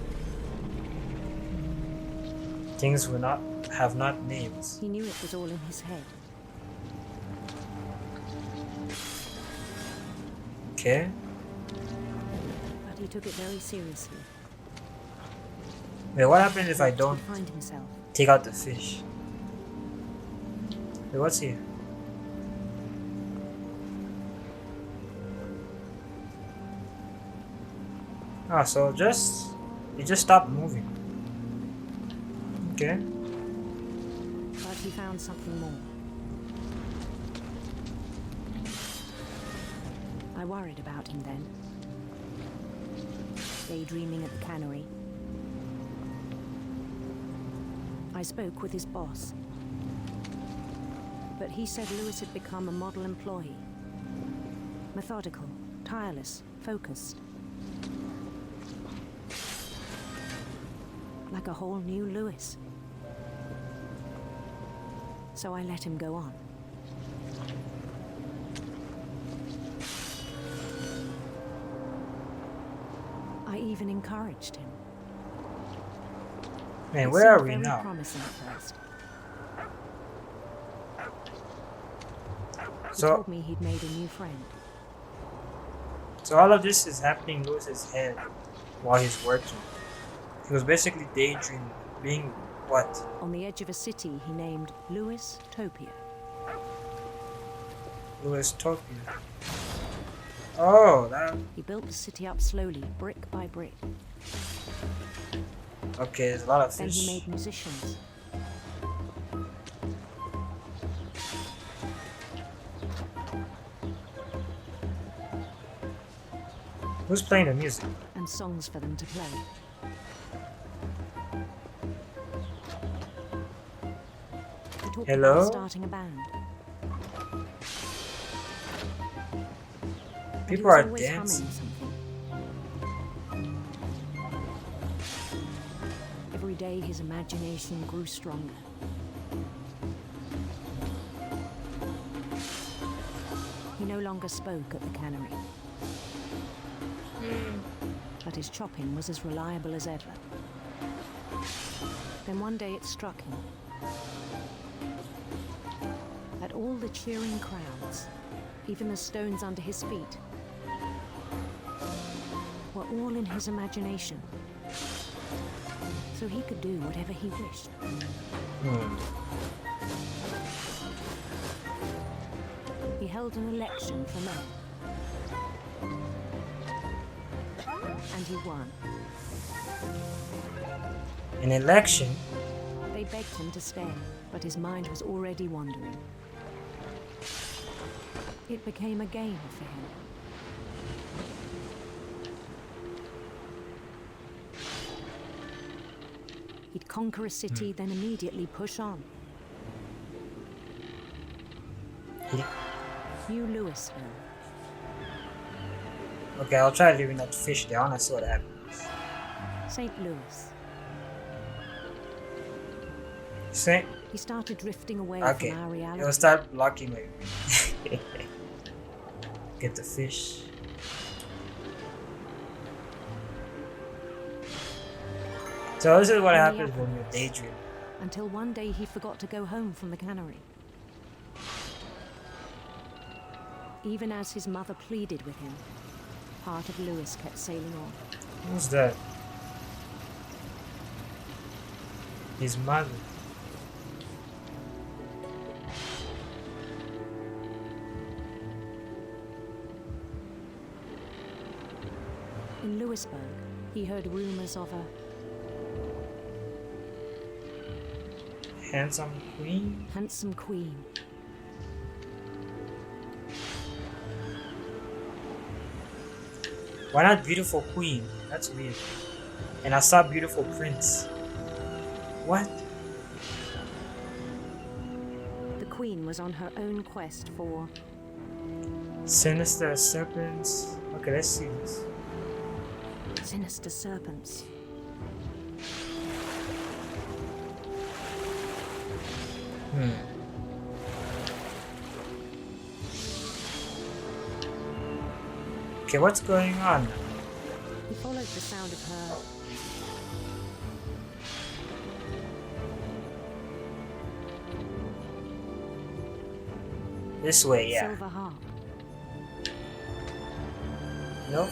Things will not have not names. He knew it was all in his head. Okay. But he took it very seriously. Wait, what happens if I don't Find himself. take out the fish? Wait, what's here? Ah, so it just stopped moving. Okay. But he found something more. I worried about him then. Daydreaming at the cannery. I spoke with his boss. But he said Louis had become a model employee. Methodical, tireless, focused. Like a whole new Louis. So I let him go on. I even encouraged him. Man, It where are seemed we very now? promising at first. He So, told me he'd made a new friend. so all of this is happening in Lewis's head while he's working. He was basically daydreaming, being What? On the edge of a city he named Topia. Topia. Oh, that. He built the city up slowly, brick by brick. Okay, there's a lot of Then fish. he made musicians. Who's playing the music? And songs for them to play. He talked Hello? about starting a band. People are dancing. Every day his imagination grew stronger. He no longer spoke at the cannery. But his chopping was as reliable as ever. Then one day it struck him that all the cheering crowds, even the stones under his feet, were all in his imagination. So he could do whatever he wished. He held an election for men. And he won. An election? They begged him to stay, but his mind was already wandering. It became a game for him. He'd conquer a city, then immediately push on. New Louisville. Okay, I'll try leaving that fish there. I wanna see what happens. St. Louis. St. He started drifting away Okay, from our reality. it'll start blocking my. Get the fish. So this is what happens when you daydream. Until one day he forgot to go home from the cannery. Even as his mother pleaded with him, part of Louis kept sailing on. Who's that? His mother. In Louisburg, he heard rumors of a handsome queen? Handsome queen. Why not beautiful queen? That's weird. And I saw beautiful prince. What? The queen was on her own quest for sinister serpents. Okay, let's see this. Sinister serpents. Okay, what's going on? He followed the sound of her. This way, yeah. Silver harp. Nope.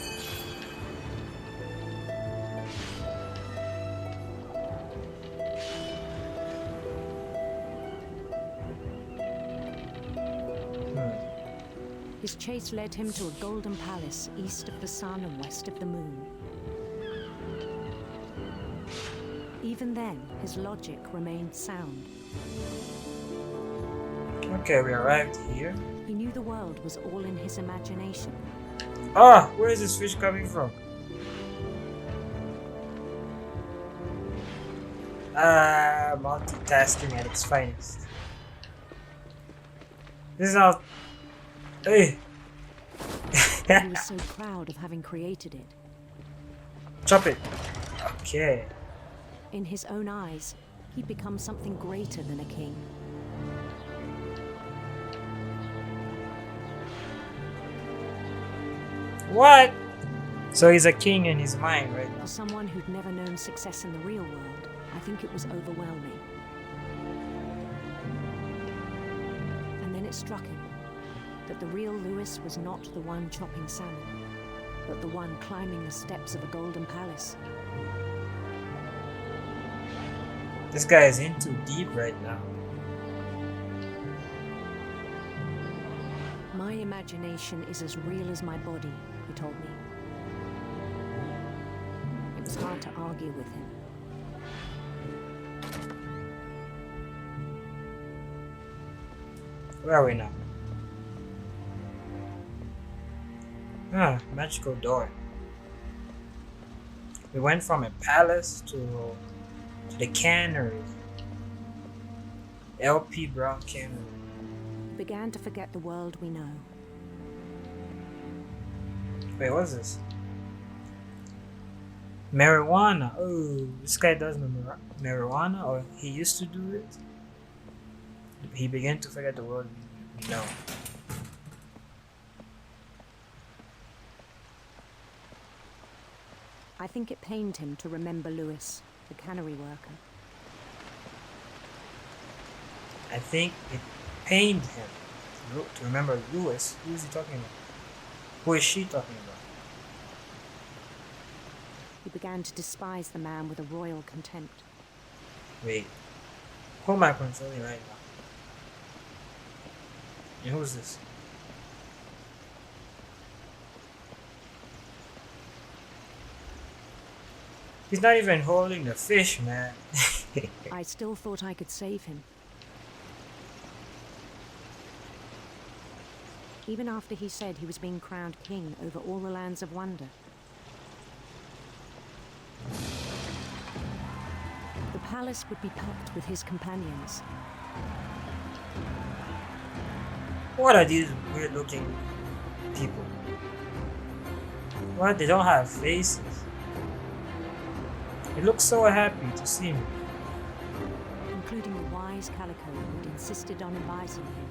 His chase led him to a golden palace east of the sun and west of the moon. Even then, his logic remained sound. Okay, we arrived here. He knew the world was all in his imagination. Ah, where is this fish coming from? Multitasking at its finest. This is how. Hey! He was so proud of having created it. Chop it! Okay. In his own eyes, he'd become something greater than a king. What? So he's a king in his mind, right? For someone who'd never known success in the real world, I think it was overwhelming. And then it struck him that the real Louis was not the one chopping salmon, but the one climbing the steps of a golden palace. This guy is in too deep right now. My imagination is as real as my body, he told me. It was hard to argue with him. Where are we now? Ah, magical door. We went from a palace to the cannery. LP Brown Cannery. Began to forget the world we know. Wait, what's this? Marijuana. Oh, this guy does marijuana, or he used to do it. He began to forget the world we know. I think it pained him to remember Lewis, the cannery worker. I think it pained him to remember Lewis. Who is he talking about? Who is she talking about? He began to despise the man with a royal contempt. Wait, who am I controlling right now? And who's this? He's not even holding the fish, man. I still thought I could save him. Even after he said he was being crowned king over all the lands of wonder. The palace would be packed with his companions. What are these weird looking people? What? They don't have faces. He looks so happy to see me. Including the wise Calico who'd insisted on inviting him.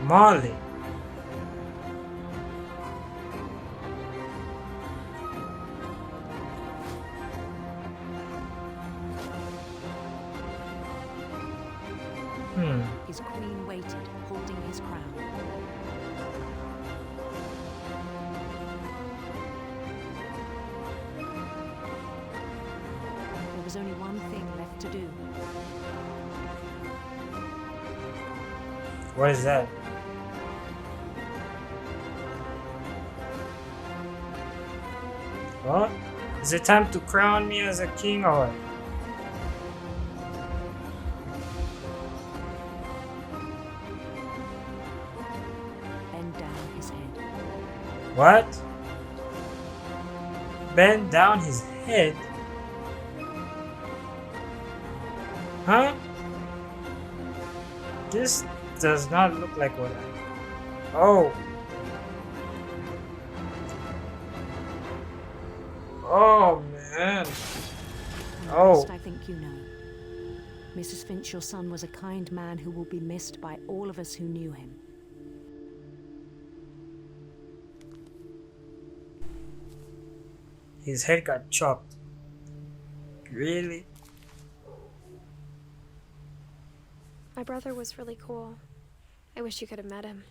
Molly. His queen waited, holding his crown. There was only one thing left to do. What is that? What? Is it time to crown me as a king or what? Bend down his head. What? Bend down his head? Huh? This does not look like what I... Oh. Oh, man. Oh. I think you know. Mrs. Finch, your son was a kind man who will be missed by all of us who knew him. His head got chopped. Really? My brother was really cool. I wish you could have met him.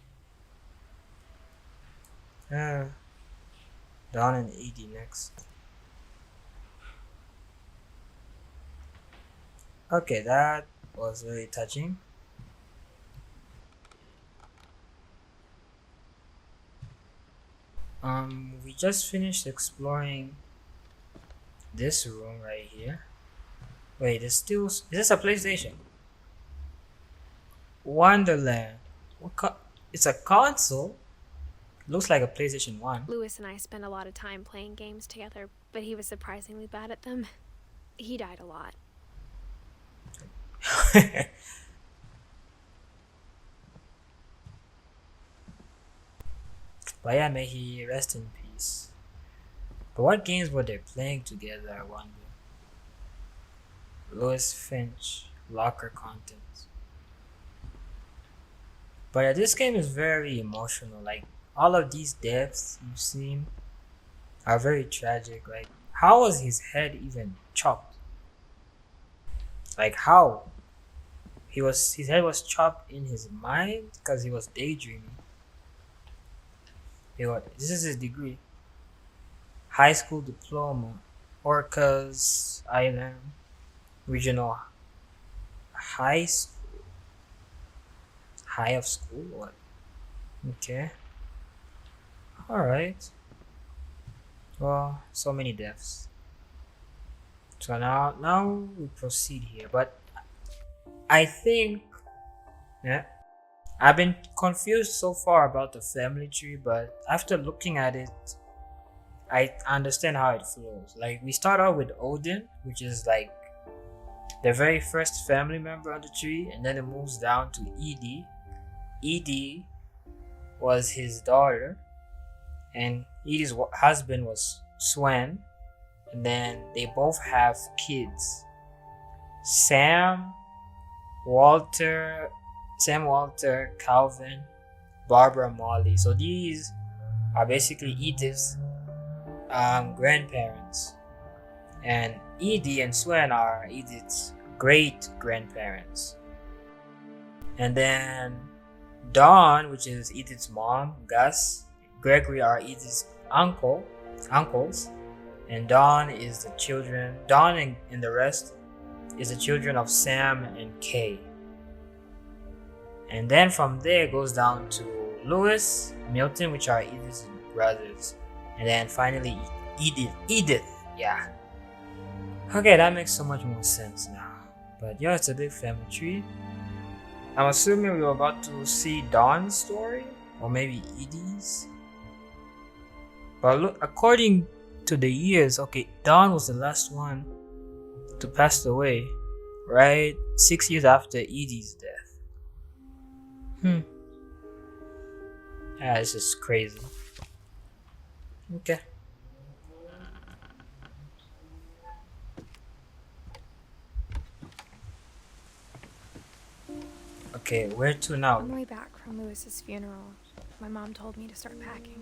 Don and Edie next. Okay, that was very touching. We just finished exploring this room right here. Wait, is this a PlayStation? Wonderland. It's a console. Looks like a PlayStation 1. Lewis and I spent a lot of time playing games together, but he was surprisingly bad at them. He died a lot. But yeah, may he rest in peace. But what games were they playing together, I wonder? Lewis Finch, locker contents. But yeah, this game is very emotional. Like, all of these deaths you've seen are very tragic. Like, how was his head even chopped? Like, how? His head was chopped in his mind because he was daydreaming. This is his degree. High school diploma. Orcas Island Regional High School. High of school? What? Okay. Alright. Well, so many deaths. So now we proceed here. But I think, yeah, I've been confused so far about the family tree, but after looking at it, I understand how it flows. Like, we start out with Odin, which is like the very first family member on the tree, and then it moves down to Edie. Edie was his daughter, and Edie's husband was Swen, and then they both have kids. Sam, Walter, Calvin, Barbara, Molly. So these are basically Edith's grandparents, and Edie and Swen are Edith's great grandparents. And then Dawn, which is Edith's mom, Gus, Gregory are Edith's uncles, and Dawn and the rest is the children of Sam and Kay. And then from there it goes down to Louis, Milton, which are Edith's brothers, and then finally Edith. Yeah. Okay, that makes so much more sense now. But yeah, it's a big family tree. I'm assuming we were about to see Dawn's story, or maybe Edie's. But look, according to the years, okay, Dawn was the last one to pass away, right? 6 years after Edie's death. Yeah, this is crazy. Okay. Okay, where to now? On the way back from Lewis's funeral, my mom told me to start packing.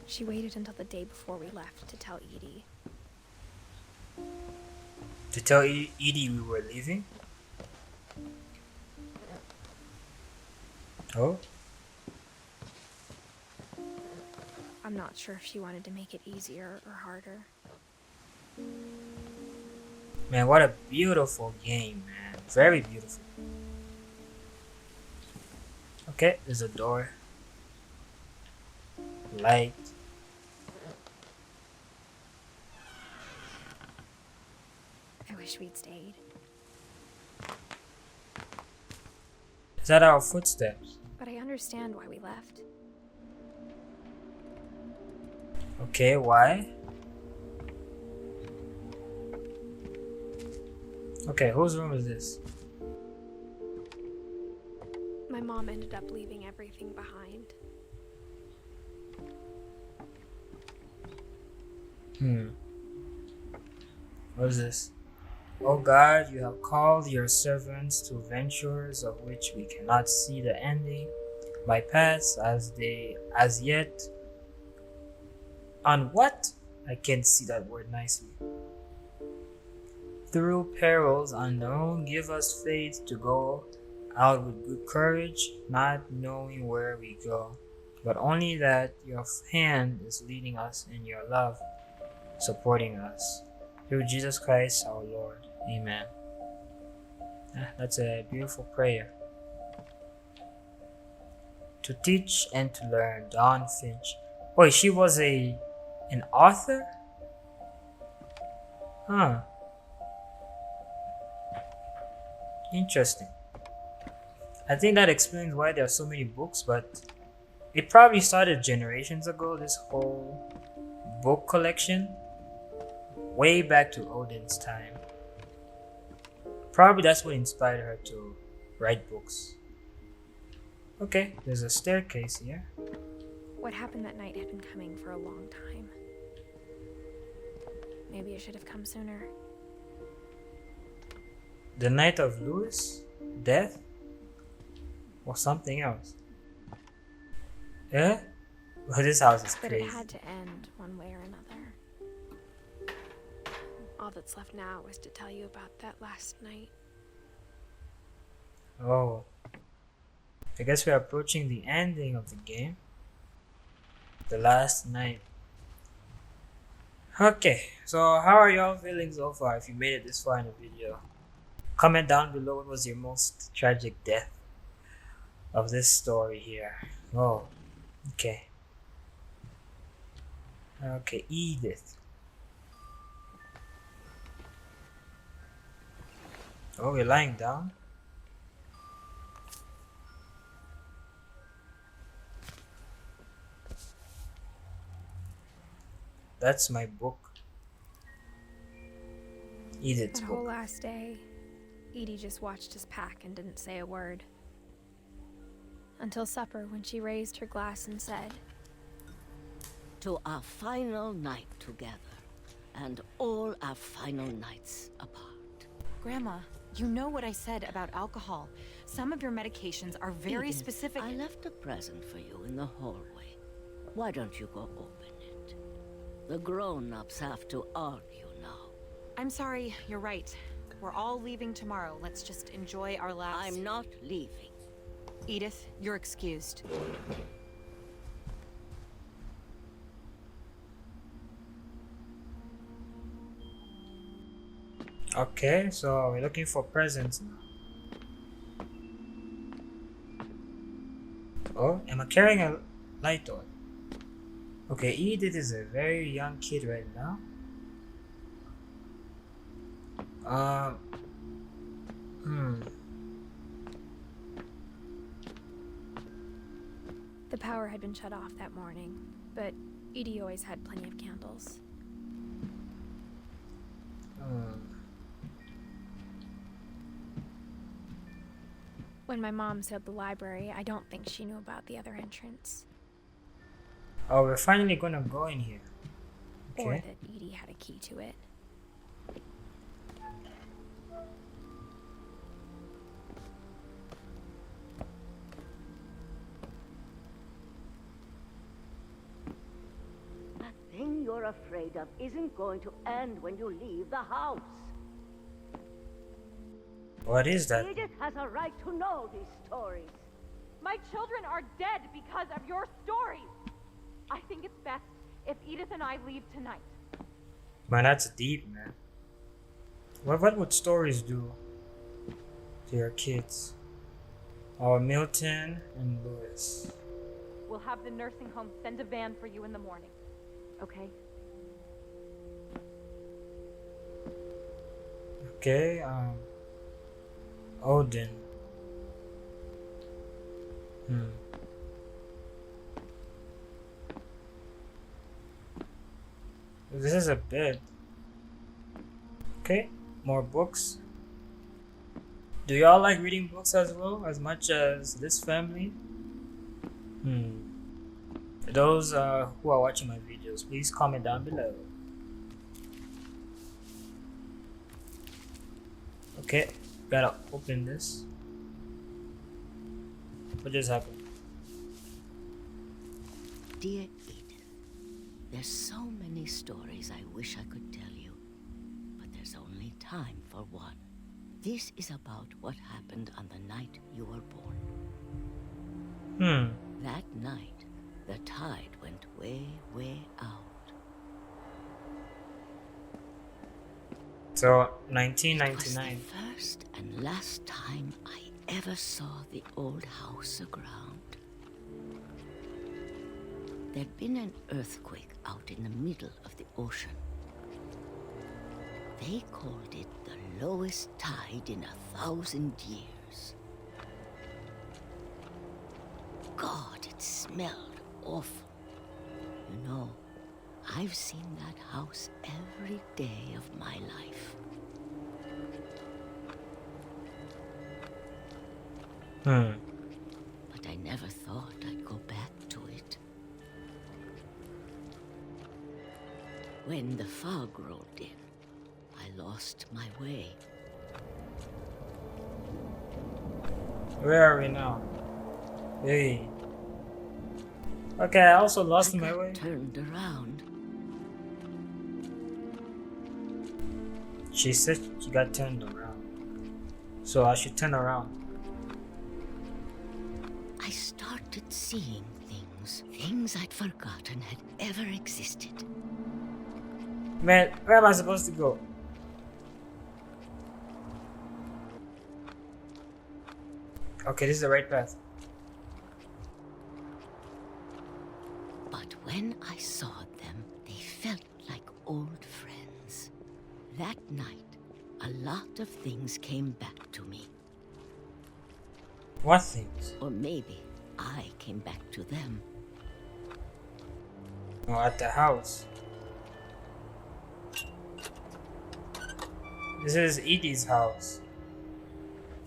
She waited until the day before we left to tell Edie. To tell Edie we were leaving? Oh? I'm not sure if she wanted to make it easier or harder. Man, what a beautiful game, man. Very beautiful. Okay, there's a door. Light. I wish we'd stayed. Is that our footsteps? But I understand why we left. Okay, why? Okay, whose room is this? My mom ended up leaving everything behind. What is this? O God, you have called your servants to ventures of which we cannot see the ending, by paths as yet on what? I can't see that word nicely. Through perils unknown, give us faith to go out with good courage, not knowing where we go, but only that your hand is leading us in your love, supporting us. Through Jesus Christ our Lord. Amen. That's a beautiful prayer. To teach and to learn, Dawn Finch. Wait, she was an author? Huh. Interesting. I think that explains why there are so many books, but it probably started generations ago, this whole book collection. Way back to Odin's time. Probably that's what inspired her to write books. Okay, there's a staircase here. What happened that night had been coming for a long time. Maybe it should have come sooner. The night of Louis' death? Or something else? Eh? Well, this house is But crazy. it had to end one way or another. All that's left now is to tell you about that last night. Oh. I guess we're approaching the ending of the game. The last night. Okay, so how are y'all feeling so far if you made it this far in the video? Comment down below what was your most tragic death of this story here. Oh, okay. Okay, Edith. Oh, we're lying down? That's my book. Edith's That book. whole last day, Edie just watched us pack and didn't say a word. Until supper, when she raised her glass and said, "To our final night together, and all our final nights apart." Grandma, you know what I said about alcohol. Some of your medications are very Edith, specific. I left a present for you in the hallway. Why don't you go open it? The grown-ups have to argue now. I'm sorry, you're right. We're all leaving tomorrow. Let's just enjoy our last... I'm not leaving. Edith, you're excused. Okay, so we're looking for presents now. Oh, am I carrying a light on? Okay, Edith is a very young kid right now. The power had been shut off that morning, but Edie always had plenty of candles. When my mom said the library, I don't think she knew about the other entrance. Oh, we're finally gonna go in here. Or Okay. that Edie had a key to it. That thing you're afraid of isn't going to end when you leave the house. What is that? Edith has a right to know these stories. My children are dead because of your stories. I think it's best if Edith and I leave tonight. Man, that's deep, man. What would stories do to your kids? Oh, Milton and Lewis. We'll have the nursing home send a van for you in the morning. Okay? Okay, Odin. This is a bed. Okay, more books. Do y'all like reading books as well, as much as this family? Those who are watching my videos, please comment down below. Okay, gotta open this. What just happened? Dear Edith, there's so many stories I wish I could tell you, but there's only time for one. This is about what happened on the night you were born. That night, the tide went way, way out. So, It 1999. was the first and last time I ever saw the old house aground. There'd been an earthquake out in the middle of the ocean. They called it the lowest tide in 1,000 years. God, it smelled awful. You know, I've seen that house every day of my life. But I never thought I'd go back to it. When the fog rolled in, I lost my way. Where are we now? Hey. Okay, I also lost my way. Turned around. She said she got turned around. So I should turn around. I started seeing things rooms, things I'd forgotten had ever existed. Man, where am I supposed to go? Okay, this is the right path. But when I saw them, they felt like old friends. That night, a lot of things came back to me. What things? Or maybe I came back to them. Oh, at the house. This is Edie's house.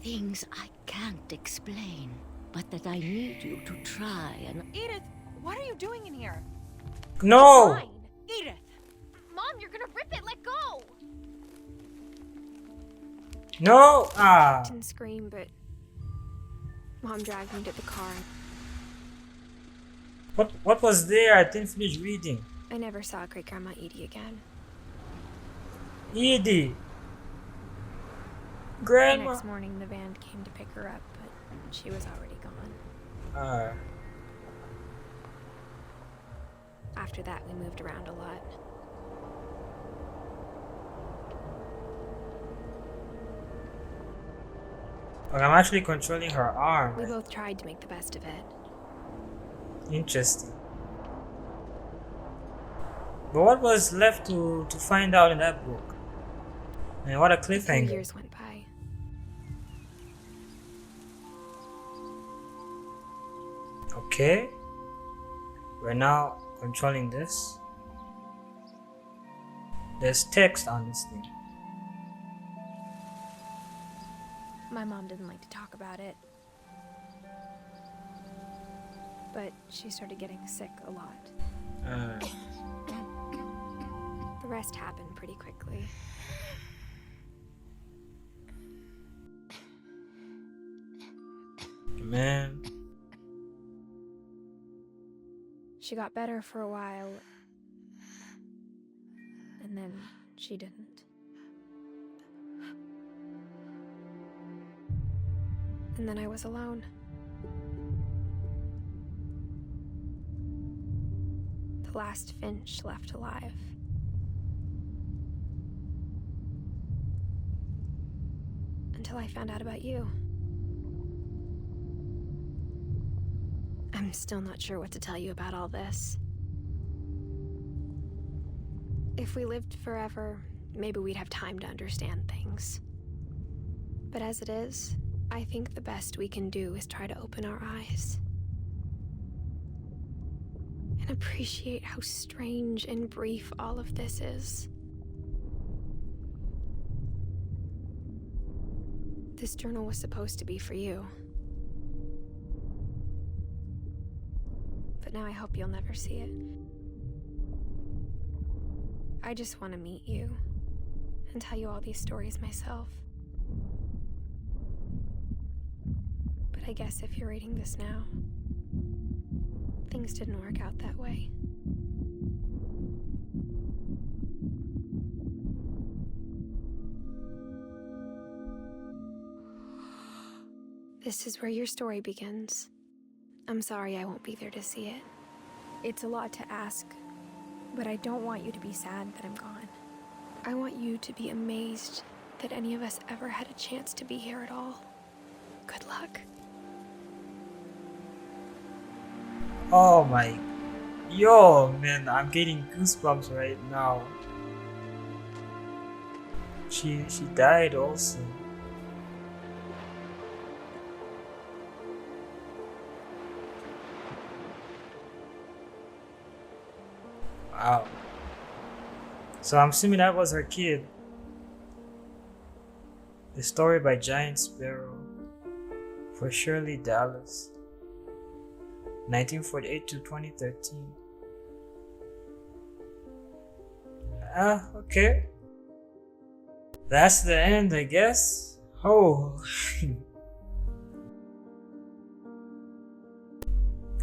Things I can't explain, but that I need you to try and... Edith, what are you doing in here? No! It's mine. Edith! Mom, you're gonna rip it! Let go! No! Ah! I didn't scream, but Mom dragged me to the car. What was there? I didn't finish reading. I never saw Great Grandma Edie again. Edie! The Grandma! next morning, the van came to pick her up, but she was already gone. After that, we moved around a lot. Okay, I'm actually controlling her arm. We both tried to make the best of it. Interesting. But what was left to find out in that book? And what a A few cliffhanger. years went by. Okay. We're now controlling this. There's text on this thing. My mom didn't like to talk about it. But she started getting sick a lot. The rest happened pretty quickly. Man. She got better for a while, and then she didn't. And then I was alone. The last Finch left alive. Until I found out about you. I'm still not sure what to tell you about all this. If we lived forever, maybe we'd have time to understand things. But as it is, I think the best we can do is try to open our eyes. And appreciate how strange and brief all of this is. This journal was supposed to be for you. But now I hope you'll never see it. I just want to meet you and tell you all these stories myself. But I guess if you're reading this now, things didn't work out that way. This is where your story begins. I'm sorry I won't be there to see it. It's a lot to ask, but I don't want you to be sad that I'm gone. I want you to be amazed that any of us ever had a chance to be here at all. Good luck. Oh my. Yo, man, I'm getting goosebumps right now. She died also. Wow. So I'm assuming that was her kid. The story by Giant Sparrow for Shirley Dallas. 1948 to 2013. Okay. That's the end, I guess. Oh.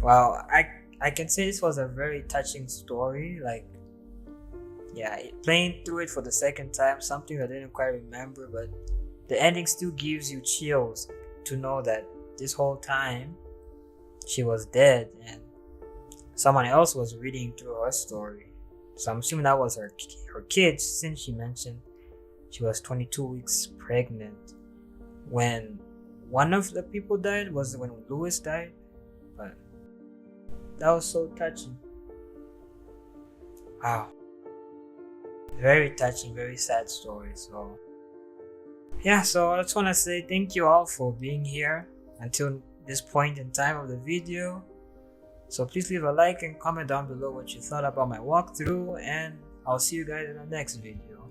Wow, I can say this was a very touching story. Like, yeah, playing through it for the second time, something I didn't quite remember, but the ending still gives you chills to know that this whole time she was dead and someone else was reading through her story. So I'm assuming that was her kids, since she mentioned she was 22 weeks pregnant when one of the people died. Was when Louis died? But that was so touching. Wow. Very touching, very sad story. So yeah, so I just want to say thank you all for being here until this point in time of the video. So please leave a like and comment down below what you thought about my walkthrough, and I'll see you guys in the next video.